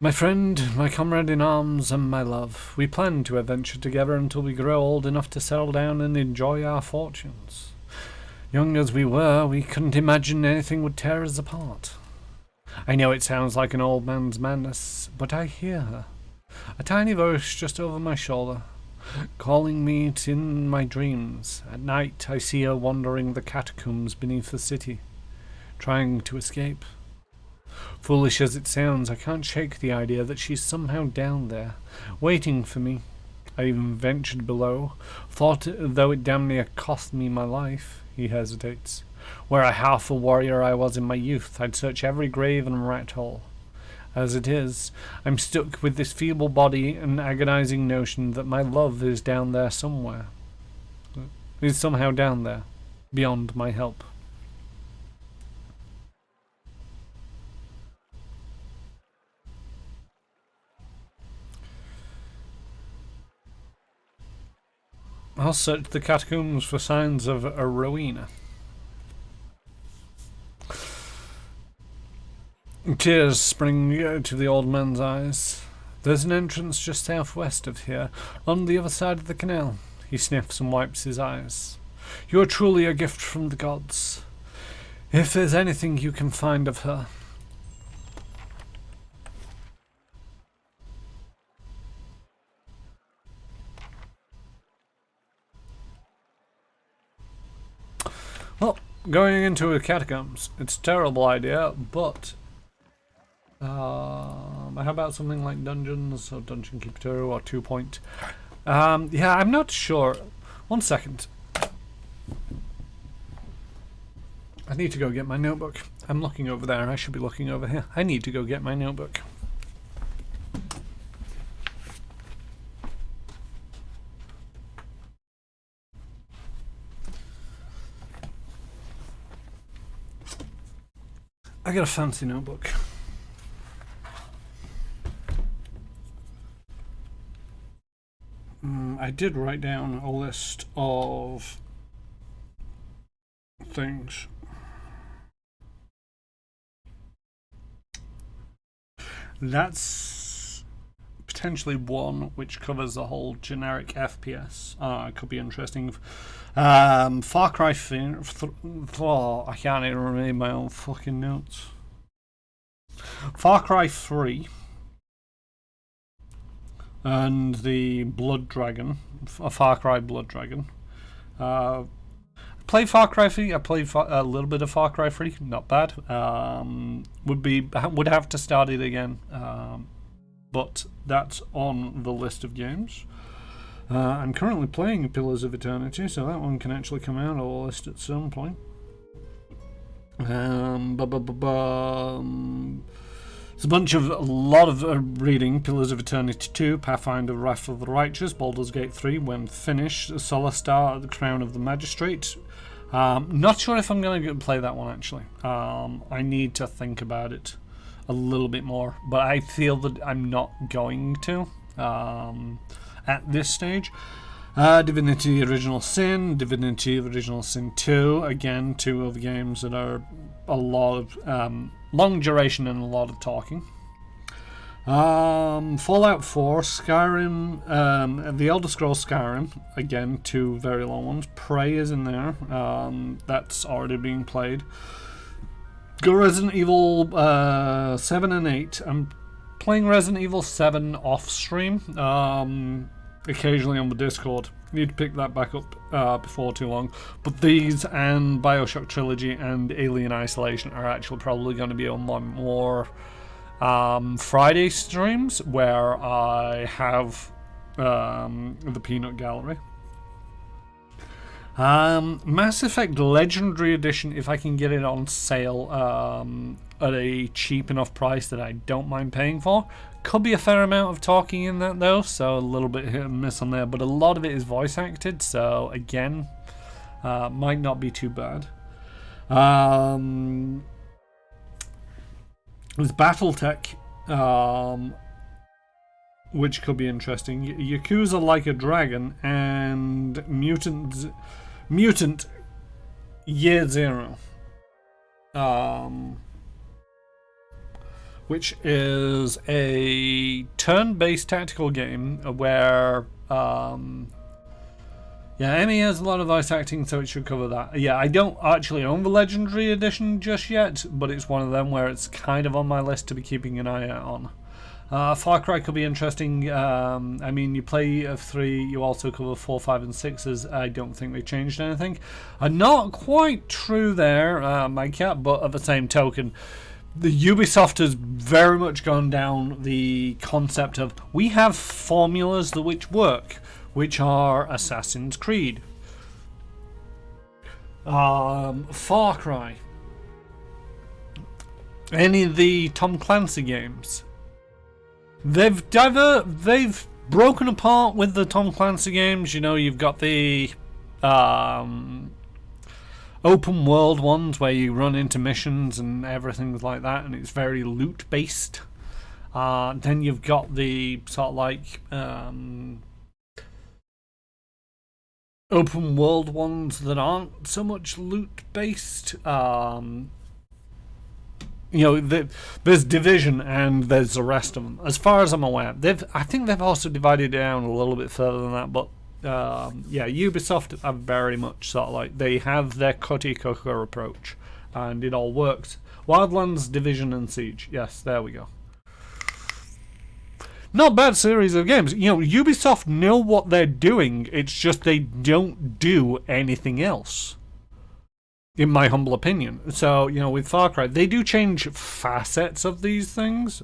My friend, my comrade in arms, and my love, we planned to adventure together until we grow old enough to settle down and enjoy our fortunes. Young as we were, we couldn't imagine anything would tear us apart. I know it sounds like an old man's madness, but I hear her. A tiny voice just over my shoulder, calling me in my dreams. At night I see her wandering the catacombs beneath the city, trying to escape. Foolish as it sounds, I can't shake the idea that she's somehow down there, waiting for me. I even ventured below, thought though it damn near cost me my life. He hesitates. Were I half the warrior I was in my youth, I'd search every grave and rat hole. As it is, I'm stuck with this feeble body and agonizing notion that my love is down there somewhere. Is somehow down there, beyond my help. I'll search the catacombs for signs of a Rowena. Tears spring to the old man's eyes. There's an entrance just southwest of here, on the other side of the canal. He sniffs and wipes his eyes. You are truly a gift from the gods. If there's anything you can find of her. Well, going into a catacombs, it's a terrible idea, but how about something like dungeons or Dungeon Keeper 2 or 2 Point? Yeah, I'm not sure. 1 second. I need to go get my notebook. I'm looking over there. I should be looking over here. I need to go get my notebook. I got a fancy notebook. I did write down a list of things. That's potentially one which covers the whole generic FPS. It could be interesting. Far Cry I can't even read my own fucking notes. Far Cry 3 and the Blood Dragon, Far Cry Blood Dragon. Played Far Cry 3. I played a little bit of Far Cry 3. Not bad. Would have to start it again. But that's on the list of games. I'm currently playing Pillars of Eternity, so that one can actually come out on the list at some point. There's a lot of reading. Pillars of Eternity 2, Pathfinder Wrath of the Righteous, Baldur's Gate 3, when finished, Solastar, The Crown of the Magistrate. Not sure if I'm going to play that one, actually. I need to think about it a little bit more, but I feel that I'm not going to at this stage. Divinity Original Sin, Divinity Original Sin 2, again, two of the games that are a lot of long duration and a lot of talking. Fallout 4, Skyrim, The Elder Scrolls Skyrim, again, two very long ones. Prey is in there, that's already being played. Go Resident Evil 7 and 8. I'm playing Resident Evil 7 off stream, occasionally on the Discord. Need to pick that back up before too long. But these and Bioshock Trilogy and Alien Isolation are actually probably going to be on my more Friday streams, where I have the Peanut Gallery. Mass Effect Legendary Edition, if I can get it on sale at a cheap enough price that I don't mind paying for. Could be a fair amount of talking in that though, so a little bit hit and miss on there, but a lot of it is voice acted, so again, might not be too bad. There's Battletech, which could be interesting. Yakuza Like a Dragon and Mutant Year Zero, which is a turn-based tactical game where Emmy has a lot of voice acting, so it should cover that. Yeah, I don't actually own the Legendary Edition just yet, but it's one of them where it's kind of on my list to be keeping an eye out on. Far Cry could be interesting. I mean, you play 3, you also cover 4, 5, and 6s. I don't think they changed anything. Not quite true there, my cat, but at the same token, the Ubisoft has very much gone down the concept of we have formulas that which work, which are Assassin's Creed, Far Cry, any of the Tom Clancy games. They've broken apart with the Tom Clancy games. You know, you've got the open world ones where you run into missions and everything like that, and it's very loot based. Then you've got the sort of like open world ones that aren't so much loot based. There's Division and there's the rest of them. As far as I'm aware, I think they've also divided it down a little bit further than that. But Ubisoft are very much sort of like they have their cookie cutter approach, and it all works. Wildlands, Division, and Siege. Yes, there we go. Not bad series of games. You know, Ubisoft know what they're doing. It's just they don't do anything else, in my humble opinion. So, you know, with Far Cry, they do change facets of these things.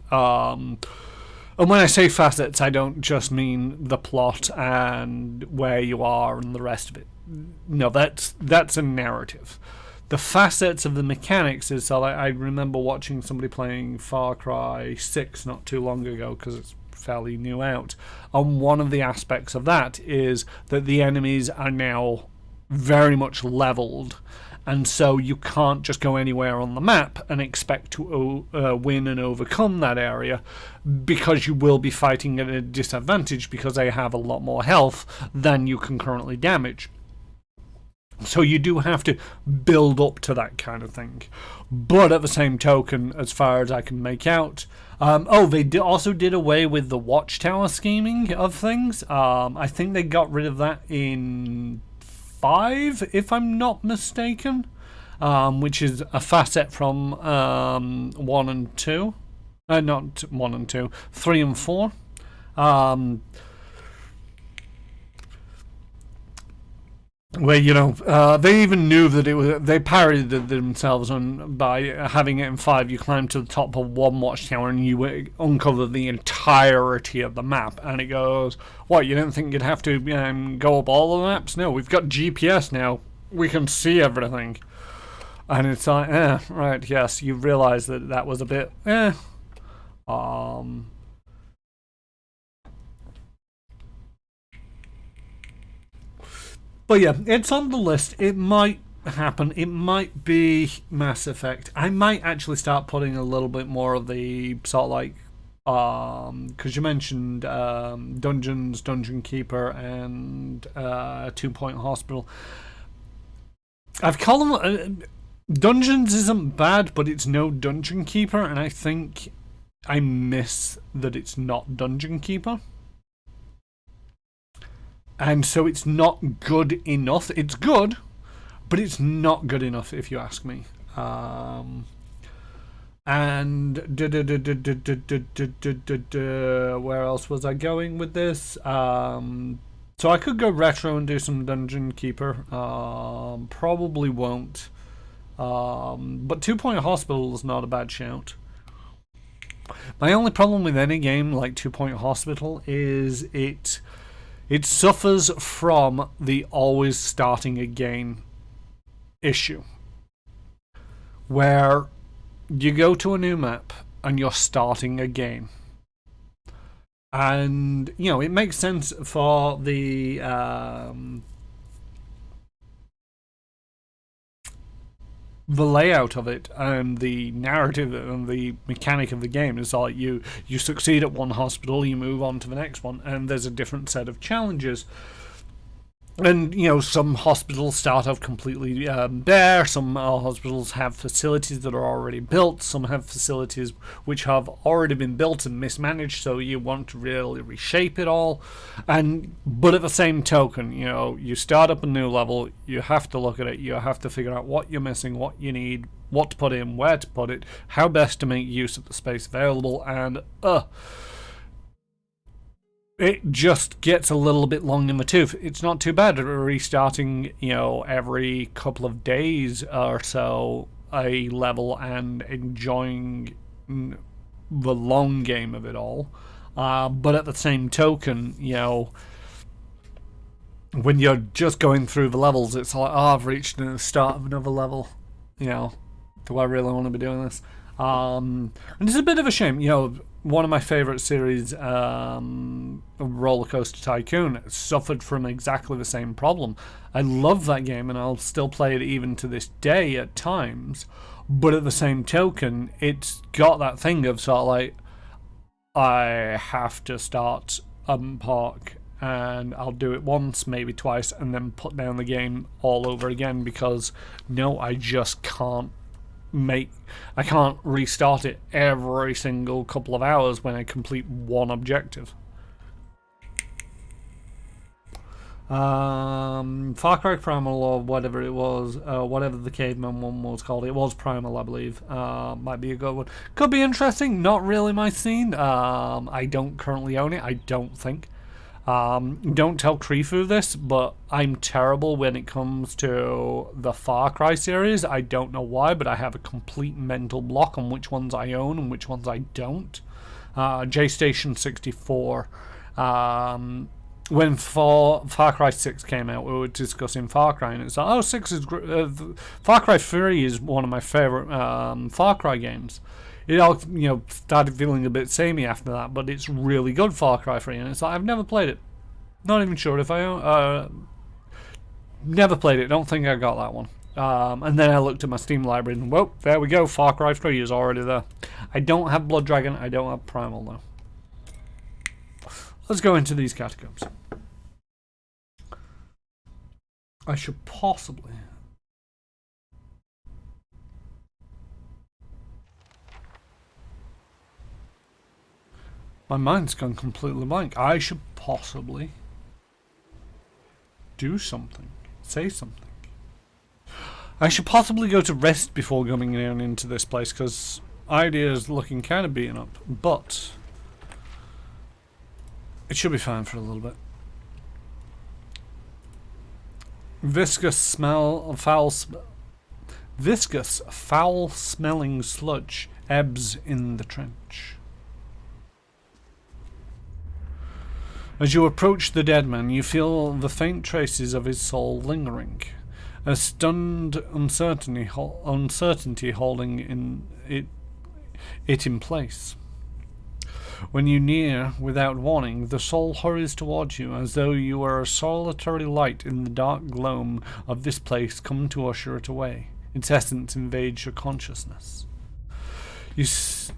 And when I say facets, I don't just mean the plot and where you are and the rest of it. No, that's a narrative. The facets of the mechanics is, so I remember watching somebody playing Far Cry 6 not too long ago, because it's fairly new out. And one of the aspects of that is that the enemies are now very much leveled, and so you can't just go anywhere on the map and expect to win and overcome that area, because you will be fighting at a disadvantage because they have a lot more health than you can currently damage. So you do have to build up to that kind of thing. But at the same token, as far as I can make out, they also did away with the watchtower scheming of things. I think they got rid of that in 5, if I'm not mistaken, which is a facet from 1 and 2. Not 1 and 2, 3 and 4. Where, they even knew that it was, they parodied it themselves by having it in 5. You climb to the top of one watchtower and you uncover the entirety of the map, and it goes, what, you didn't think you'd have to go up all the maps? No, we've got GPS now, we can see everything. And it's like, right, yes, you realise that was a bit, But yeah, it's on the list. It might happen. It might be Mass Effect. I might actually start putting a little bit more of the sort of like, because you mentioned Dungeons, Dungeon Keeper, and 2 Point Hospital. I've called them... Dungeons isn't bad, but it's no Dungeon Keeper, and I think I miss that it's not Dungeon Keeper. And so it's not good enough. It's good, but it's not good enough, if you ask me. And where else was I going with this? So I could go retro and do some Dungeon Keeper. Probably won't. But 2 Point Hospital is not a bad shout. My only problem with any game like 2 Point Hospital is it suffers from the always starting again issue, where you go to a new map and you're starting again. And, it makes sense for the layout of it and the narrative and the mechanic of the game is like you succeed at one hospital, you move on to the next one, and there's a different set of challenges. And, some hospitals start off completely bare. Some hospitals have facilities that are already built. Some have facilities which have already been built and mismanaged, so you want to really reshape it all. But at the same token, you start up a new level, you have to look at it, you have to figure out what you're missing, what you need, what to put in, where to put it, how best to make use of the space available, and it just gets a little bit long in the tooth. It's not too bad at restarting, every couple of days or so a level and enjoying the long game of it all. But at the same token, when you're just going through the levels, it's like, I've reached the start of another level. Do I really want to be doing this? And it's a bit of a shame, one of my favourite series, Roller Coaster Tycoon, suffered from exactly the same problem. I love that game and I'll still play it even to this day at times, but at the same token, it's got that thing of sort of like, I have to start park and I'll do it once, maybe twice, and then put down the game all over again because, no, I just can't I can't restart it every single couple of hours when I complete one objective. Far Cry Primal, or whatever it was, whatever the caveman one was called, it was Primal, I believe. Might be a good one. Could be interesting, not really my scene. I don't currently own it, I don't think. Don't tell Krifu this, but I'm terrible when it comes to the Far Cry series. I don't know why, but I have a complete mental block on which ones I own and which ones I don't. J-Station 64. When Far Cry 6 came out, we were discussing Far Cry, and it's like, 6 is Far Cry 3 is one of my favourite Far Cry games. It all, started feeling a bit samey after that, but it's really good, Far Cry 3, and it's like, I've never played it. Not even sure if I own... never played it, don't think I got that one. And then I looked at my Steam library and, whoa, there we go. Far Cry 3 is already there. I don't have Blood Dragon. I don't have Primal, though. Let's go into these catacombs. I should possibly... My mind's gone completely blank. I should possibly do something. Say something. I should possibly go to rest before going down into this place, because idea is looking kind of beaten up. But it should be fine for a little bit. Viscous, foul-smelling sludge ebbs in the trench. As you approach the dead man, you feel the faint traces of his soul lingering, a stunned uncertainty holding it in place. When you near without warning, the soul hurries towards you as though you were a solitary light in the dark gloom of this place come to usher it away. Its essence invades your consciousness.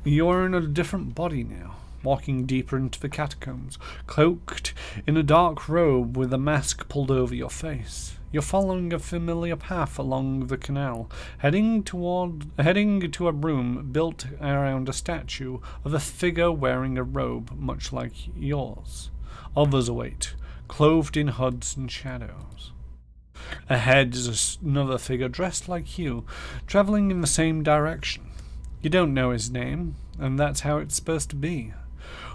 You are in a different body now, walking deeper into the catacombs, cloaked in a dark robe with a mask pulled over your face. You're following a familiar path along the canal, heading to a room built around a statue of a figure wearing a robe much like yours. Others await, clothed in hoods and shadows. Ahead is another figure dressed like you, traveling in the same direction. You don't know his name, and that's how it's supposed to be.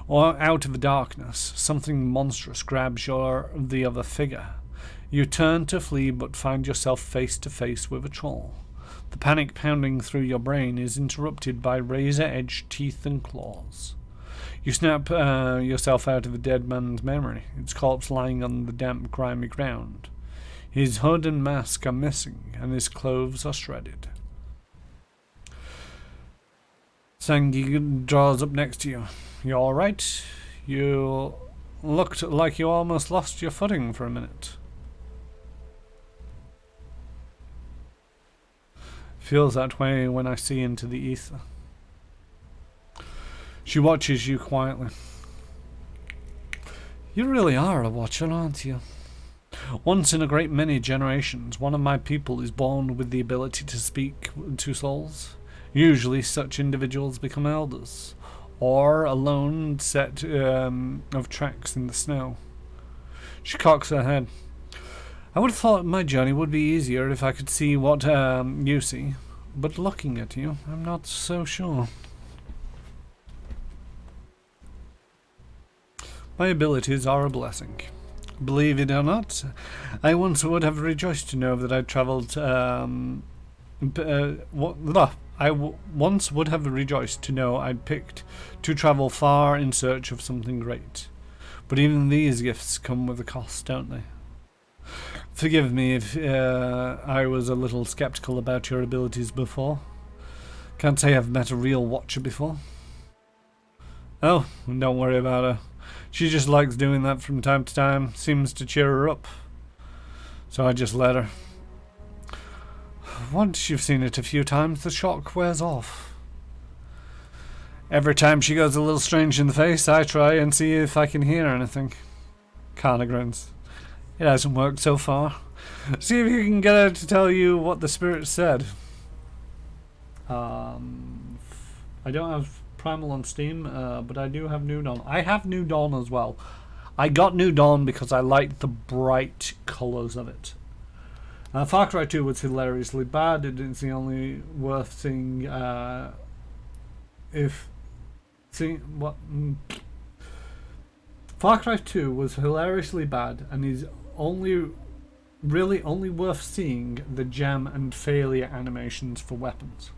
Or out of the darkness, something monstrous grabs the other figure. You turn to flee, but find yourself face to face with a troll. The panic pounding through your brain is interrupted by razor-edged teeth and claws. You snap yourself out of the dead man's memory, its corpse lying on the damp, grimy ground. His hood and mask are missing, and his clothes are shredded. Sangi draws up next to you. You alright? You looked like you almost lost your footing for a minute. Feels that way when I see into the ether. She watches you quietly. You really are a watcher, aren't you? Once in a great many generations, one of my people is born with the ability to speak to souls. Usually such individuals become elders, or a lone set of tracks in the snow. She cocks her head. I would have thought my journey would be easier if I could see what you see, but looking at you, I'm not so sure. My abilities are a blessing. Believe it or not, I once would have rejoiced to know that I'd travelled. Once would have rejoiced to know I'd picked to travel far in search of something great. But even these gifts come with a cost, don't they? Forgive me if I was a little skeptical about your abilities before. Can't say I've met a real watcher before. Oh, don't worry about her. She just likes doing that from time to time. Seems to cheer her up. So I just let her. Once you've seen it a few times, the shock wears off. Every time she goes a little strange in the face, I try and see if I can hear anything. Kana grins. It hasn't worked so far. See if you can get her to tell you what the spirit said. I don't have Primal on Steam, but I do have New Dawn. I have New Dawn as well. I got New Dawn because I liked the bright colours of it. Far Cry 2 was hilariously bad. It's the only worth seeing. Far Cry 2 was hilariously bad, and is only worth seeing the jam and failure animations for weapons.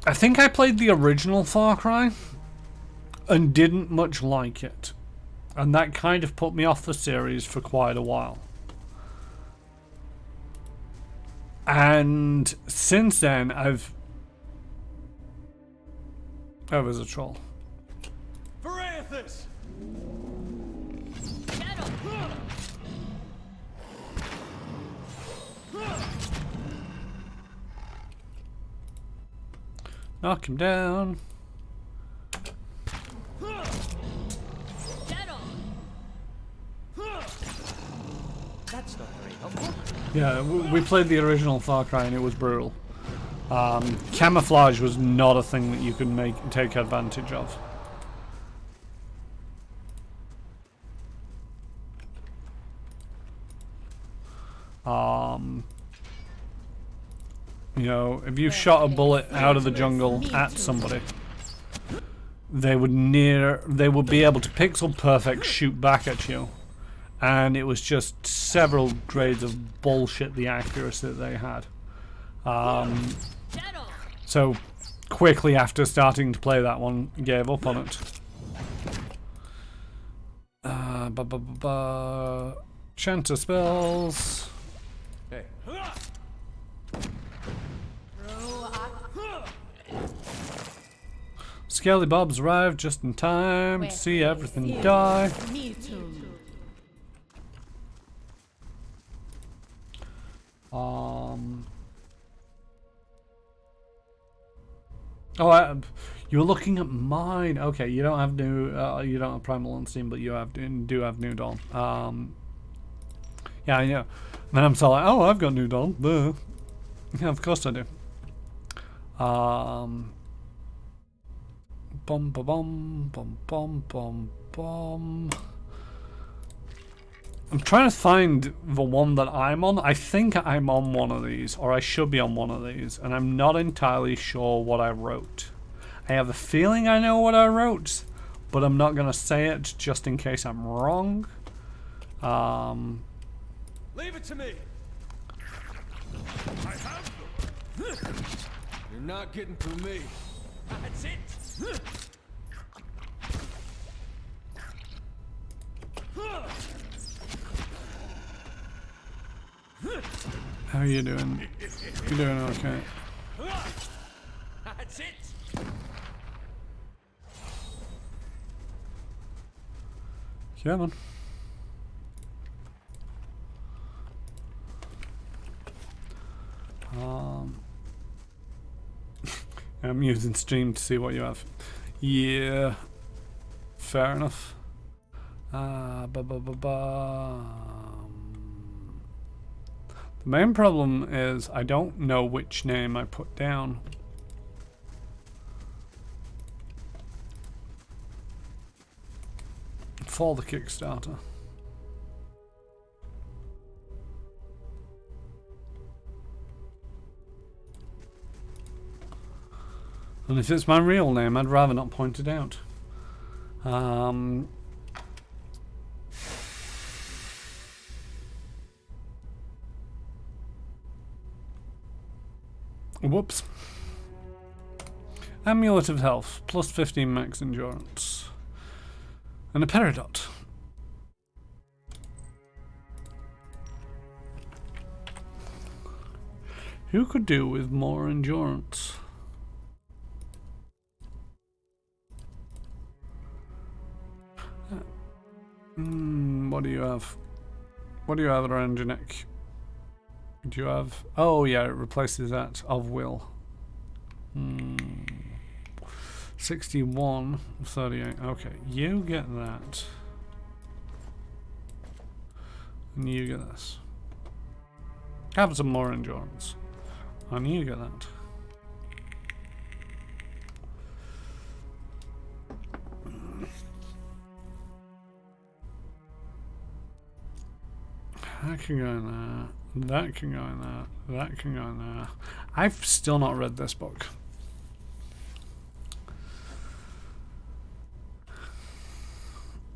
I think I played the original Far Cry and didn't much like it, and that kind of put me off the series for quite a while. And since then Oh, there's a troll. Knock him down. That's not very helpful. Yeah, we played the original Far Cry and it was brutal. Camouflage was not a thing that you could take advantage of. You know, if you shot a bullet out of the jungle at somebody, they would be able to pixel perfect shoot back at you. And it was just several grades of bullshit the accuracy that they had. So quickly after starting to play that one, gave up on it. Chanter spells. Hey. Skelly Bob's arrived just in time to see everything die. Me too. You're looking at mine. Okay, you don't have you don't have Primal on Steam, but you do have New Dawn. Yeah, I know. Then I'm so like, oh, I've got New Dawn. Duh. Yeah, of course I do. Bum bum bum bum bum bum bum. I'm trying to find the one that I'm on. I think I'm on one of these, or I should be on one of these, and I'm not entirely sure what I wrote. I have a feeling I know what I wrote, but I'm not gonna say it just in case I'm wrong. Leave it to me. I have them. You're not getting through me. That's it. How are you doing? You're doing okay. That's it. Yeah, man. I'm using Steam to see what you have. Yeah, fair enough. The main problem is I don't know which name I put down. For the Kickstarter. And if it's my real name, I'd rather not point it out. Whoops. Amulet of Health, plus 15 max endurance. And a Peridot. Who could do with more endurance? What do you have? What do you have, Ranjanek? Do you have... Oh yeah, it replaces that of will. 61, 38. Okay, you get that. And you get this. Have some more endurance. And you get that. That can go in there. That can go in there. That can go in there. I've still not read this book.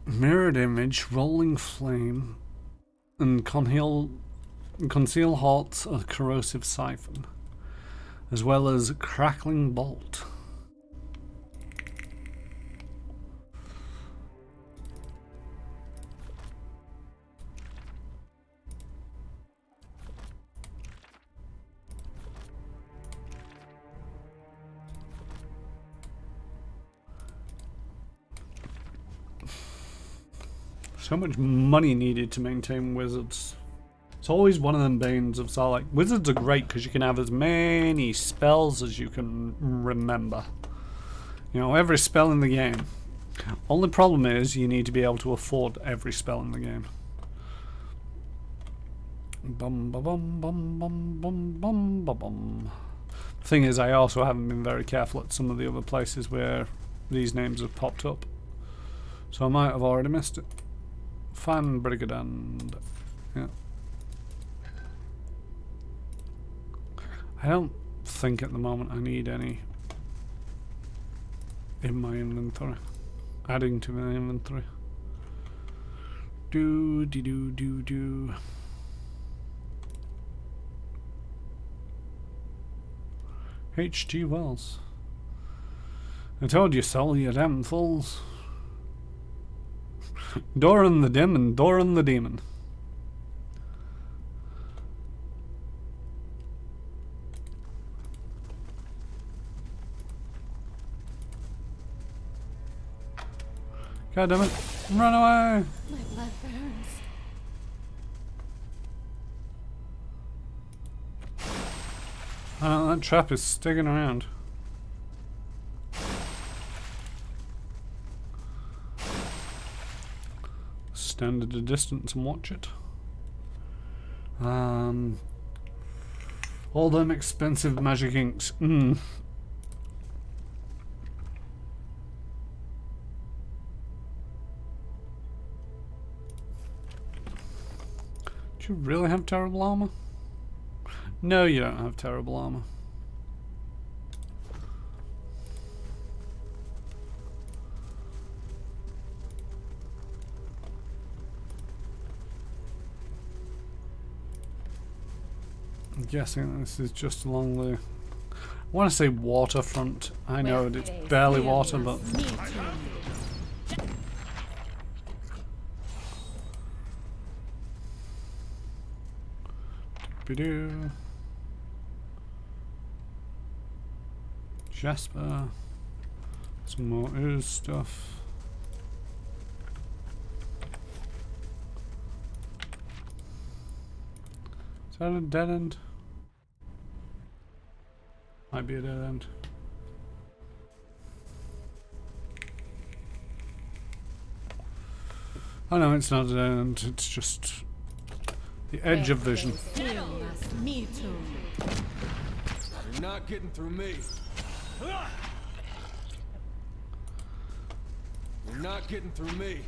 Mirrored image, rolling flame, and conceal hearts of corrosive siphon, as well as crackling bolt. So much money needed to maintain wizards. It's always one of them banes of sort of like, wizards are great because you can have as many spells as you can remember. You know, every spell in the game. Only problem is you need to be able to afford every spell in the game. Bum ba bum bum bum bum bum ba bum. The thing is, I also haven't been very careful at some of the other places where these names have popped up, so I might have already missed it. Fan Brigand. Yeah. I don't think at the moment I need any in my inventory. Adding to my inventory. Do. H.G. Wells. I told you so, you damn fools. Doran the Dim and Doran the Demon. God damn it. Run away! My blood burns. Oh, that trap is sticking around. Stand at a distance and watch it. All them expensive magic inks. Do you really have terrible armor? No, you don't have terrible armor. I'm guessing this is just along the... I want to say waterfront. I know it's barely water, but... Bidoo. Jasper. Some more ooze stuff. Is that a dead end? Might be a dead end. Oh no, it's not a dead end, it's just the edge of vision. You're not getting through me. You're not getting through me.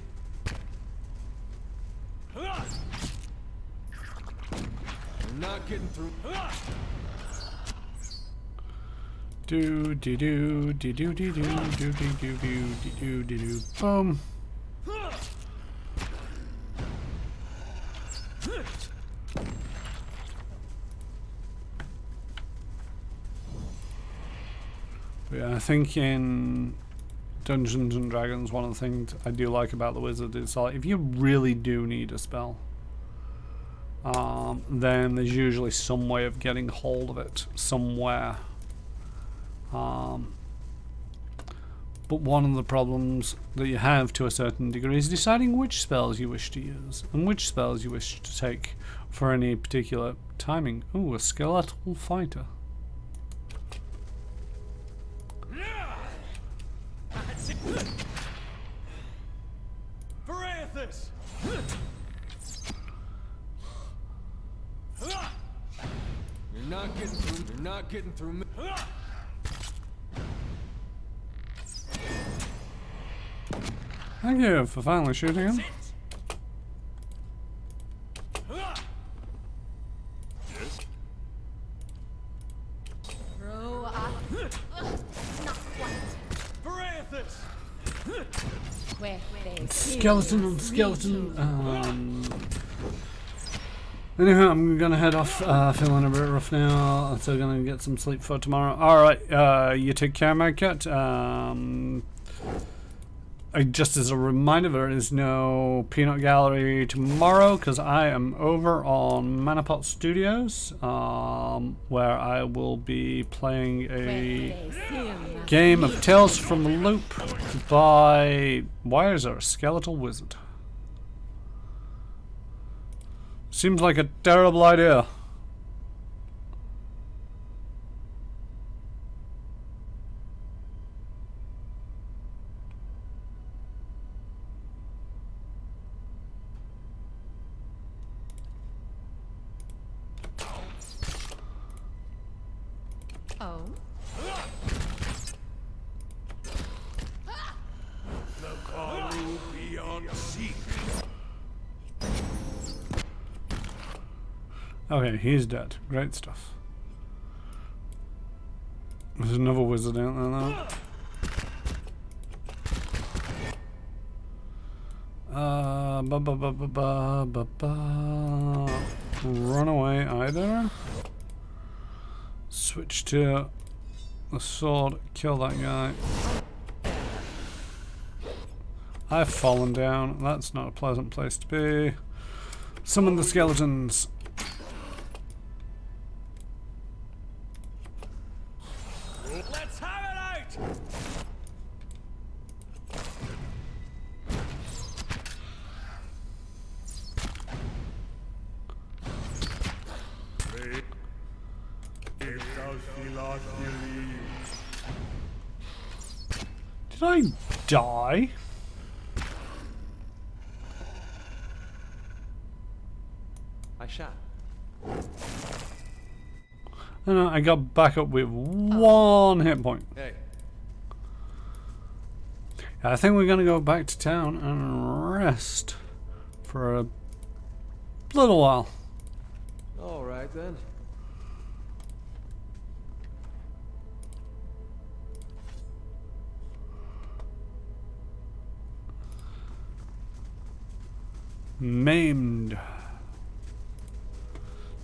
You're not getting through. Do do do do do do do do do do do do do. Boom. Yeah, I think in Dungeons and Dragons, one of the things I do like about the wizard is like if you really do need a spell, then there's usually some way of getting hold of it somewhere. But one of the problems that you have to a certain degree is deciding which spells you wish to use and which spells you wish to take for any particular timing. Ooh, a skeletal fighter. Varathis! You're not getting through. You're not getting through me. Thank you for finally shooting him. Skeleton. Anyway, I'm gonna head off. Feeling a bit rough now. I'm still gonna get some sleep for tomorrow. Alright, you take care, my cat. Just as a reminder, there is no Peanut Gallery tomorrow because I am over on Manapot Studios, where I will be playing a game of Tales from the Loop by... Why is there a skeletal wizard? Seems like a terrible idea. Oh. The Carnival beyond sea. Okay, he's dead. Great stuff. There's another wizard out there now. Run away either. Switch to the sword, kill that guy. I've fallen down. That's not a pleasant place to be. Summon the skeletons. Let's have it out! Did I die? I shot. No, I got back up with 1 hit point. Hey, I think we're gonna go back to town and rest for a little while. all right then. Maimed.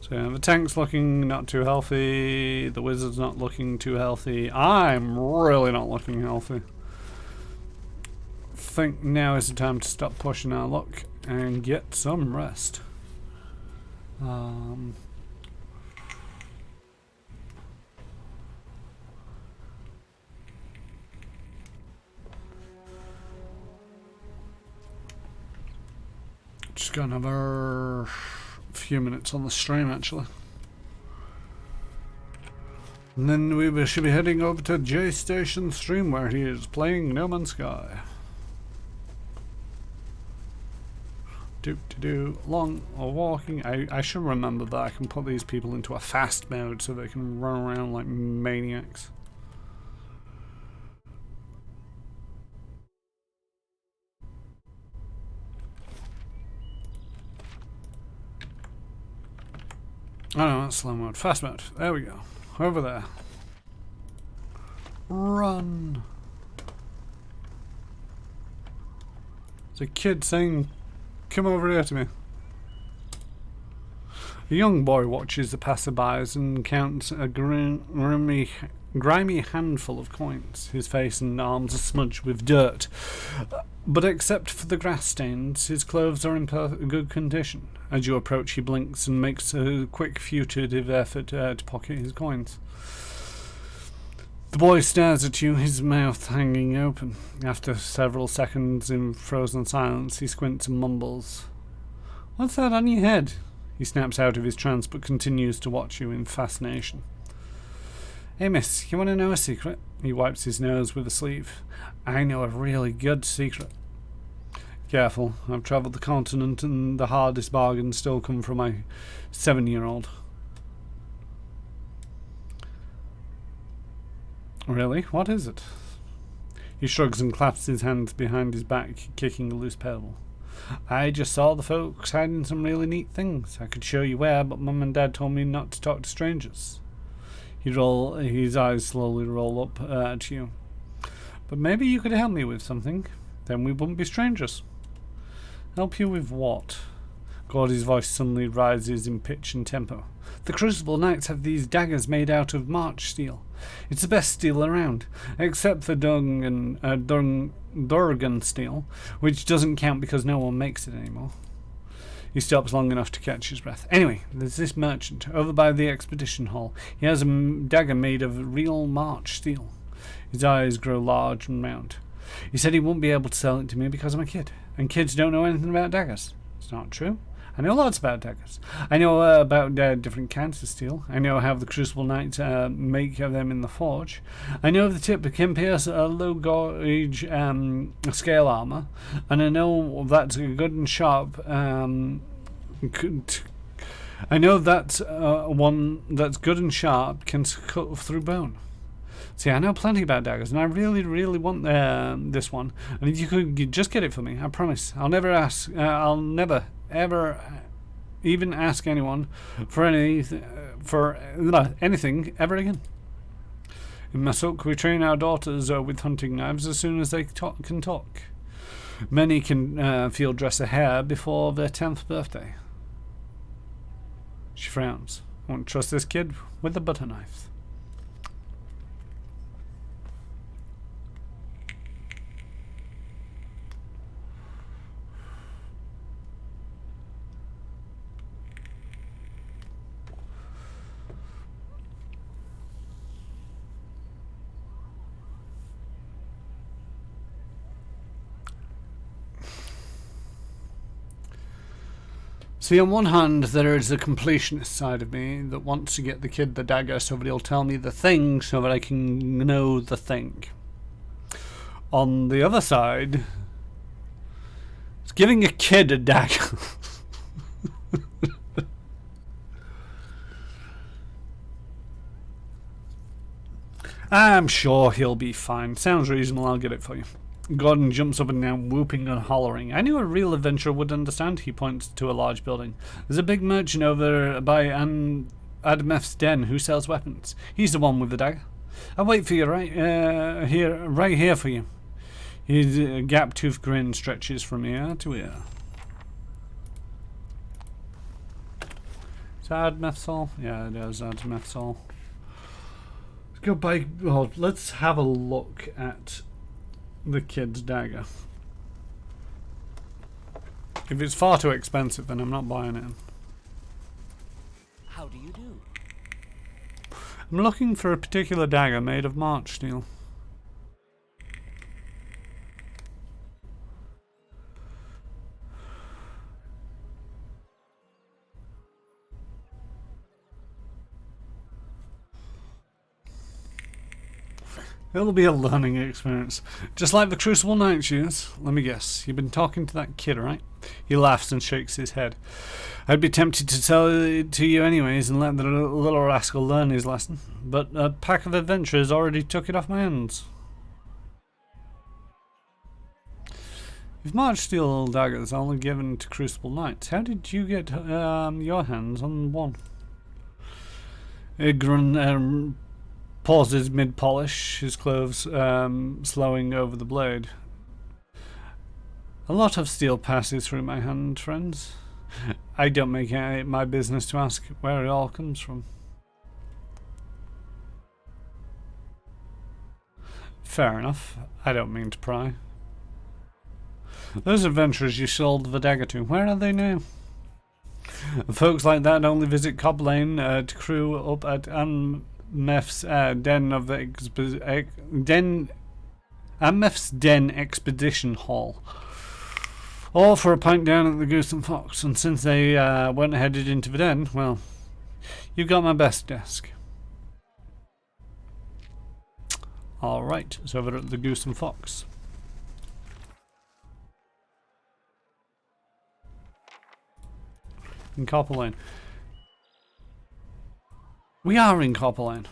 So the tank's looking not too healthy. The wizard's not looking too healthy. I'm really not looking healthy. Think now is the time to stop pushing our luck and get some rest. Just got another few minutes on the stream actually. And then we should be heading over to J Station stream where he is playing No Man's Sky. Long or walking. I should remember that I can put these people into a fast mode so they can run around like maniacs. Oh no, that's slow mode. Fast mode. There we go. Over there. Run. There's a kid saying, "Come over here to me." A young boy watches the passerbys and counts a grimy handful of coins. His face and arms are smudged with dirt. But except for the grass stains, his clothes are in good condition. As you approach, he blinks and makes a quick fugitive effort to pocket his coins. The boy stares at you, his mouth hanging open. After several seconds in frozen silence, he squints and mumbles, "What's that on your head?" He snaps out of his trance but continues to watch you in fascination. "Hey miss, you want to know a secret?" He wipes his nose with a sleeve. "I know a really good secret." "Careful, I've travelled the continent and the hardest bargains still come from my 7-year-old. "Really? What is it?" He shrugs and claps his hands behind his back, kicking a loose pebble. "I just saw the folks hiding some really neat things. I could show you where, but Mum and Dad told me not to talk to strangers." His eyes slowly roll up at you. "But maybe you could help me with something. Then we wouldn't be strangers." "Help you with what?" Gordy's voice suddenly rises in pitch and tempo. "The Crucible Knights have these daggers made out of March steel. It's the best steel around, except for Durgan steel, which doesn't count because no one makes it anymore." He stops long enough to catch his breath. "Anyway, there's this merchant over by the expedition hall. He has a dagger made of real March steel." His eyes grow large and round. "He said he won't be able to sell it to me because I'm a kid, and kids don't know anything about daggers." "It's not true. I know lots about daggers. I know about different kinds of steel. I know how the Crucible Knights make them in the forge. I know the tip can pierce low gauge scale armor, and I know that's good and sharp. I know that one that's good and sharp can cut through bone. See, I know plenty about daggers, and I really, really want this one. And if you could just get it for me, I promise. I'll never ask. I'll never, ever, even ask anyone for anything ever again. In Masuk, we train our daughters with hunting knives as soon as they can talk. Many can field dress a hare before their 10th birthday. She frowns. I won't trust this kid with a butter knife. See, on one hand, there is the completionist side of me that wants to get the kid the dagger so that he'll tell me the thing so that I can know the thing. On the other side, it's giving a kid a dagger. I'm sure he'll be fine. Sounds reasonable, I'll get it for you. Gordon jumps up and down, whooping and hollering. I knew a real adventurer would understand. He points to a large building. There's a big merchant over by Adameth's den who sells weapons. He's the one with the dagger. I'll wait for you right here for you. His gap-toothed grin stretches from ear to ear. Is that Admethsol? Yeah, it is Admethsol. Let's go by. Well, let's have a look at the kid's dagger. If it's far too expensive, then I'm not buying it. How do you do? I'm looking for a particular dagger made of March steel. It'll be a learning experience. Just like the Crucible Knights use. Let me guess. You've been talking to that kid, right? He laughs and shakes his head. I'd be tempted to tell it to you anyways and let the little rascal learn his lesson. But a pack of adventurers already took it off my hands. If March steel daggers are only given to Crucible Knights, how did you get your hands on one? Igran pauses mid-polish, his clothes slowing over the blade. A lot of steel passes through my hand, friends. I don't make it my business to ask where it all comes from. Fair enough. I don't mean to pry. Those adventurers you sold the dagger to, where are they now? Folks like that only visit Cobb Lane to crew up at Ameth's Ameth's Den Expedition Hall, or for a pint down at the Goose and Fox. And since they weren't headed into the den, well, you've got my best desk. All right, it's over at the Goose and Fox. In Copper Lane. We are in Copper Lane.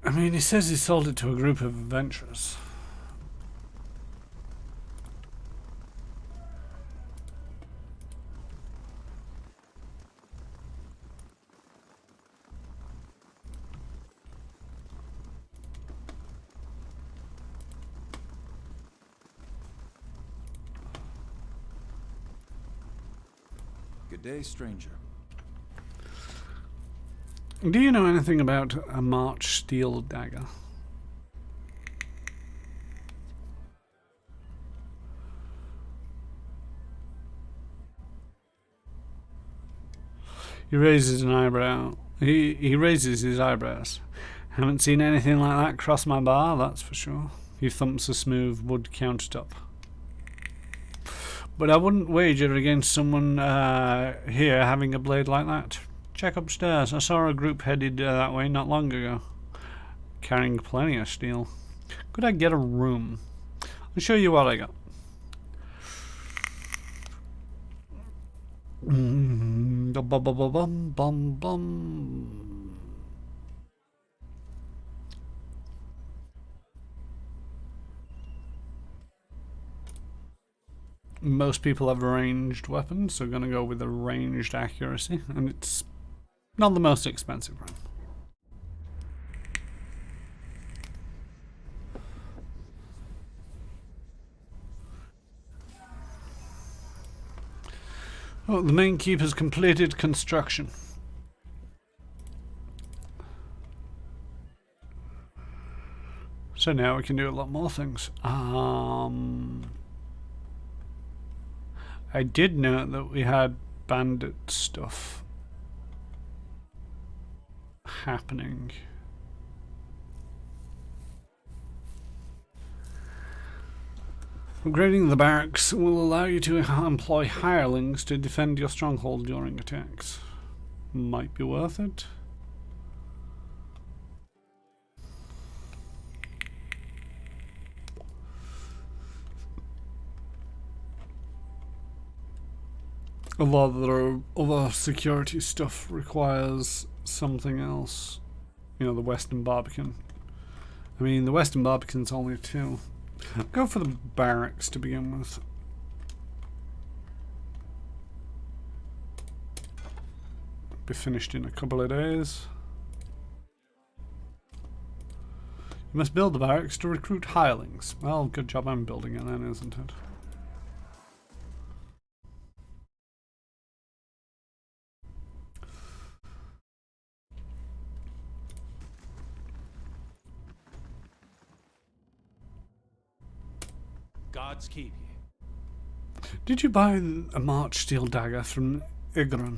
I mean, he says he sold it to a group of adventurers. Good day, stranger. Do you know anything about a March steel dagger? He raises an eyebrow. He raises his eyebrows. Haven't seen anything like that cross my bar, that's for sure. He thumps a smooth wood countertop. But I wouldn't wager against someone here having a blade like that. Check upstairs. I saw a group headed that way not long ago, carrying plenty of steel. Could I get a room? I'll show you what I got. Bum bum bum bum bum. Most people have ranged weapons, so I'm going to go with a ranged accuracy, and it's not the most expensive one. Oh, the main keep has completed construction. So now we can do a lot more things. I did note that we had bandit stuff happening. Upgrading the barracks will allow you to employ hirelings to defend your stronghold during attacks. Might be worth it. A lot of the other security stuff requires something else. You know, the Western Barbican. I mean, the Western Barbican's only 2. Go for the barracks to begin with. Be finished in a couple of days. You must build the barracks to recruit hirelings. Well, good job I'm building it then, isn't it? Gods keep you. Did you buy a March steel dagger from Igran?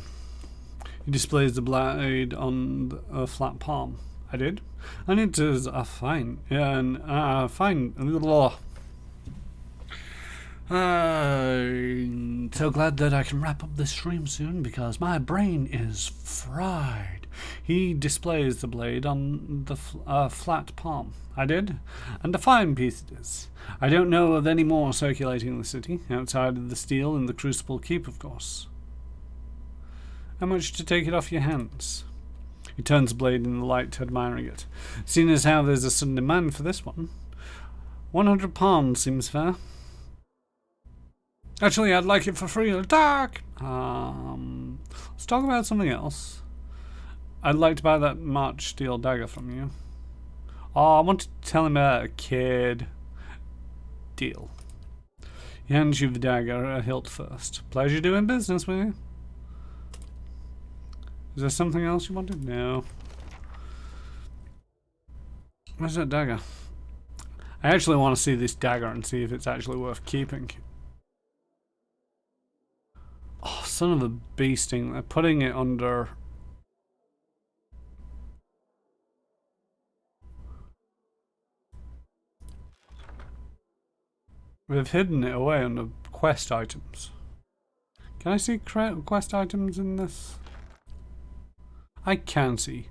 He displays the blade on a flat palm. I did, and it is a fine, fine. I'm so glad that I can wrap up this stream soon because my brain is fried. He displays the blade on the flat palm. I did, and a fine piece it is. I don't know of any more circulating in the city, outside of the steel in the Crucible Keep, of course. How much to take it off your hands? He turns the blade in the light, admiring it. Seeing as how there's a sudden demand for this one, £100 seems fair. Actually, I'd like it for free. Attack! Let's talk about something else. I'd like to buy that March steel dagger from you. Oh, I want to tell him about a kid. Deal. He hands you the dagger a hilt first. Pleasure doing business with you. Is there something else you wanted? No. Where's that dagger? I actually want to see this dagger and see if it's actually worth keeping. Oh, son of a beasting. They're putting it under... We've hidden it away under quest items. Can I see quest items in this? I can see.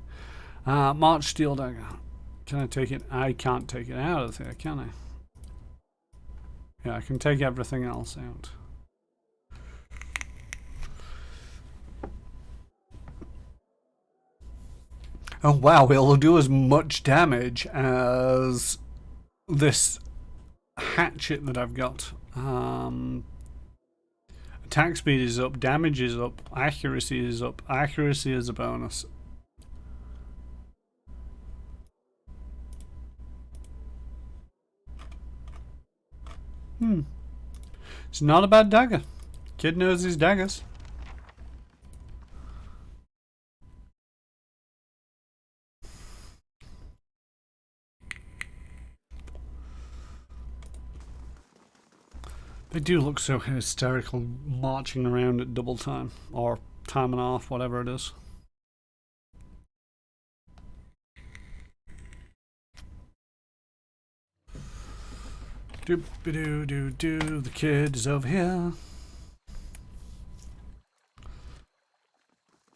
March steel dagger. Can I take it? I can't take it out of here, can I? Yeah, I can take everything else out. Oh wow, it'll do as much damage as this hatchet that I've got. Attack speed is up, damage is up, accuracy is up. Accuracy is a bonus. It's not a bad dagger. Kid knows his daggers. They do look so hysterical marching around at double time, or time and a half, whatever it is. Doop-a-doo-doo-doo, the kid is over here.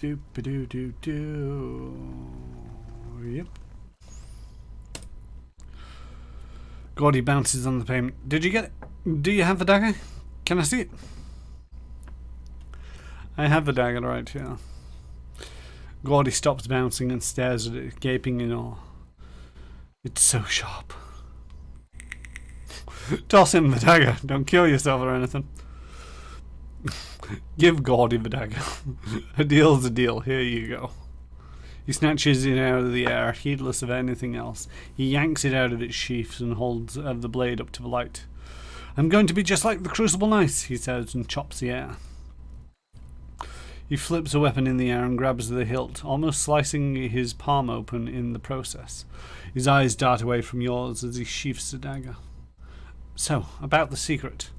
Doop-a-doo-doo-doo. Yep. Gordy bounces on the pavement. Did you get it? Do you have the dagger? Can I see it? I have the dagger right here. Gordy stops bouncing and stares at it, gaping in awe. It's so sharp. Toss him the dagger. Don't kill yourself or anything. Give Gordy the dagger. A deal's a deal. Here you go. He snatches it out of the air, heedless of anything else. He yanks it out of its sheath and holds the blade up to the light. I'm going to be just like the Crucible Knights, he says, and chops the air. He flips a weapon in the air and grabs the hilt, almost slicing his palm open in the process. His eyes dart away from yours as he sheaths the dagger. So, about the secret.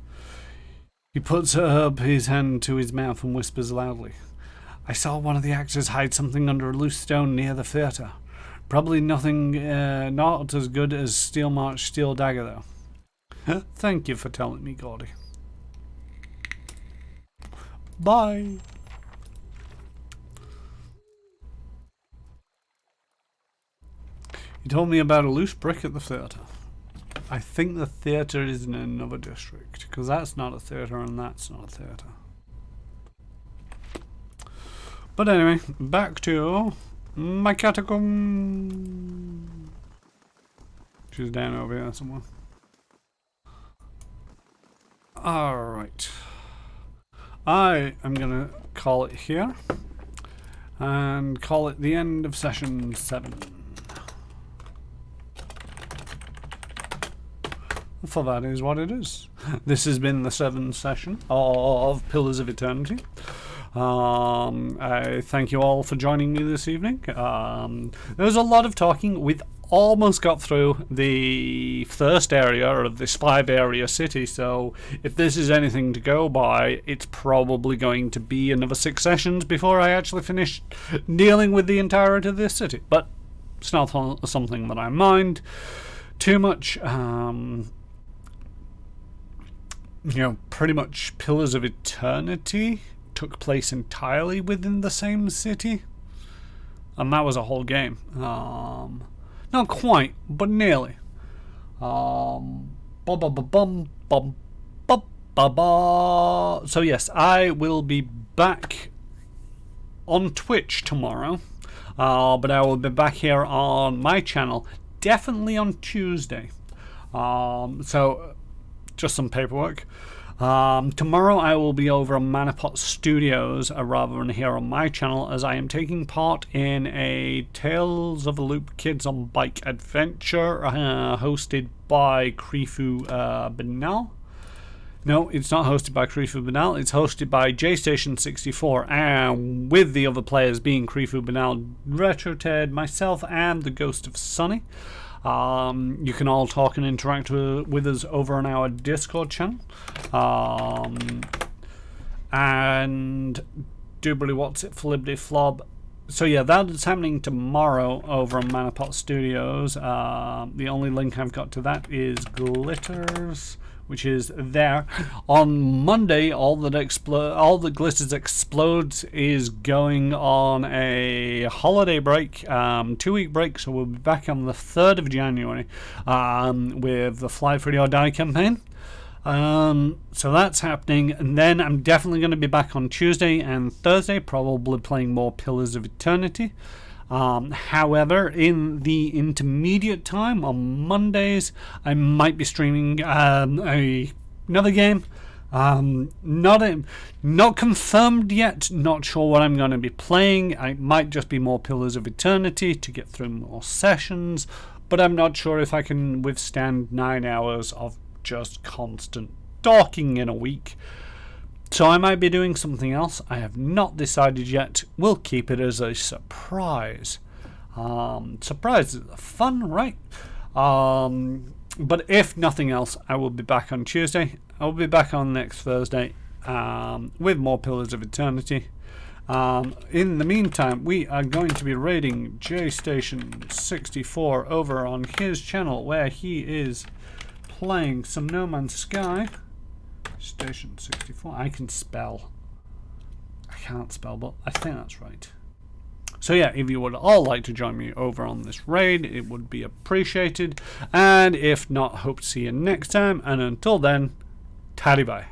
He puts up his hand to his mouth and whispers loudly. I saw one of the actors hide something under a loose stone near the theatre. Probably nothing, not as good as Steel March Steel Dagger, though. Thank you for telling me, Gordy. Bye. He told me about a loose brick at the theatre. I think the theatre is in another district, because that's not a theatre and that's not a theatre. But anyway, back to my catacomb. She's down over here somewhere. Alright. I am going to call it here. And call it the end of session 7. For that is what it is. This has been the 7th session of Pillars of Eternity. I thank you all for joining me this evening. There was a lot of talking. We've almost got through the first area of this 5-area city, so if this is anything to go by, it's probably going to be another 6 sessions before I actually finish dealing with the entirety of this city. But it's not something that I mind too much. Pretty much Pillars of Eternity took place entirely within the same city, and that was a whole game. Not quite, but nearly. So yes, I will be back on Twitch tomorrow, but I will be back here on my channel definitely on Tuesday. So just some paperwork. Tomorrow I will be over on Manapot Studios rather than here on my channel, as I am taking part in a Tales of a Loop Kids on Bike adventure hosted by Krifu Banal. No, it's not hosted by Krifu Banal, it's hosted by JStation64, and with the other players being Krifu Banal, RetroTed, myself, and the Ghost of Sunny. You can all talk and interact with us over on our Discord channel. And doobly what's it, flibbity flob. So yeah, that's happening tomorrow over on Manapot Studios. The only link I've got to that is Glitters, which is there. On Monday, all that Glitters explodes is going on a holiday break, 2-week break. So we'll be back on the 3rd of January with the Fly Free or Die campaign. So that's happening, and then I'm definitely going to be back on Tuesday and Thursday, probably playing more Pillars of Eternity. However, in the intermediate time on Mondays, I might be streaming another game. Not confirmed yet, not sure what I'm going to be playing. It might just be more Pillars of Eternity to get through more sessions, but I'm not sure if I can withstand 9 hours of just constant talking in a week. So I might be doing something else. I have not decided yet. We'll keep it as a surprise. Surprises are fun, right? But if nothing else, I will be back on Tuesday. I'll be back on next Thursday with more Pillars of Eternity. In the meantime, we are going to be raiding J Station 64 over on his channel, where he is playing some No Man's Sky. Station 64. I can spell. I can't spell, but I think that's right. So yeah, if you would all like to join me over on this raid, it would be appreciated. And if not, hope to see you next time. And until then, taddy bye.